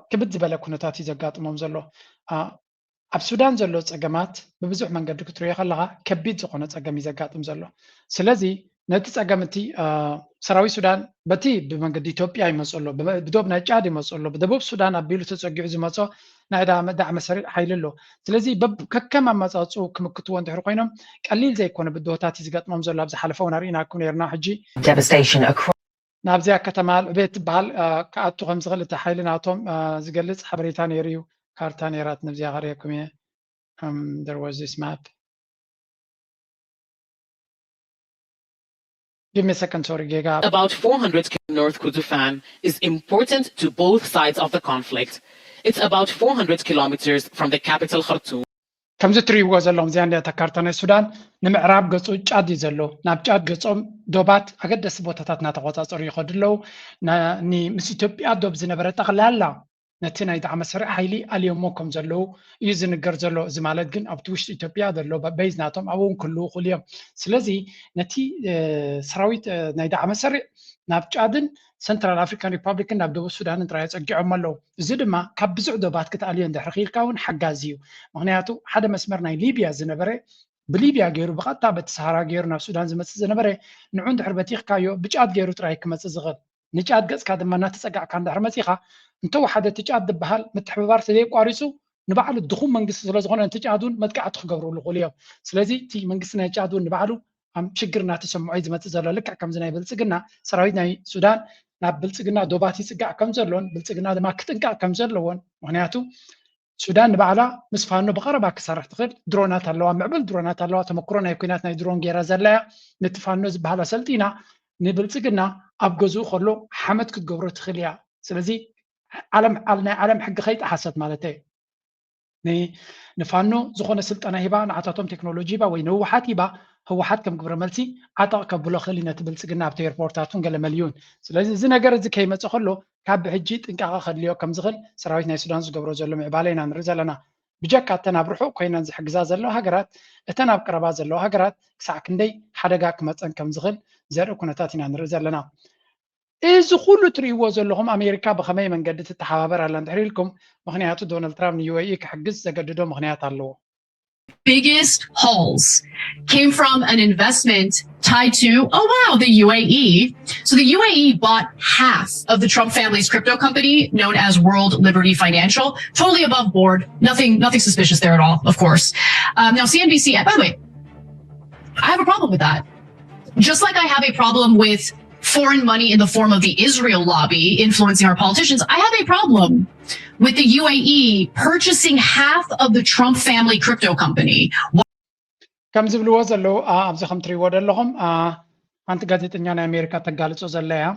كبد زبالة كنتات زقات مام زلو ኣብ ሱዳን ዘሎ ፀገማት ብብዙሕ መንገዲ ክትሪኦ ከለኻ ከቢድ ዝኾነ ፀገም ይዘጋጥም ዘሎ ስለዚ ነቲ ፀገም እቲ ሰራዊት ሱዳን በቲ ብመንገዲ ኢትዮጵያ ይመፅእ ኣሎ ብደቡብ ናይ ጫድ ይመፅእ ኣሎ ብደቡብ ሱዳን ኣቢሉ ተፀጊዑ ዝመፆ ናይ ዳዕ መሰሪዕ ሓይሊ ኣሎ ስለዚ ከከም ኣመፃፅኡ ክምክትዎ እንድሕር ኮይኖም ቀሊል ዘይኮነ ብድሆታት እዩ ዝገጥሞም ዘሎ ኣብ ዝሓለፈ እውን ርኢናኩም ነርና ሕጂ ናብዚኣ ከተማ ዕቤት ትበሃል ክኣቱ ከም ዝኽእል እቲ ሓይሊ ናቶም ዝገልፅ ሓበሬታ ነይሩ እዩ كارتا نيرات نبزي غريكم there was this map. Give me a second, sorry, Giga. About 400 North Kordofan is important to both sides of the conflict. It's about 400 kilometers from the capital Khartoum. كم زتري وزلهم زي عندي تكارتنا السودان نمعراب قصو تشاد يزلو نابتشاد قصوم دوبات أقد سبوتاتنا تغوطا صري خدلو ني مس إثيوبيا دوب زنبرة تغلالا ነቲ ናይ ዳዕመ መስርዕ ሓይሊ ኣልዮሞ ከም ዘለዉ እዩ ዝንገር ዘሎ እዚ ማለት ግን ኣብቲ ውሽጢ ኢትዮጵያ ዘሎ በይዝናቶም ኣብኡ ክህልዉ ይኽእሉ እዮም ስለዚ ነቲ ሰራዊት ናይ ዳዕመ መስርዕ ናብ ጫድን ሰንትራል ኣፍሪካን ሪፐብሊክን ናብ ደቡብ ሱዳንን ጥራይ ፀጊዖም ኣለዉ እዚ ድማ ካብ ብዙሕ ዶባት ክትኣልዮ እንድሕር ኺልካ እውን ሓጋዝ እዩ ምክንያቱ ሓደ መስመር ናይ ሊብያ ዝነበረ ብሊብያ ገይሩ ብቐጥታ በቲ ሰሃራ ገይሩ ናብ ሱዳን ዝመፅእ ዝነበረ ንዑ እንድሕር በቲኽካዮ ብጫድ ገይሩ ጥራይ ክመፅእ ዝኽእል ንጫድ ገፅካ ድማ እናተፀጋዕካ እንድሕር መፂኻ እንተወሓደ ትጫድ ዝበሃል ምትሕብባር ስለዘይቋሪፁ ንባዕሉ ድኹም መንግስቲ ስለዝኾነ እንትጫድ እውን መጥቃዕቲ ክገብርሉ ይኽእሉ እዮም ስለዚ እቲ መንግስቲ ናይ ጫድ እውን ንባዕሉ ሽግር እናተሰምዖ ዝመፅእ ዘሎ ልክዕ ከምዚ ናይ ብልፅግና ሰራዊት ናይ ሱዳን ናብ ብልፅግና ዶባት ይፅጋዕ ከም ዘሎን ብልፅግና ድማ ክጥንቃቅ ከም ዘለዎን ምክንያቱ ሱዳን ንባዕላ ምስ ፋኖ ብቐረባ ክሰርሕ ትኽእል ድሮናት ኣለዋ ምዕብል ድሮናት ኣለዋ ተመክሮ ናይ ኩናት ናይ ድሮን ጌራ ዘለያ ነቲ ፋኖ ዝበሃል ኣሰልጢና ንብልፅግና ኣብ ገዝኡ ከሎ ሓመድ ክትገብሮ ትኽእል እያ ስለዚ ናይ ዓለም ሕጊ ከይጠሓሰት ማለት እዩ ንፋኖ ዝኾነ ስልጠና ሂባ ንዓታቶም ቴክኖሎጂ ሂባ ወይ ንህወሓት ሂባ ህወሓት ከም ግብረ መልሲ ዓጠቕ ከብሎ ክእል ነቲ ብልፅግና ኣብቲ ኤርፖርታቱን ገለ መልዩን ስለዚ እዚ ነገር እዚ ከይመፅእ ከሎ ካብ ብሕጂ ጥንቃቐ ከድልዮ ከም ዝኽእል ሰራዊት ናይ ሱዳን ዝገብሮ ዘሎ ምዕባለ ኢና ንርኢ ዘለና ብጀካ እተን ኣብ ርሑቕ ኮይነን ዝሕግዛ ዘለዋ ሃገራት እተን ኣብ ቀረባ ዘለዋ ሃገራት ክሳዕ ክንደይ ሓደጋ ክመፀን ከም ዝኽእል ዘርኢ ኩነታት ኢና ንርኢ ዘለና እዚ ኩሉ ትርእይዎ ዘለኹም ኣሜሪካ ብኸመይ መንገዲ ትተሓባበር ኣላ እንድሕር ኢልኩም ምክንያቱ ዶናልድ ትራምፕ ንዩኤኢ ክሕግዝ ዘገድዶ ምክንያት ኣለዎ biggest hauls came from an investment tied to, oh wow, the UAE. So the UAE bought half of the Trump family's crypto company known as World Liberty Financial, totally above board, nothing suspicious there at all, of course. Now CNBC, by the way, I have a problem with that. Just like I have a problem with foreign money in the form of the Israel lobby influencing our politicians, I have a problem with the UAE purchasing half of the Trump family crypto company. ከም ዝብልዎ ዘለዉ ኣብዚ ከም ትሪእዎ ዘለኹም ሓንቲ ጋዜጠኛ ናይ ኣሜሪካ ተጋልፆ ዘላ እያ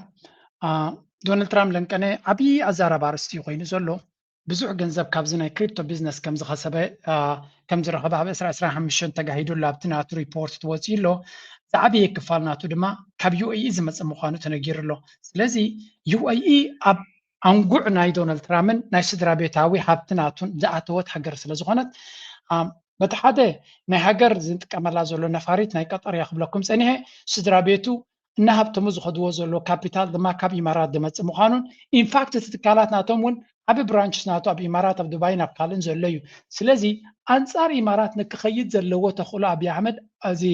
ዶናልድ ትራምፕ ለንቀነ ዓብዪ ኣዛረባ ኣርእስቲ እዩ ኮይኑ ዘሎ ብዙሕ ገንዘብ ካብዚ ናይ ክሪፕቶ ቢዝነስ ከም ዝኸሰበ ከም ዝረኸበ ኣብ 2025 ተጋሂዱሉ ኣብቲ ናቱ ሪፖርት ትወፅኡ ኣሎ ዝዓበየ ክፋል ናቱ ድማ ካብ ዩኤኢ ዝመፅእ ምዃኑ ተነጊሩ ኣሎ ስለዚ ዩኤኢ ኣብ ኣንጉዕ ናይ ዶናልድ ትራምፕን ናይ ስድራ ቤታዊ ሃብቲ ናቱን ዝኣተወት ሃገር ስለዝኾነት በቲ ሓደ ናይ ሃገር ዝጥቀመላ ዘሎ ነፋሪት ናይ ቀጠር እያ ክብለኩም ፀኒሐ ስድራ ቤቱ እናሃብቶሙ ዝኸድዎ ዘሎ ካፒታል ድማ ካብ ኢማራት ዝመፅእ ምዃኑን ኢንፋክት እቲ ትካላት ናቶም እውን ዓብ ብራንችስ ናቱ ኣብ ኢማራት ኣብ ዱባይን ኣብ ካልእን ዘሎ እዩ ስለዚ ኣንፃር ኢማራት ንክኸይድ ዘለዎ ተኽእሎ ኣብዪ ኣሕመድ እዚ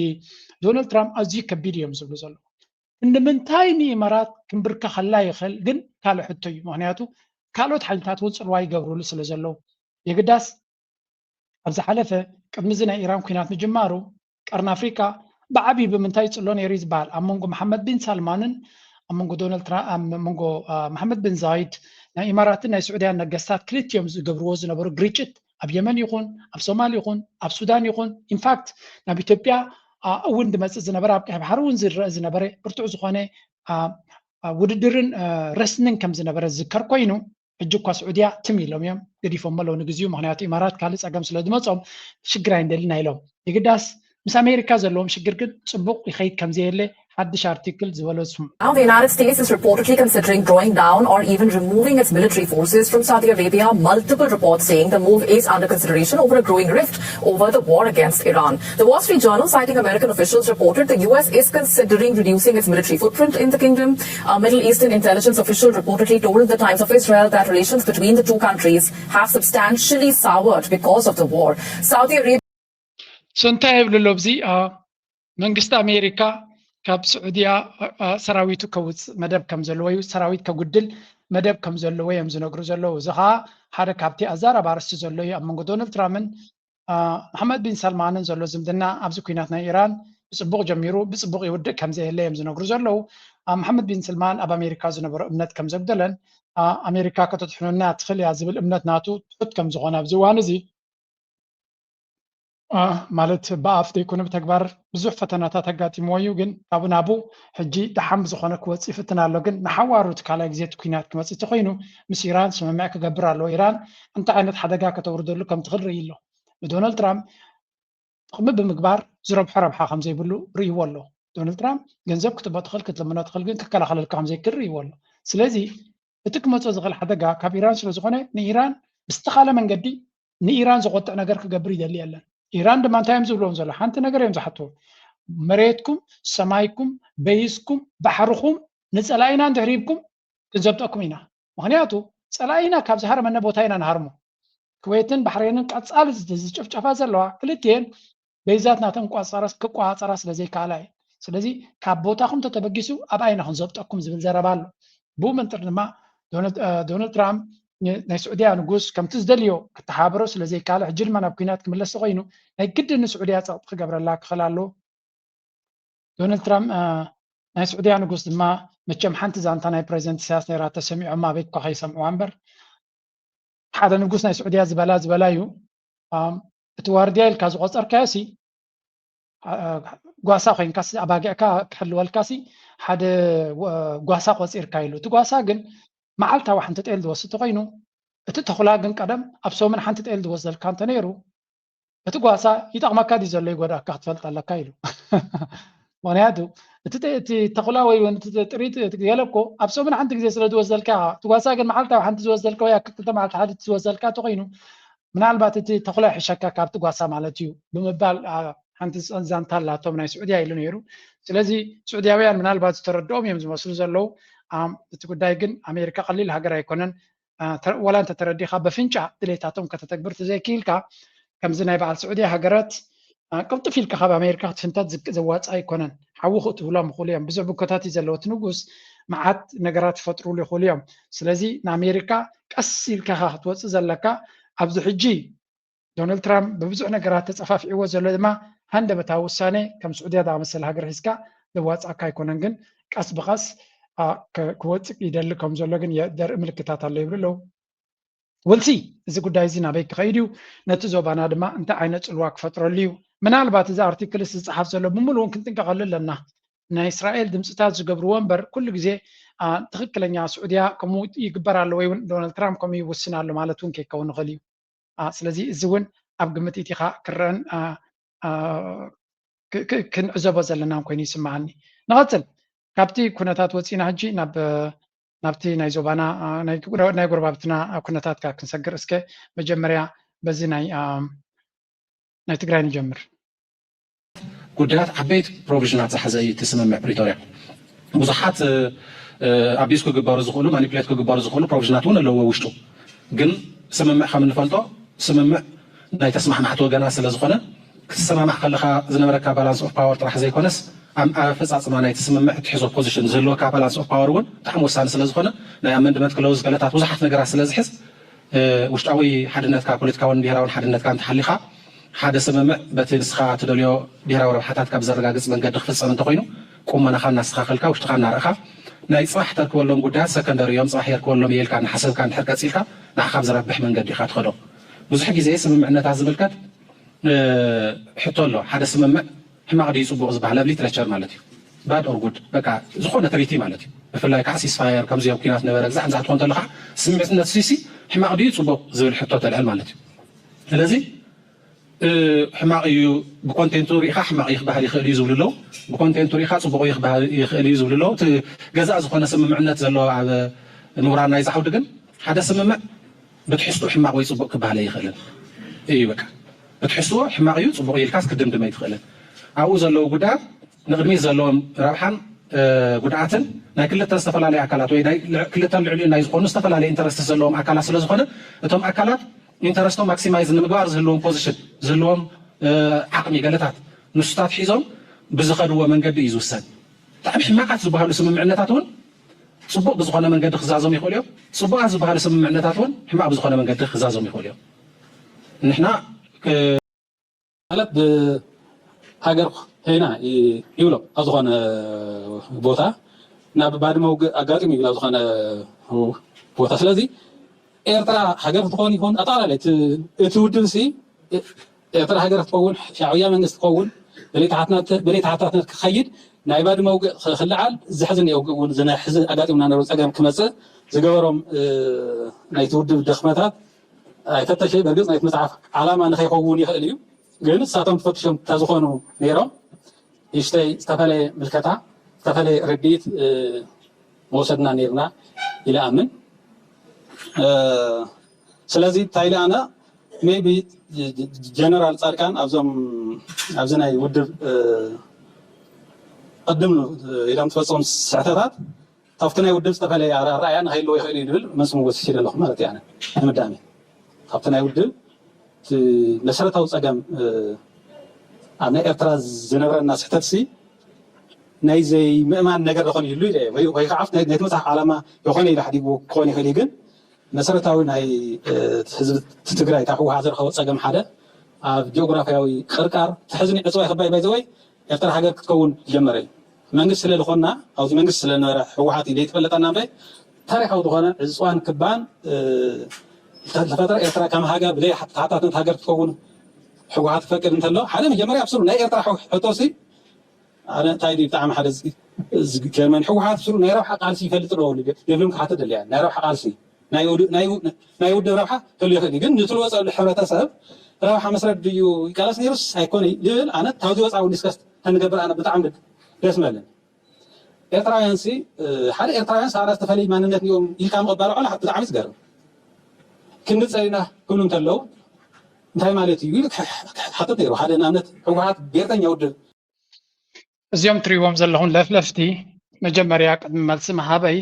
ዶናልድ ትራምፕ ኣዝዩ ከቢድ እዮም ዝብሉ ዘሎ ንምንታይ ንኢማራት ክንብርከ ከላ ይኽእል ግን ካልእ ሕቶ እዩ ምክንያቱ ካልኦት ሓይልታት እውን ፅልዋ ይገብርሉ ስለ ዘለዉ የግዳስ ኣብ ዝሓለፈ ቅድሚ እዚ ናይ ኢራን ኩናት ምጅማሩ ቀርኒ ኣፍሪካ ብዓብዪ ብምንታይ ፅሎ ነይሩ ዝበሃል ኣብ መንጎ መሓመድ ቢን ሳልማንን ኣብ መንጎ ዶናልድ ትራምፕ ኣብ መንጎ መሓመድ ቢን ዛይድ ናይ ኢማራትን ናይ ስዑድያን ነገስታት ክልቲኦም ዝገብርዎ ዝነበሩ ግርጭት ኣብ የመን ይኹን ኣብ ሶማሊ ይኹን ኣብ ሱዳን ይኹን ኢንፋክት ናብ ኢትዮጵያ እውን ድመፅእ ዝነበረ ኣብ ቀይ ባሕሪ እውን ዝረአ ዝነበረ ብርቱዕ ዝኾነ ውድድርን ረስንን ከም ዝነበረ ዝዝከር ኮይኑ ሕጂ እኳ ስዑድያ ትም ኢሎም እዮም ገዲፎም ኣለዉ ንግዚኡ ምክንያቱ ኢማራት ካልእ ፀገም ስለ ዝመፆም ሽግር ኣይንደሊና ኢሎም ይግዳስ ምስ ኣሜሪካ ዘለዎም ሽግር ግን ፅቡቅ ይኸይድ ከምዘየለ ሓድሽ አርቲክል ዝበሎ ስሙ Now the United States is reportedly considering drawing down or even removing its military forces from Saudi Arabia. Multiple reports saying the move is under consideration over a growing rift over the war against Iran. The Wall Street Journal, citing American officials, reported the US is considering reducing its military footprint in the kingdom. A Middle Eastern intelligence official reportedly told the Times of Israel that relations between the two countries have substantially soured because of the war. Saudi Arabia سنتهي باللوبزي መንግስቲ ኣሜሪካ ካብ ስዑድያ ሰራዊቱ ከውፅ መደብ ከም ዘለዎ እዩ ሰራዊት ከጉድል መደብ ከም ዘለዎ እዮም ዝነግሩ ዘለዉ እዚ ከዓ ሓደ ካብቲ ኣዛረባ ኣርእስቲ ዘሎ እዩ ኣብ መንጎ ዶናልድ ትራምፕን መሓመድ ቢን ሰልማንን ዘሎ ዝምድና ኣብዚ ኩናት ናይ ኢራን ብፅቡቅ ጀሚሩ ብፅቡቅ ይውድእ ከም ዘየለ እዮም ዝነግሩ ዘለዉ መሓመድ ቢን ሰልማን ኣብ ኣሜሪካ ዝነበሮ እምነት ከም ዘጉደለን ኣሜሪካ ከተጥሕኑና ትኽእል እያ ዝብል እምነት ናቱ ትሑት ከም ዝኾነ ኣብዚ እዋን እዚ ማለት በኣፍ ዘይኮነ ብተግባር ብዙሕ ፈተናታት ኣጋጢምዎ እዩ ግን ካብኡ ናቡ ሕጂ ደሓን ብዝኾነ ክወፅእ ይፍትን ኣሎ ግን ንሓዋሩ እቲ ካልኣይ ግዜ እቲ ኩናት ክመፅእ እንተኮይኑ ምስ ኢራን ስምምዕ ክገብር ኣለዎ ኢራን እንታይ ዓይነት ሓደጋ ከተውርደሉ ከም ትኽእል ርኢ ኣሎ ንዶናልድ ትራምፕ ጥቕሚ ብምግባር ዝረብሖ ረብሓ ከም ዘይብሉ ርእይዎ ኣሎ ዶናልድ ትራምፕ ገንዘብ ክትቦ ትኽእል ክትልምኖ ትኽእል ግን ክከላኸለልካ ከም ዘይክእል ርእይዎ ኣሎ ስለዚ እቲ ክመፅኦ ዝኽእል ሓደጋ ካብ ኢራን ስለ ዝኾነ ንኢራን ብዝተኻለ መንገዲ ንኢራን ዝቆጥዕ ነገር ክገብር ይደሊ የለን ኢራን ድማ እንታይ እዮም ዝብልዎም ዘሎ ሓንቲ ነገር እዮም ዝሓትዎ መሬትኩም ሰማይኩም በይስኩም ባሕርኩም ንፀላኢና እንድሕሪብኩም ክንዘብጠኩም ኢና ምክንያቱ ፀላኢና ካብ ዝሃረመነ ቦታ ኢና ንሃርሞ ኩዌትን ባሕሬንን ቀፃሊ ዝጭፍጨፋ ዘለዋ ክልቲአን በይዛት ናተን ክቋፀራ ስለዘይከኣላ እየን ስለዚ ካብ ቦታኩም ተተበጊሱ ኣብ ኣይና ክንዘብጠኩም ዝብል ዘረባ ኣሎ ብኡ መንጥር ድማ ዶናልድ ትራምፕ ናይ ስዑድያ ንጉስ ከምቲ ዝደልዮ ክተሓበሮ ስለዘይከኣለ ሕጂ ድማ ናብ ኩናት ክምለስ ኮይኑ ናይ ግድን ንስዑድያ ፀቕጢ ክገብረላ ክኽእል ኣሎ ዶናልድ ትራምፕ ናይ ስዑድያ ንጉስ ድማ መቸም ሓንቲ ዛንታ ናይ ፕሬዚደንት ኢሳያስ ነይራ ተሰሚዖም ኣበይ እኳ ከይሰምዕዋ እምበር ሓደ ንጉስ ናይ ስዑድያ ዝበላ እዩ እቲ ዋርድያ ኢልካ ዝቆፀርካዮሲ ጓሳ ኮይንካሲ ኣባጊዕካ ክሕልወልካሲ ሓደ ጓሳ ቆፂርካ ኢሉ እቲ ጓሳ ግን መዓልታዊ ሓንቲ ጤል ዝወስድ ኮይኑ እቲ ተኹላ ግን ቀደም ኣብ ሶምን ሓንቲ ጤል ዝወስደልካ እንተ ነይሩ እቲ ጓሳ ይጠቕመካ ድዩ ዘሎ ይጎዳእካ ክትፈልጥ ኣለካ ኢሉ ምክንያቱ እቲ ተኹላ ወይ ጥሪት ገለኮ ኣብ ሶምን ሓንቲ ግዜ ስለ ዝወስደልካ እቲ ጓሳ ግን መዓልታዊ ሓንቲ ዝወስደልካ ወይ ክልተ መዓልቲ ሓደ ዝወስደልካ እንተኮይኑ ምናልባት እቲ ተኹላ ይሕሸካ ካብቲ ጓሳ ማለት እዩ ብምባል ሓንቲ ዛንታ ኣላቶም ናይ ስዑድያ ኢሉ ነይሩ ስለዚ ስዑድያውያን ምናልባት ዝተረድኦም እዮም ዝመስሉ ዘለው እቲ ጉዳይ ግን ኣሜሪካ ቀሊል ሃገር ኣይኮነን ወላ እንተ ተረዲኻ በፍንጫ ድሌታቶም ከተተግብር ተዘይክኢልካ ከምዚ ናይ በዓል ስዑድያ ሃገራት ቅልጥፍ ኢልካ ካብ ኣሜሪካ ክትፍንታት ዘዋፅእ ኣይኮነን ሓዊ ክትብሎም ይኽእሉ እዮም ብዙሕ ብኮታት እዩ ዘለዎ እቲ ንጉስ መዓት ነገራት ይፈጥሩሉ ይኽእሉ እዮም ስለዚ ንኣሜሪካ ቀስ ኢልካ ክትወፅእ ዘለካ ኣብዚ ሕጂ ዶናልድ ትራምፕ ብብዙሕ ነገራት ተፀፋፊዕዎ ዘሎ ድማ ሃንደበታዊ ውሳኔ ከም ስዑድያ ዝኣመሰለ ሃገር ሒዝካ ዘዋፅእካ ኣይኮነን ግን ቀስ ብቐስ ክወፅእ ይደሊ ከም ዘሎ ግን ዘርኢ ምልክታት ኣሎ ይብሉ ኣለዉ ወልሲ እዚ ጉዳይ እዚ ናበይ ክኸይድ እዩ ነቲ ዞባና ድማ እንታይ ዓይነት ፅልዋ ክፈጥረሉ እዩ ምናልባት እዚ ኣርቲክልስ ዝፀሓፍ ዘሎ ብምሉእ እውን ክንጥንቀቐሉ ኣለና ናይ እስራኤል ድምፅታት ዝገብርዎ እምበር ኩሉ ግዜ ትክክለኛ ስዑድያ ከምኡ ይግበር ኣሎ ወይ እውን ዶናልድ ትራምፕ ከምኡ ይውስን ኣሎ ማለት እውን ከይከውን ንኽእል እዩ ስለዚ እዚ እውን ኣብ ግምት ኢቲኻ ክረአን ክንዕዘቦ ዘለና ኮይኑ ይስማዓኒ ንቐፅል ካብቲ ኩነታት ወፂና ሕጂ ናብቲ ናይ ዞባና ናይ ጎረባብትና ኩነታት ክንሰግር እስከ መጀመርያ በዚ ናይ ትግራይ ንጀምር ጉዳያት ዓበይቲ ፕሮቪዥናት ዝሓዘ እዩ እቲ ስምምዕ ፕሪቶርያ ብዙሓት ኣቢስ ክግበሩ ዝኽእሉ ማኒፕሌት ክግበሩ ዝኽእሉ ፕሮቪዥናት እውን ኣለዎ ውሽጡ ግን ስምምዕ ከም እንፈልጦ ስምምዕ ናይ ተስማሕማሕቲ ወገናት ስለ ዝኾነ ክትሰማማሕ ከለካ ዝነበረካ ባላንስ ኦፍ ፓወር ጥራሕ ዘይኮነስ ኣብ ኣፈፃፅማ ናይቲ ስምምዕ ትሕዞ ፖዚሽን ዘለወካ ባላንስ ኦፍ ፓወር እውን ብጣዕሚ ወሳኒ ስለ ዝኾነ ናይ ኣመንድመንት ክለውዝ ገለታት ብዙሓት ነገራት ስለ ዝሕዝ ውሽጣዊ ሓድነትካ ፖለቲካውን ብሄራውን ሓድነትካ እንተሓሊኻ ሓደ ስምምዕ በቲ ንስኻ ትደልዮ ብሄራዊ ረብሓታት ካብ ዘረጋግፅ መንገዲ ክፍፀም እንተኮይኑ ቁመናኻ እናስተኻኸልካ ውሽጥኻ እናርአኻ ናይ ፅባሕ ተርክበሎም ጉዳያት ሰከንደሪ እዮም ፅባሕ የርክበሎም የልካ ንሓሰብካ እንድሕር ቀፂልካ ንዓኻ ብዘረብሕ መንገዲ ኢኻ ትኸዶ ብዙሕ ግዜ ስምምዕነታት ዝምልከት ሕቶ ኣሎ ሓደ ስምምዕ ሕማቕ ድዩ ፅቡቕ ዝበሃል ኣብ ሊትሬቸር ማለት እዩ ባድ ኦር ጉድ በቃ ዝኾነ ትሪቲ ማለት እዩ ብፍላይ ከዓ ሲስፋየር ከምዚኦም ኩናት ነበረ ግዛዕ ንዛዕ ትኾን ተለካ ስምምዕነት ሲሲ ሕማቕ ድዩ ፅቡቕ ዝብል ሕቶ ተልዕል ማለት እዩ ስለዚ ሕማቕ እዩ ብኮንቴንቱ ሪኢኻ ሕማቕ እዩ ክበሃል ይኽእል እዩ ዝብሉ ኣለዉ ብኮንቴንቱ ሪኢኻ ፅቡቕ እዩ ክበሃል ይኽእል እዩ ዝብሉ ኣለዉ እቲ ገዛእ ዝኾነ ስምምዕነት ዘሎ ኣብ ምሁራን ናይ ዝዓውዲ ግን ሓደ ስምምዕ ብትሕዝትኡ ሕማቕ ወይ ፅቡቕ ክበሃል ኣይኽእልን እዩ በቃ ብትሕዝትዎ ሕማቕ እዩ ፅቡቕ ኢልካስ ክድምድመ ኣይትኽእልን ኣብኡ ዘለዉ ጉዳያት ንቅድሚት ዘለዎም ረብሓን ጉድኣትን ናይ ክልተ ዝተፈላለየ ኣካላት ወይ ክልተ ልዕሊኡ ናይ ዝኾኑ ዝተፈላለየ ኢንተረስት ዘለዎም ኣካላት ስለ ዝኾነ እቶም ኣካላት ኢንተረስቶም ማክሲማይዝ ንምግባር ዝህልዎም ፖዚሽን ዝህልዎም ዓቕሚ ገለታት ንሱታት ሒዞም ብዝኸድዎ መንገዲ እዩ ዝውሰን ብጣዕሚ ሕማቃት ዝበሃሉ ስምምዕነታት እውን ፅቡቕ ብዝኾነ መንገዲ ክዛዞም ይኽእሉ እዮም ፅቡቃት ዝበሃሉ ስምምዕነታት እውን ሕማቅ ብዝኾነ መንገዲ ክዛዞም ይኽእሉ እዮም ንሕና ማለት ሃገር ሄና ይብሎም ኣብ ዝኾነ ቦታ ናብ ባድመ ውግእ ኣጋጢሙ ይብል ኣብ ዝኾነ ቦታ ስለዚ ኤርትራ ሃገር ክትኾን ይኹን ኣጠቃላይ እቲ ውድብ ሲ ኤርትራ ሃገር ክትኸውን ሻዕብያ መንግስቲ ክትኸውን ብለይተሓታትነት ክኸይድ ናይ ባድመ ውግእ ክልዓል ዝሕዝን እውን ዝነሕዚ ኣጋጢሙና ነብሩ ፀገም ክመፅእ ዝገበሮም ናይቲ ውድብ ድኽመታት ኣይፈተሸ በርግፅ ናይቲ መፅሓፍ ዓላማ ንኸይኸውን ይኽእል እዩ ግን ንሳቶም ተፈትሾም እንተዝኾኑ ነይሮም ይሽተይ ዝተፈለየ ምልከታ ዝተፈለየ ርድኢት መውሰድና ነርና ኢለ ኣምን ስለዚህ ታይሊ ኣነ ሜቢ ጀነራል ጻድቃን ኣብዞም ናይ ውድብ ቅድም ኢሎም ትፈፅሙ ስሕተታት ካብቲ ናይ ውድብ ዝተፈለየ ኣረኣእያ ንኸይልዎ ይኽእል እዩ ዝብል መስሙ ወሲደ ኣለኹ ማለት እያ ንምዳሜ ካብቲ ናይ ውድብ መሰረታዊ ፀገም ኣብ ናይ ኤርትራ ዝነበረና ስሕተት ናይ ዘይ ምእማን ነገር ዝኾን ይህሉ ኢለ ወይ ከዓ ናይቲ መፅሓፍ ዓላማ ይኾነ ኢሉ ሓዲግዎ ክኾን ይኽእል ግን መሰረታዊ ናይ ህዝቢ ትግራይ ካብ ህወሓት ዝረኸቦ ፀገም ሓደ ኣብ ጂኦግራፊያዊ ቅርቃር ትሕዝኒ ዕፅዋ ይኽባይ ባይዘወይ ኤርትራ ሃገር ክትከውን ጀመረ እዩ መንግስቲ ስለ ዝኾንና ኣብዚ መንግስቲ ስለነበረ ህወሓት ኢለ ይትፈለጠና እምበይ ታሪካዊ ዝኾነ ዕፅዋን ክባን ተፈጥረ ኤርትራ ከም ሃገር ብዘይ ተሓታትነት ሃገር ክትከውን ህወሓት ክፈቅድ እንተሎ ሓደ መጀመርያ ኣብስሩ ናይ ኤርትራ ሕቶሲ ኣነ እንታይ ድዩ ብጣዕሚ ሓደ ዝገርመኒ ህወሓት ብስሩ ናይ ረብሓ ቃልሲ ይፈልጥ ዶ የብሎም ክሓትት ደልያ ናይ ረብሓ ቃልሲ ናይ ውድብ ረብሓ ክህሉ ይኽእል ግን ንትልወፀሉ ሕብረተሰብ ረብሓ መስረት ድዩ ይቃለስ ነይሩስ ኣይኮነ ዝብል ኣነ ታብዚ ወፃዊ ዲስከስ ተንገብር ኣነ ብጣዕሚ ደስ መለን ኤርትራውያን ሓደ ኤርትራውያን ሳዕራ ዝተፈለየ ማንነት እኒኦም ኢልካ ምቕባል ቆላ ብጣዕሚ ዝገርም ክንዲ ፀሪና ክብሉ እንተለዉ እንታይ ማለት እዩ ኢሉ ሓተት ነይሩ ሓደ ንኣብነት ህወሓት ብሄርተኛ ውድብ እዚኦም ትሪእዎም ዘለኹም ለፍለፍቲ መጀመርያ ቅድሚ መልሲ መሃበይ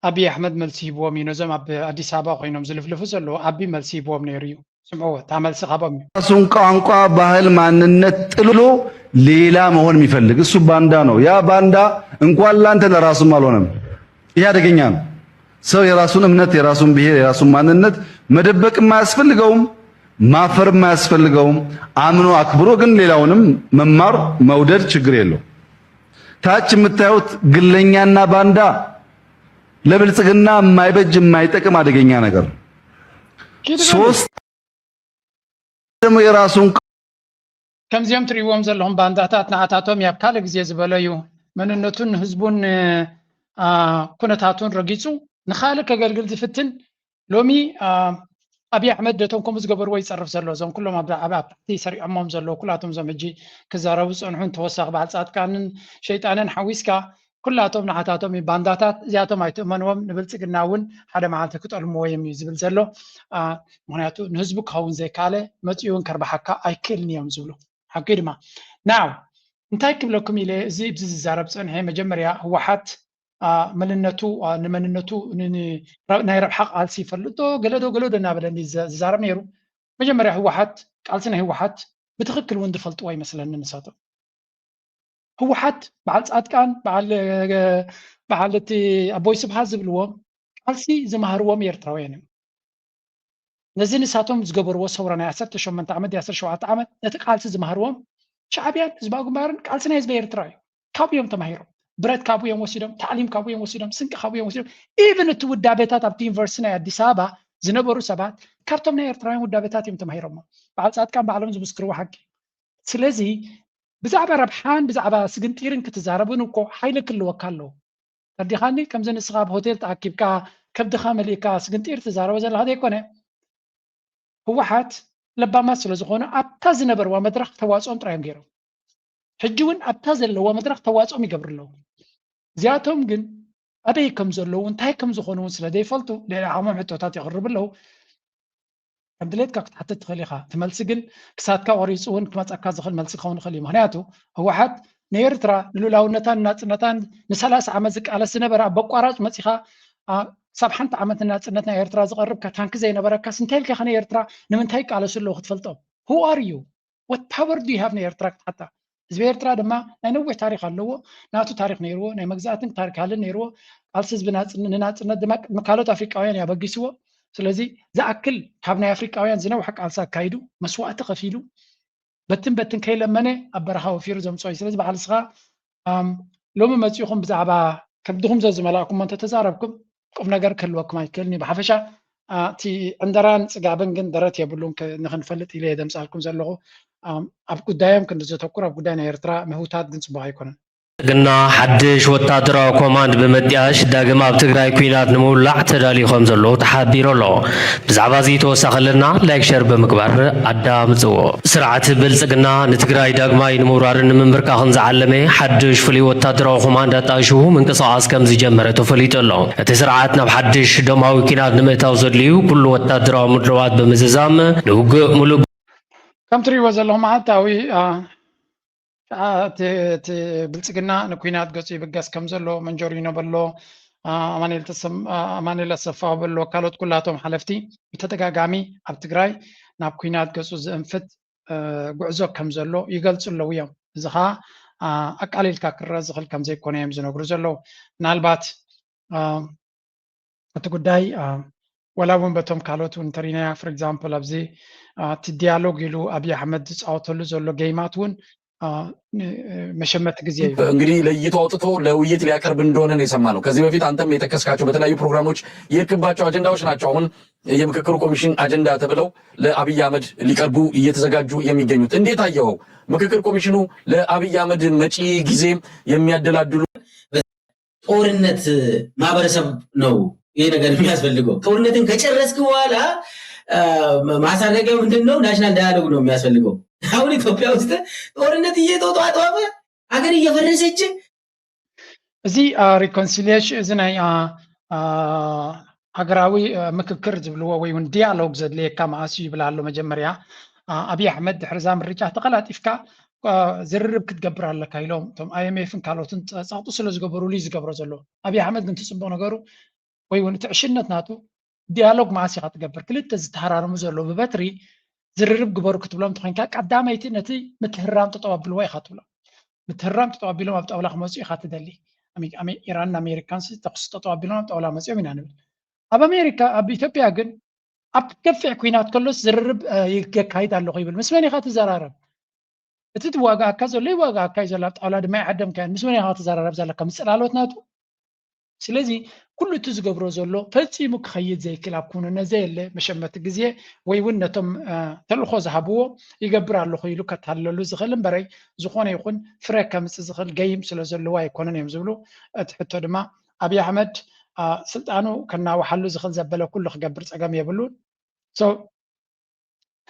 ኣብይ ኣሕመድ መልሲ ሂብዎም እዩ ነዞም ኣብ ኣዲስ ኣበባ ኮይኖም ዝልፍልፉ ዘለዉ ዓብይ መልሲ ሂብዎም ነይሩ እዩ ስምዕዎ እታ መልሲ ካቦም እዩ ራሱን ቋንቋ ባህል ማንነት ጥሎ ሌላ መሆን የሚፈልግ እሱ ባንዳ ነው ያ ባንዳ እንኳን ላንተ ለራሱም አልሆነም ይህ አደገኛ ነው ሰው የራሱን እምነት የራሱን ብሔር የራሱን ማንነት መደበቅ የማያስፈልገውም ማፈር የማያስፈልገውም አምኖ አክብሮ ግን ሌላውንም መማር መውደድ ችግር የለው ታች የምታዩት ግለኛና ባንዳ ለብልጽግና የማይበጅ የማይጠቅም አደገኛ ነገር ሶስት ደግሞ የራሱን ከምዚኦም ትሪእዎም ዘለኹም ባንዳታት ንዓታቶም ያብ ካልእ ግዜ ዝበለዩ መንነቱን ህዝቡን ኩነታቱን ረጊፁ ንኻልእ ከገልግል ዝፍትን ሎሚ ኣብይ ኣሕመድ ደቶም ከምኡ ዝገበርዎ ይፀርፍ ዘሎ እዞም ኩሎም ኣብ ታሕቲ ሰሪዖሞም ዘለዉ ኩላቶም እዞም ሕጂ ክዛረቡ ዝፀንሑን ተወሳኺ በዓል ጻድቃንን ሸይጣንን ሓዊስካ ኩላቶም ንዓታቶም ባንዳታት እዚኣቶም ኣይትእመንዎም ንብልፅግና እውን ሓደ መዓልቲ ክጠልምዎ እዮም እዩ ዝብል ዘሎ ምክንያቱ ንህዝቡ ክኸውን ዘይካለ መፂኡ እውን ከርባሓካ ኣይክእልን እዮም ዝብሉ ሓቂ ድማ ናው እንታይ ክብለኩም ኢለ እዚ ብዚ ዝዛረብ ፀንሐ መጀመርያ ህወሓት ንመንነቱ ናይ ረብሓ ቃልሲ ይፈልጦ ገለዶ እናበለኒ ዝዛረብ ነይሩ መጀመርያ ህወሓት ቃልሲ ናይ ህወሓት ብትክክል እውን ዝፈልጥዎ ይመስለኒ ንሳቶም ህወሓት በዓል ጻድቃን በዓል እቲ ኣቦይ ስብሃት ዝብልዎም ቃልሲ ዝማሃርዎም ኤርትራውያን እዮም ነዚ ንሳቶም ዝገበርዎ ሰውራ ናይ 18 ዓመት 17 ዓመት ነቲ ቃልሲ ዝማሃርዎም ሻዕብያን ህዝባዊ ግንባርን ቃልሲ ናይ ህዝቢ ኤርትራ እዩ ካብዮም ተማሂሮም ብረት ካብ እዮም ወሲዶም ታዕሊም ካብ እዮም ወሲዶም ስንቂ ካብ እዮም ወሲዶም ኢቨን እቲ ውዳቤታት ኣብቲ ዩኒቨርሲቲ ናይ ኣዲስ ኣበባ ዝነበሩ ሰባት ካብቶም ናይ ኤርትራውያን ውዳቤታት እዮም ተማሂሮሞ በዓል ጻድቃን ባዕሎም ዝምስክርዎ ሓቂ ስለዚ ብዛዕባ ረብሓን ብዛዕባ ስግንጢርን ክትዛረቡን እኮ ሓይሊ ክልወካ ኣለዎ ተርዲኻኒ ከምዚ ንስኻ ኣብ ሆቴል ተኣኪብካ ከብድኻ መሊእካ ስግንጢር ትዛረበ ዘለካ ዘይኮነ ህወሓት ለባማት ስለ ዝኾነ ኣብታ ዝነበርዋ መድረክ ተዋፅኦም ጥራዮም ገይሮም ሕጂ እውን ኣብታ ዘለዋ መድረክ ተዋፅኦም ይገብር ኣለዉ እዚኣቶም ግን ኣበይ ከም ዘለዉ እንታይ ከም ዝኾኑ እውን ስለ ዘይፈልጡ ሌላዓሞም ሕቶታት የቕርብ ኣለዉ ከም ድሌትካ ክትሓትት ትኽእል ኢኻ እቲ መልሲ ግን ክሳትካ ቆሪፁ እውን ክመፀካ ዝኽእል መልሲ ክኸውን ይኽእል እዩ ምክንያቱ ህወሓት ንኤርትራ ንሉላውነታን ናፅነታን ን30 ዓመት ዝቃለስ ዝነበረ ኣብ በቋራጭ መፂኻ ሳብ ሓንቲ ዓመት ናፅነት ናይ ኤርትራ ዝቐርብካ ታንኪ ዘይነበረካስ እንታይ ኢልካ ኸ ንኤርትራ ንምንታይ ይቃለሱ ኣለዉ ክትፈልጦም who are you what power do you have ንኤርትራ ክትሓታ ህዝቢ ኤርትራ ድማ ናይ ነዊሕ ታሪክ ኣለዎ ናቱ ታሪክ ነይርዎ ናይ መግዛእትን ታሪክ ሃልን ነይርዎ ቃልሲ ህዝቢ ንናፅነት ድማ ካልኦት ኣፍሪቃውያን ያበጊስዎ ስለዚ ዝኣክል ካብ ናይ ኣፍሪቃውያን ዝነውሐ ቃልሲ ኣካይዱ መስዋእቲ ከፊሉ በትን ከይለመነ ኣብ በረኻ ወፊሩ ዘምፅኦ ስለዚ በዓል ንስኻ ሎሚ መፂኹም ብዛዕባ ከብድኹም ዘዝመላእኩም እንተተዛረብኩም ቁም ነገር ክህልወኩም ኣይክእልኒ ብሓፈሻ እቲ ዕንደራን ፅጋብን ግን ደረት የብሉን ንክንፈልጥ ኢለ ደምፃልኩም ዘለኹ ኣብ ጉዳዮም ክንዘተኩር ኣብ ጉዳይ ናይ ኤርትራ ምህውታት ግን ፅቡቅ ኣይኮነን ግና ሓድሽ ወታደራዊ ኮማንድ ብምጥያሽ ዳግም ኣብ ትግራይ ኩናት ንምውላዕ ተዳሊኾም ዘለዉ ተሓቢሩ ኣሎ ብዛዕባ እዚ ተወሳኺልና ላይክ ሸር ብምግባር ኣዳምፅዎ ስርዓት ብልፅግና ንትግራይ ዳግማይ ንምውራርን ንምምብርካኽን ዝዓለመ ሓድሽ ፍሉይ ወታደራዊ ኮማንድ ኣጣይሹ ምንቅስቓስ ከም ዝጀመረ ተፈሊጡ ኣሎ እቲ ስርዓት ናብ ሓድሽ ደማዊ ኩናት ንምእታው ዘድልዩ ኩሉ ወታደራዊ ምድለዋት ብምዝዛም ንውግእ ሙሉእ ከም ትሪእዎ ዘለኹም መዓልታዊ ብልጽግና ንኩናት ገጹ ይብገስ ከም ዘሎ መንጆሪኖ በሎ ኣማኑኤል ኣሰፋ በሎ ካልኦት ኩላቶም ሓለፍቲ ብተደጋጋሚ ኣብ ትግራይ ናብ ኩናት ገጹ ዝእንፍት ጉዕዞ ከም ዘሎ ይገልጹ ኣለዉ እዮም እዚ ከዓ ኣቃሊልካ ክረአ ዝኽእል ከም ዘይኮነ እዮም ዝነግሩ ዘለዉ ምናልባት እቲ ጉዳይ ወላ እውን በቶም ካልኦት እውን እንተሪናያ ፍር ኤግዛምፕል ኣብዚ እቲ ዲያሎግ ኢሉ ኣብዪ ኣሕመድ ዝፃወተሉ ዘሎ ጌይማት እውን መሸመት ጊዜ እንግዲህ ለይቶ አውጥቶ ለውይይት ሊያቀርብ እንደሆነ ነው የሰማነው። ከዚህ በፊት አንተም የተከስካቸው በተለያዩ ፕሮግራሞች የሄድክባቸው አጀንዳዎች ናቸው አሁን የምክክሩ ኮሚሽን አጀንዳ ተብለው ለአብይ አህመድ ሊቀርቡ እየተዘጋጁ የሚገኙት። እንዴት አየኸው? ምክክር ኮሚሽኑ ለአብይ አህመድ መጪ ጊዜ የሚያደላድሉ ጦርነት ማህበረሰብ ነው ይሄ ነገር የሚያስፈልገው። ጦርነትን ከጨረስክ በኋላ ማሳረጊያው ምንድነው? ናሽናል ዳያሎግ ነው የሚያስፈልገው። አሁን ኢትዮጵያ ውስጥ ጦርነት እየተጧጧፈ ሀገር እየፈረሰች እዚ ሪኮንሲሊየሽን እዚ ናይ ሃገራዊ ምክክር ዝብልዎ ወይ እውን ዲያሎግ ዘድልየካ መዓስ ይብላ ኣሎ መጀመርያ ኣብዪ ኣሕመድ ድሕሪ ዛ ምርጫ ተቐላጢፍካ ዝርርብ ክትገብር ኣለካ ኢሎም እቶም ኣይኤምኤፍን ካልኦትን ፃቕጡ ስለ ዝገበሩሉ እዩ ዝገብሮ ዘሎ ኣብዪ ኣሕመድ ግን ትፅቡቕ ነገሩ ወይ እውን እቲ ዕሽነት ናቱ ዲያሎግ መዓስ ኢኻ ትገብር ክልተ ዝተሃራርሙ ዘሎ ብበትሪ ዝርርብ ግበሩ ክትብሎም ተኮይንካ ቀዳመይቲ ነቲ ምትህራም ተጠባቢልዎ ኢኻ ትብሎም ምትህራም ተጠባቢሎም ኣብ ጣውላ ክመፁ ኢኻ ትደሊ ኢራንን ኣሜሪካን ተኩስ ተጠባቢሎም ኣብ ጣውላ መፅኦም ኢና ንብል ኣብ ኣሜሪካ ኣብ ኢትዮጵያ ግን ኣብ ገፊዕ ኩናት ከሎስ ዝርርብ የካይድ ኣለኹ ይብል ምስ መን ኢኻ ትዘራረብ እቲ ትዋጋእካ ዘሎ ይዋጋእካ እዩ ዘሎ ኣብ ጣውላ ድማ ይዓደምካ ምስ መን ኢኻ ትዘራረብ ዘለካ ምስ ፅላሎት ናቱ ስለዚ ኩሉ እቲ ዝገብሮ ዘሎ ፈፂሙ ክኸይድ ዘይክእል ኣብ ኩንነት ዘየለ መሸመቲ ግዜ ወይ እውን ነቶም ተልእኮ ዝሃብዎ ይገብር ኣለኹ ኢሉ ከታለሉ ዝኽእል እምበረይ ዝኾነ ይኹን ፍረ ከምፅእ ዝኽእል ገይም ስለ ዘለዎ ኣይኮነን እዮም ዝብሉ እቲ ሕቶ ድማ ኣብዪ ኣሕመድ ስልጣኑ ከናዋሓሉ ዝኽእል ዘበለ ኩሉ ክገብር ፀገም የብሉን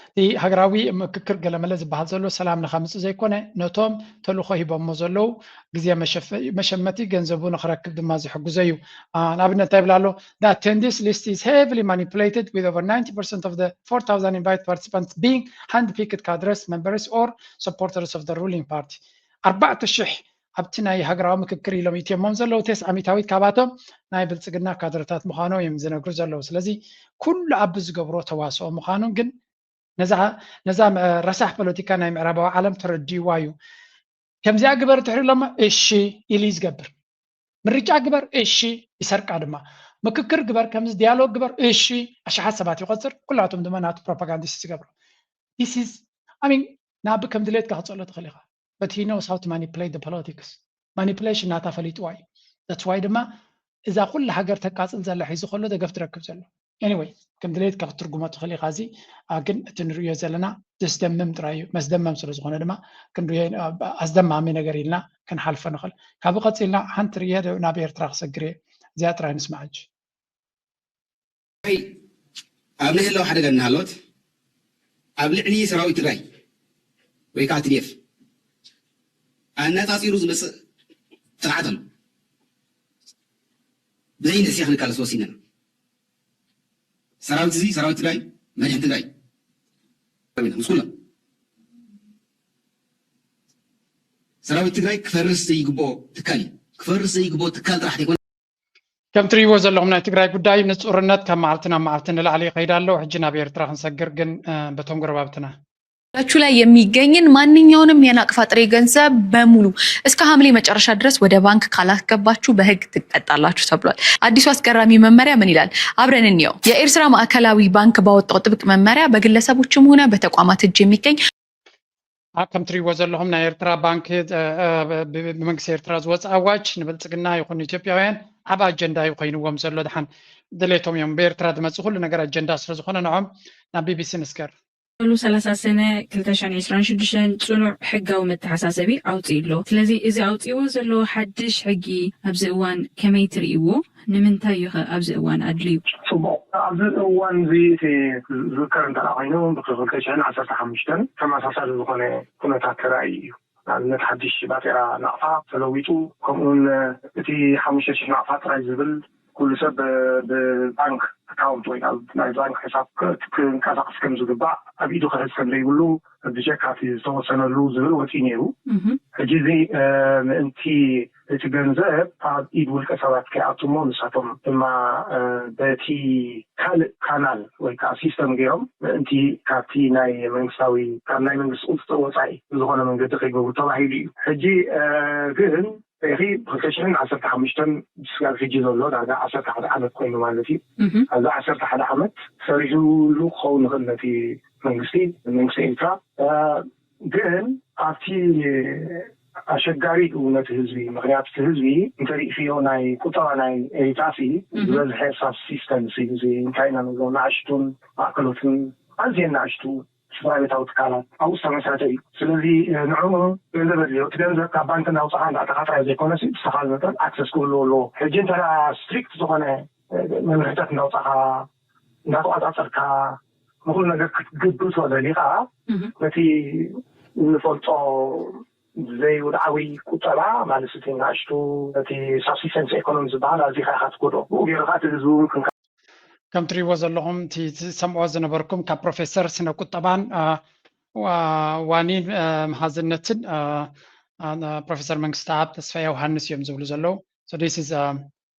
እቲ ሃገራዊ ምክክር ገለመለ ዝበሃል ዘሎ ሰላም ንኸምፅእ ዘይኮነ ነቶም ተልእኮ ሂቦሞ ዘለው ግዜ መሸመቲ ገንዘቡ ንክረክብ ድማ ዝሕግዞ እዩ ንኣብነት እንታይ ይብላ ኣሎ the attendees list is heavily manipulated with over 90% of the 4,000 invited participants being hand-picked cadres members or supporters of the ruling party 4,000 ኣብቲ ናይ ሃገራዊ ምክክር ኢሎም ይትየሞም ዘለው 900 ካብኣቶም ናይ ብልፅግና ካድረታት ምዃኖም እዮም ዝነግሩ ዘለው ስለዚ ኩሉ ኣብ ዝገብሮ ተዋስኦ ምዃኑ ግን ነዛ ረሳሕ ፖለቲካ ናይ ምዕራባዊ ዓለም ተረዲእዋ እዩ ከምዚኣ ግበር ትሕሪሎማ እሺ ኢሉ ዝገብር ምርጫ ግበር እሺ ይሰርቃ ድማ ምክክር ግበር ከምዚ ዲያሎግ ግበር እሺ ኣሽሓት ሰባት ይቆፅር ኩላቶም ድማ ናቱ ፕሮፓጋንዲስት ዝገብሮ this is I mean ናብ ከም ድሌትካ ክፀሎ ትኽእል ኢኻ but he knows how to manipulate the politics manipulation ናታ ፈሊጥዋ እዩ that's why ድማ እዛ ኩሉ ሃገር ተቃፅል ዘላ ሒዙ ከሎ ደገፍ ትረክብ ዘሎ anyway ከም ድሌትካ ክትርጉሞ ትኽእል ኢኻ እዚ ግን እቲ ንሪኦ ዘለና ዘስደምም ጥራይ እዩ መስደመም ስለ ዝኾነ ድማ ክንሪኦ ኣስደማሚ ነገር ኢልና ክንሓልፈ ንኽእል ካብኡ ቀፂልና ሓንቲ ርየ ናብ ኤርትራ ክሰግር እየ እዚኣ ጥራይ ንስማዕ እንጂ ኣብ ልዕሊ ሓደጋ እናሃለወት ኣብ ልዕሊ ሰራዊት ትግራይ ወይ ከዓ ትድፍ ኣነፃፂሩ ዝመፅእ ስርዓት ኣሎ ብዘይንእስያ ክንቃለስ ወሲነና ሰራዊት እዚ ሰራዊት ትግራይ መሪሕ ትግራይ ምስ ኩሎም ሰራዊት ትግራይ ክፈርስ ዘይግብኦ ትካል እዩ ክፈርስ ዘይግብኦ ትካል ጥራሕ ዘይኮነ ከም ትሪእዎ ዘለኹም ናይ ትግራይ ጉዳይ ንፁርነት ካብ መዓልቲ ናብ መዓልቲ ንላዕሊ ይኸይድ ኣሎ ሕጂ ናብ ኤርትራ ክንሰግር ግን በቶም ጎረባብትና ላችሁ ላይ የሚገኝን ማንኛውንም የናቅፋ ጥሬ ገንዘብ በሙሉ እስከ ሐምሌ መጨረሻ ድረስ ወደ ባንክ ካላስገባችሁ በሕግ ትቀጣላችሁ ተብሏል። አዲሱ አስገራሚ መመሪያ ምን ይላል? አብረን እንየው። የኤርትራ ማዕከላዊ ባንክ ባወጣው ጥብቅ መመሪያ በግለሰቦችም ሆነ በተቋማት እጅ የሚገኝ ከም ትሪእዎ ዘለኹም ናይ ኤርትራ ባንክ ብመንግስቲ ኤርትራ ዝወፅእ ኣዋጅ ንብልፅግና ይኹን ኢትዮጵያውያን ዓብ ኣጀንዳ እዩ ኮይኑዎም ዘሎ ድሓን ድሌቶም እዮም ብኤርትራ ዝመፅእ ኩሉ ነገር ኣጀንዳ ስለ ዝኾነ ንዖም ናብ ቢቢሲ ንስገር له 30 سنة كلتاشان 26 صنع حقه ومتحساسبي أوتيلو تلازي إذا أوتيو زلو حدش حقي أبزقوان كما يتريوه نمنتا يخا أبزقوان أدليو صبو أبزقوان زي ذكر انت العينون بكلتاشان 15 كما أساسا لزقوني كنا تاكرائي نتحدش باترا نقفا فلويتو كمون اتي 15 نقفا تراي زبل كل سب بالبنك اكاونت ወይ ኣብ ናይ ባንክ ሒሳብ ክንቀሳቀስ ከም ዝግባእ ኣብ ኢዱ ክሕዝ ከም ዘይብሉ ብጀካቲ ዝተወሰነሉ ዝብል ወፂ ነይሩ ሕጂ እዚ ምእንቲ እቲ ገንዘብ ኣብ ኢድ ውልቀ ሰባት ከይኣትሞ ንሳቶም ድማ በቲ ካልእ ካናል ወይ ከዓ ሲስተም ገይሮም ምእንቲ ካብቲ ናይ መንግስታዊ ካብ ናይ መንግስቲ ቁፅጥር ወፃኢ ዝኾነ መንገዲ ከይገብሩ ተባሂሉ እዩ ሕጂ ግን እኺ ብክልተሽሕን 15 ስጋር ሕጂ ዘሎ ዳርጋ 11 ዓመት ኮይኑ ማለት እዩ ኣብዚ 11 ዓመት ሰሪሑሉ ክኸውን ንኽእል ነቲ መንግስቲ ኤርትራ ግን ኣብቲ ኣሸጋሪ ነቲ ህዝቢ ምክንያቱ እቲ ህዝቢ እንተሪእዮ ናይ ቁጠባ ናይ ኤሪትራሲ ዝበዝሐ ሳብ ሲስተምስ እዩ እዚ እንታይ ኢና ንብሎ ንኣሽቱን ማእከሎትን ኣዝየን ንኣሽቱ ስራቤታዊ ትካላት ኣብኡ ዝተመሰረተ እዩ ስለዚ ንዕኡ ገንዘብ ኣድልዮ እቲ ገንዘብ ካብ ባንክ እናውፅኻ እንዳኣተኻጥራዮ ዘይኮነሲ ብዝተኻለ መጠን ኣክሰስ ክህልዎ ኣለዎ ሕጂ እንተዳ ስትሪክት ዝኾነ መምርሕታት እናውፅኻ እንዳተቆፃፀርካ ንኩሉ ነገር ክትግብእ ተደሊኻ ነቲ እንፈልጦ ዘይውድዓዊ ቁጠባ ማለት እቲ ንኣሽቱ ነቲ ሳብሲስተንስ ኢኮኖሚ ዝበሃል ኣዝኻ ኢኻ ትጎድኦ ብኡ ገይርካ እቲ ህዝቢ እውን كم تريوا زلهم سمعوا زنبركم كبروفيسور سنة كتبان وانين مهازنتن بروفيسور منكستاب تسفيا وهانس يوم زولو زلو so this is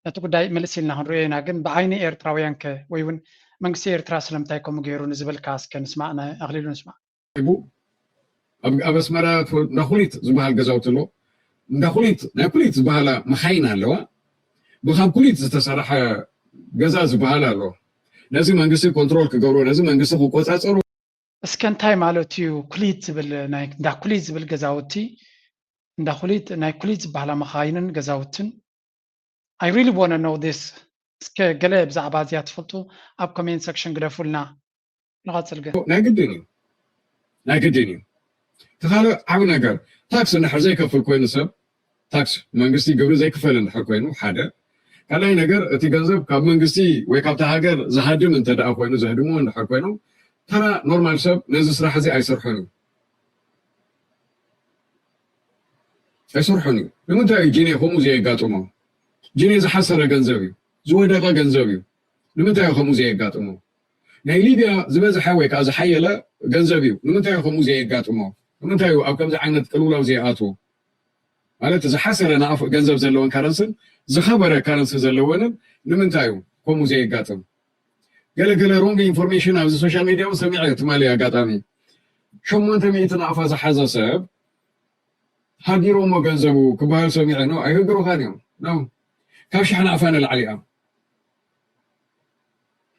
نتوقع داي ملسيلنا هنروي ناقن بعيني إيرتراويان ك ويون منكسي إيرترا سلام تايكم غيرو نزبل كاس كان نسمعنا أغليلو نسمع أبس مرات نخليت زبال جزاوتلو نخليت زبال مخاينا لوا بخام كليت تسرح جزاء زبال له لازم منقصي كنترول كجورو لازم منقصي خوكوت أصرو اسكن تايم مالوتيو كليت زبل نايك دا كليت زبل جزاوتي دا كليت نايك كليت زبالة مخاينن جزاوتن I really want to know this اسك قلب زعبازيات فلتو أب كمين سكشن قرفولنا لغات سلقة ناقديني تخيل عاون نقر تاكس نحر زي كفل كوين سب تاكس منقصي قبل زي كفل نحر كوينو حدا كلاي نجار تيجانزب كاب منجستي ويكاب تهاجر زهادم أنت دا أخوينو زهادمو عند حكوينو ترى نورمال سب نزس راح زي أيسرحني لما تاي جيني خمو زي قاتمو جيني زحسر جنزبي زويدا جنزبي لما تاي خمو زي قاتمو ناي ليبيا زبز حوي كاز حيلا جنزبي لما تاي خمو زي قاتمو لما تاي أو كم زعينة كلولا وزي آتو على تزحسر أنا أف جنزب زلون كارنسن زخبره كارنسن زلون نمنتايو كومو زي قاتم قال رونج انفورميشن على السوشيال ميديا وسمعت مالي قاتامي شو ما انت ميتنا عفاز حزا سب هاجرو مو جنزبو كبار سمعنا ايغرو خانيو نو كاش احنا عفانا العليا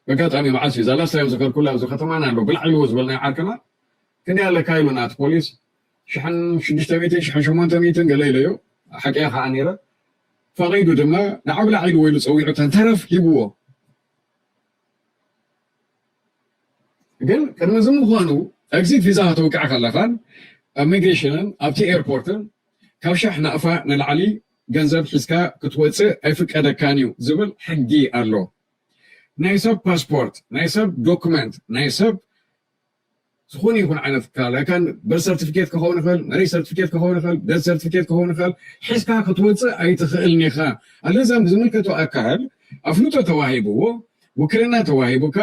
بقاتامي معاسي زلا سايم ذكر كلها زو ختمانا له بالعلوز بلنا عاركنا كني على كايلونات بوليس شحن 600 شحن 800 قال لي حكيها عنيره فغيدو دما نعبل عيد ويلو صويعو تنترف يبوه قال كان زمو خوانو اكزيت فيزا توقع خلافان اميغريشن ابتي ايربورتن كاوشحنا افا نلعلي ገንዘብ ሒዝካ ክትወፅእ ኣይፍቀደካን እዩ ዝብል ሕጊ ኣሎ። ናይ ሰብ ፓስፖርት፣ ናይ ሰብ ዶክመንት፣ ናይ ሰብ ዝኾነ ይኹን ዓይነት ካላካን በር ሰርቲፊኬት ክኸውን ይኽእል፣ መሬት ሰርቲፊኬት ክኸውን ይኽእል፣ ደት ሰርቲፊኬት ክኸውን ይኽእል፣ ሒዝካ ክትወፅእ ኣይትኽእልን ኢኻ። ኣለዛ ብዝምልከቶ ኣካል ኣፍልጦ ተዋሂብዎ ውክልና ተዋሂቡካ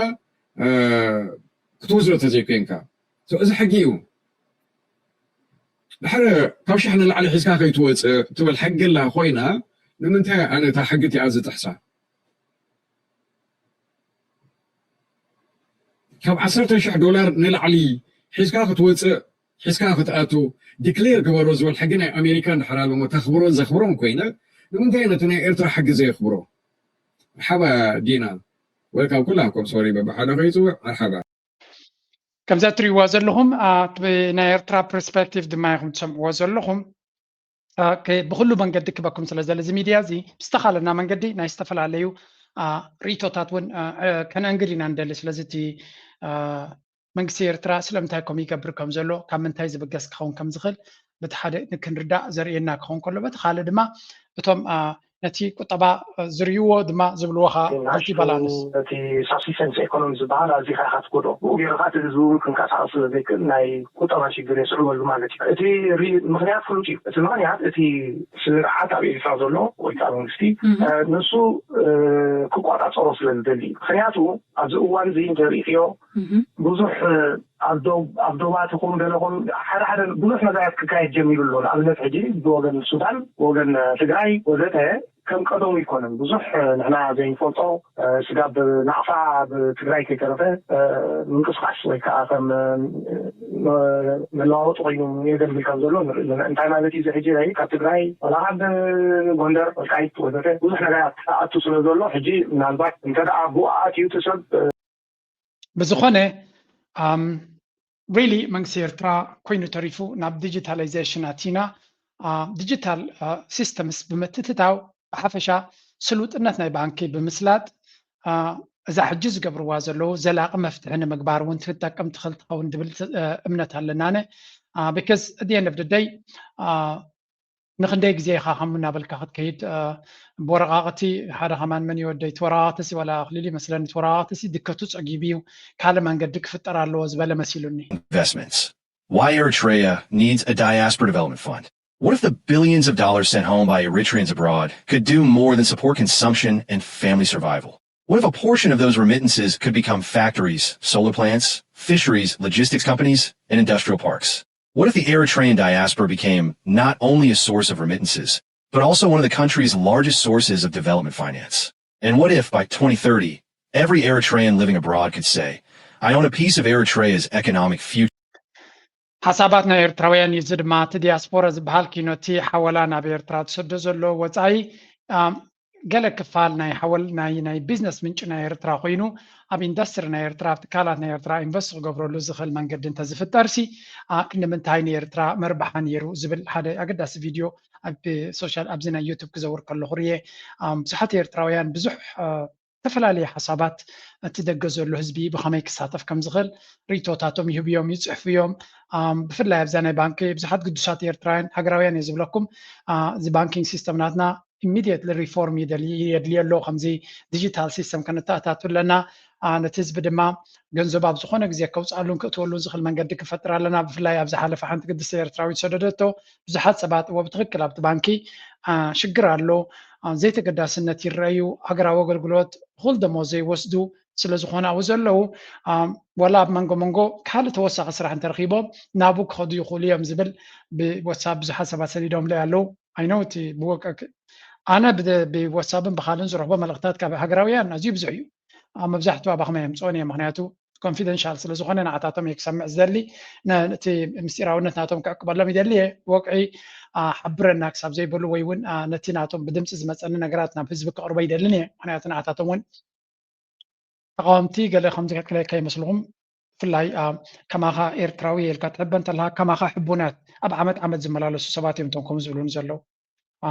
ክትወስዶ ተዘይኮንካ እዚ ሕጊ እዩ። ድሕሪ ካብ ሸሕ ንላዕሊ ሒዝካ ከይትወፅእ ትብል ሕጊ ላ ኮይና ንምንታይ ኣነ እታ ሕጊ እቲኣ ዝጥሕሳ? ካብ 10,000 ዶላር ንላዕሊ ሒዝካ ክትወፅእ ሒዝካ ክትኣቱ ዲክሌር ግበሮ ዝብል ሕጊ ናይ ኣሜሪካ እንድሕር ኣለዎ ተኽብሮን ዘኽብሮን ኮይነ ንምንታይ ነቲ ናይ ኤርትራ ሕጊ ዘየኽብሮ? መርሓባ ዲና ወልካም ኩላኩም ሶሪ በብሓደ ከይፅውዕ መርሓባ ከምዛ እትሪእዎ ዘለኹም ናይ ኤርትራ ፐርስፔክቲቭ ድማ ኢኹም ትሰምዕዎ ዘለኹም ብኩሉ መንገዲ ክበኩም ስለ ዘሎ እዚ ሚድያ እዚ ብዝተኻለና መንገዲ ናይ ዝተፈላለዩ ሪቶታት እውን ከነእንግድ ኢና ንደሊ። ስለዚ እቲ መንግስቲ ኤርትራ ስለምንታይ ከም ይገብር ከም ዘሎ ካብ ምንታይ ዝብገስ ክኸውን ከም ዝኽእል በቲ ሓደ ንክንርዳእ ዘርእየና ክኸውን ከሎ በቲ ካልእ ድማ እቶም ነቲ ቁጠባ ዝርይዎ ድማ ዝብልዎኻ እቲ ባላንስ እቲ ሳብሲስተንስ ኢኮኖሚ ዝበሃል ኣዝኻ ኢኻ ትጎድኦ ብኡ ጌርካ እቲ ህዝቡ ክንቀሳቀስ ዘይክእል ናይ ቁጠባ ሽግር የስዕበሉ ማለት እዩ እቲ ምክንያት ፍሉጥ እዩ እቲ ምክንያት እቲ ስርዓት ኣብ ኤርትራ ዘሎ ወይ ከዓ መንግስቲ ንሱ ክቆፃፀሮ ስለዝደሊ እዩ ምክንያቱ ኣብዚ እዋን እዚ እንተሪእዮ ብዙሕ ኣብ ዶባት ይኹን ገለኹም ሓደ ሓደ ብዙሕ ነገራት ክካየድ ጀሚሩ ኣሎ ንኣብነት ሕጂ ብወገን ሱዳን ወገን ትግራይ ወዘተ ከም ቀደሙ ይኮነን ብዙሕ ንሕና ዘይንፈልጦ ስጋብ ናቕፋ ብትግራይ ከይተረፈ ምንቅስቃስ ወይ ከዓ ከም መለዋወጢ ኮይኑ የገልግል ከም ዘሎ ንርኢ ኣለና እንታይ ማለት እዩ ሕጂ ናይ ካብ ትግራይ ወላ ካብ ጎንደር ወልቃይት ወዘተ ብዙሕ ነገራት ኣቱ ስለ ዘሎ ሕጂ ምናልባት እንተደኣ ብኡ ኣትዩ ትሰብ ብዝኾነ ሪሊ መንግስቲ ኤርትራ ኮይኑ ተሪፉ ናብ ዲጂታላይዜሽን ኣቲና ዲጂታል ሲስተምስ ብምትትታው ብሓፈሻ ስሉጥነት ናይ ባንኪ ብምስላጥ እዛ ሕጂ ዝገብርዋ ዘለዉ ዘላቂ መፍትሒ ንምግባር እውን ትጠቅም ትኽእል ትኸውን ዝብል እምነት ኣለና ኣነ ቢካዝ at the end of the day ንክንደይ ግዜ ኢኻ ከም እናበልካ ክትከይድ ብወረቃቅቲ ሓደ ከማን መን ይወደይ ተወራቅቲ ወላ ክሊል መስለኒ ተወራቅቲ ድከቱ ፀጊብ እዩ ካልእ መንገዲ ክፍጠር ኣለዎ ዝበለ መሲሉኒ investments. Why Eritrea needs a diaspora development fund. What if the billions of dollars sent home by Eritreans abroad could do more than support consumption and family survival? What if a portion of those remittances could become factories, solar plants, fisheries, logistics companies, and industrial parks? What if the Eritrean diaspora became not only a source of remittances, but also one of the country's largest sources of development finance? And what if by 2030, every Eritrean living abroad could say, I own a piece of Eritrea's economic future? ሓሳባት ናይ ኤርትራውያን እዩ ድማ እቲ ዲያስፖራ ዝበሃል ኪኖቲ ሓወላ ናብ ኤርትራ ትሰዶ ዘሎ ወፃኢ ገለ ክፋል ናይ ሓወል ናይ ቢዝነስ ምንጭ ናይ ኤርትራ ኮይኑ ኣብ ኢንዱስትሪ ናይ ኤርትራ ኣብ ትካላት ናይ ኤርትራ ኢንቨስት ክገብረሉ ዝኽእል መንገዲ እንተዝፍጠርሲ ንምንታይ ንኤርትራ መርባሓ ነይሩ ዝብል ሓደ ኣገዳሲ ቪድዮ ኣብ ሶሻል ኣብዚ ናይ ዩቱብ ክዘውር ከለኹ ርየ ብዙሓት ኤርትራውያን ብዙሕ ዝተፈላለዩ ሓሳባት እቲ ደገ ዘሎ ህዝቢ ብኸመይ ክሳተፍ ከም ዝኽእል ሪቶታቶም ይህብዮም ይፅሕፍዮም ብፍላይ ኣብዛ ናይ ባንኪ ብዙሓት ቅዱሳት ኤርትራውያን ሃገራውያን እየ ዝብለኩም እዚ ባንኪንግ ሲስተም ናትና ኢሚድየትሊ ሪፎርም የድልዮ ኣሎ ከምዚ ዲጂታል ሲስተም ከነተኣታቱ ኣለና ነቲ ህዝቢ ድማ ገንዘብ ኣብ ዝኾነ ግዜ ከውፃሉን ክእትወሉን ዝኽእል መንገዲ ክፈጥር ኣለና ብፍላይ ኣብ ዝሓለፈ ሓንቲ ቅድስቲ ኤርትራዊት ሰደደቶ ብዙሓት ሰባት ብትክክል ኣብቲ ባንኪ ሽግር ኣሎ ዘይተገዳስነት ይረአዩ ሃገራዊ ኣገልግሎት ኩል ደሞዝ ዘይወስዱ ስለ ዝኾነ ኣብኡ ዘለዉ ወላ ኣብ መንጎ መንጎ ካልእ ተወሳኺ ስራሕ እንተረኺቦም ናብኡ ክኸዱ ይኽእሉ እዮም ዝብል ብወሳብ ብዙሓት ሰባት ሰዲዶም ላይ ኣለዉ ኣይኖ እቲ ኣነ ብወሳብን ብካልእን ዝረኽቦ መልእኽትታት ካብ ሃገራውያን ኣዝዩ ብዙሕ እዩ መብዛሕትኡ ኣብ ኣኸመይ የምፅኦን እየ ምክንያቱ ኮንፊደንሻል ስለ ዝኾነ ንዓታቶም እየ ክሰምዕ ዝደሊ እቲ ምስጢራውነት ናቶም ክዕቅበሎም ይደሊ እየ ወቅዒ ሓብረና ክሳብ ዘይበሉ ወይ እውን ነቲ ናቶም ብድምፂ ዝመፀኒ ነገራት ናብ ህዝቢ ክቅርበ ይደልን እየ ምክንያቱ ንዓታቶም እውን ተቃወምቲ ገለ ከምዚ ክለካ ይመስልኩም ብፍላይ ከማኻ ኤርትራዊ የልካ ትሕበ እንተለካ ከማኻ ሕቡናት ኣብ ዓመት ዝመላለሱ ሰባት እዮም እቶም ከምኡ ዝብሉን ዘለዉ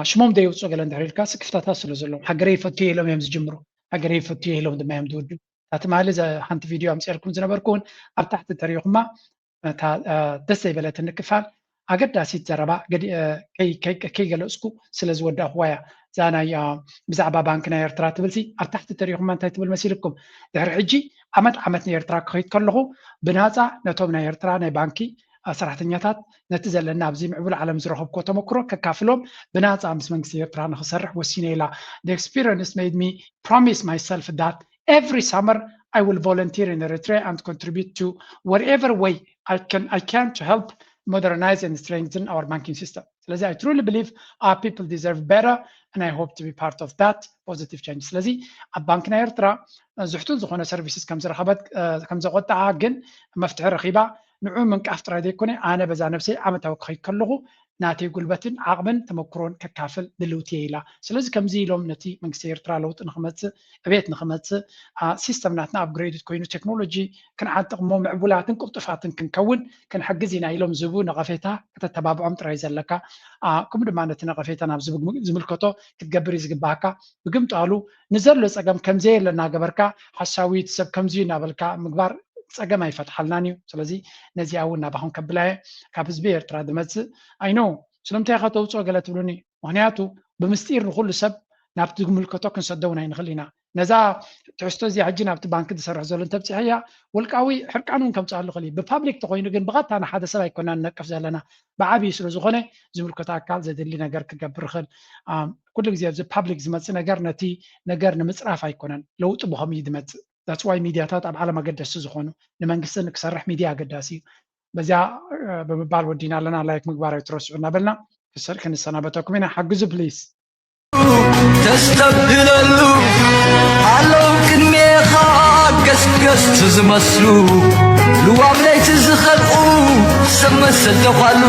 ሽሞም ደይውፅኡ ገለ እንድሕሪልካ ስክፍታታት ስለ ዘለዎም ሃገረይ ይፈትዩ ኢሎም እዮም ዝጅምሩ ሃገረይ ይፈትዩ ኢሎም ድማ እዮም ዝውድኡ ታቲ ማሊ ሓንቲ ቪድዮ ኣምፅልኩም ዝነበርኩን ኣብ ታሕቲ ተሪኹማ ደስ ዘይበለትኒ ክፋል ኣገዳሲት ዘረባ ከይገለፅኩ ስለ ዝወዳእኽዋ እያ እዛ ናይ ብዛዕባ ባንኪ ናይ ኤርትራ ትብልሲ ኣብ ታሕቲ ተሪኹማ እንታይ ትብል መሲልኩም ድሕሪ ሕጂ ዓመት ንኤርትራ ክኸይድ ከለኹ ብናፃ ነቶም ናይ ኤርትራ ናይ ባንኪ ሰራሕተኛታት ነቲ ዘለና ኣብዚ ምዕቡል ዓለም ዝረኸብኮ ተመክሮ ከካፍሎም ብናፃ ምስ መንግስቲ ኤርትራ ንክሰርሕ ወሲነ ኢላ the experience made me promise myself that every summer I will volunteer in Eritrea and contribute to whatever way I can to help modernize and strengthen our banking system. ስለዚ I truly believe our people deserve better and I hope to be part of that positive change. ስለዚ ኣብ ባንኪ ናይ ኤርትራ ዝሕቱን ዝኾነ ሰርቪስስ ከም ዝረኸበት ከም ዘቆጣዓ ግን መፍትሒ ረኺባ ንዑ ምንቃፍ ጥራይ ዘይኮነ ኣነ በዛ ነብሰይ ዓመታዊ ክኸይድ ከለኹ ናተይ ጉልበትን ዓቕምን ተመክሮን ከካፍል ድልውቲ ኢላ ስለዚ ከምዚ ኢሎም ነቲ መንግስቲ ኤርትራ ለውጢ ንክመፅእ ዕቤት ንክመፅእ ሲስተም ናትና ኣፕግሬድድ ኮይኑ ቴክኖሎጂ ክንዓጥቕሞ ምዕቡላትን ቅልጡፋትን ክንከውን ክንሕግዝ ኢና ኢሎም ዝህቡ ነቐፌታ ከተተባብዖም ጥራይ ዘለካ ከምኡ ድማ ነቲ ነቐፌታ ናብ ዝምልከቶ ክትገብር እዩ ዝግባእካ ብግምጣሉ ንዘሎ ፀገም ከምዘየለና ገበርካ ሓሳዊት ሰብ ከምዚ እናበልካ ምግባር ፀገም ኣይፈትሓልናን እዩ ስለዚ ነዚኣ እውን ናባኹም ከብላየ ካብ ህዝቢ ኤርትራ ድመፅእ ኣይኖ ስለምንታይ ኢኻ ተውፅኦ ገለ ትብሉኒ ምክንያቱ ብምስጢር ንኩሉ ሰብ ናብቲ ዝምልከቶ ክንሰደውን ኣይንኽእል ኢና ነዛ ትሕዝቶ እዚኣ ሕጂ ናብቲ ባንኪ ዝሰርሕ ዘሎ እንተብፅሕያ ውልቃዊ ሕርቃን እውን ከምፅኣሉ ክእል እዩ ብፓብሊክ ተኮይኑ ግን ብቐጥታ ንሓደ ሰብ ኣይኮና ንነቅፍ ዘለና ብዓብዪ ስለዝኾነ ዝምልከቶ ኣካል ዘድሊ ነገር ክገብር ይኽእል ኩሉ ግዜ ኣብዚ ፓብሊክ ዝመፅእ ነገር ነቲ ነገር ንምፅራፍ ኣይኮነን ለውጢ ብኸምዩ ዝመፅእ that's why ሚድያታት ኣብ ዓለም ኣገደስቲ ዝኾኑ ንመንግስትን ክሰርሕ ሚድያ ኣገዳሲ እዩ በዚያ ብምባል ወዲና ኣለና ላይክ ምግባር ኣይትረስዑ እናበልና ክንሰናበተኩም ኢና ሓግዙ ፕሊዝ ተስተብለሉ ኣለው ቅድሜኻ ገስገስቲ ዝመስሉ ልዋም ለይቲ ዝኸልቁ ሰብ መሰል ተኳሉ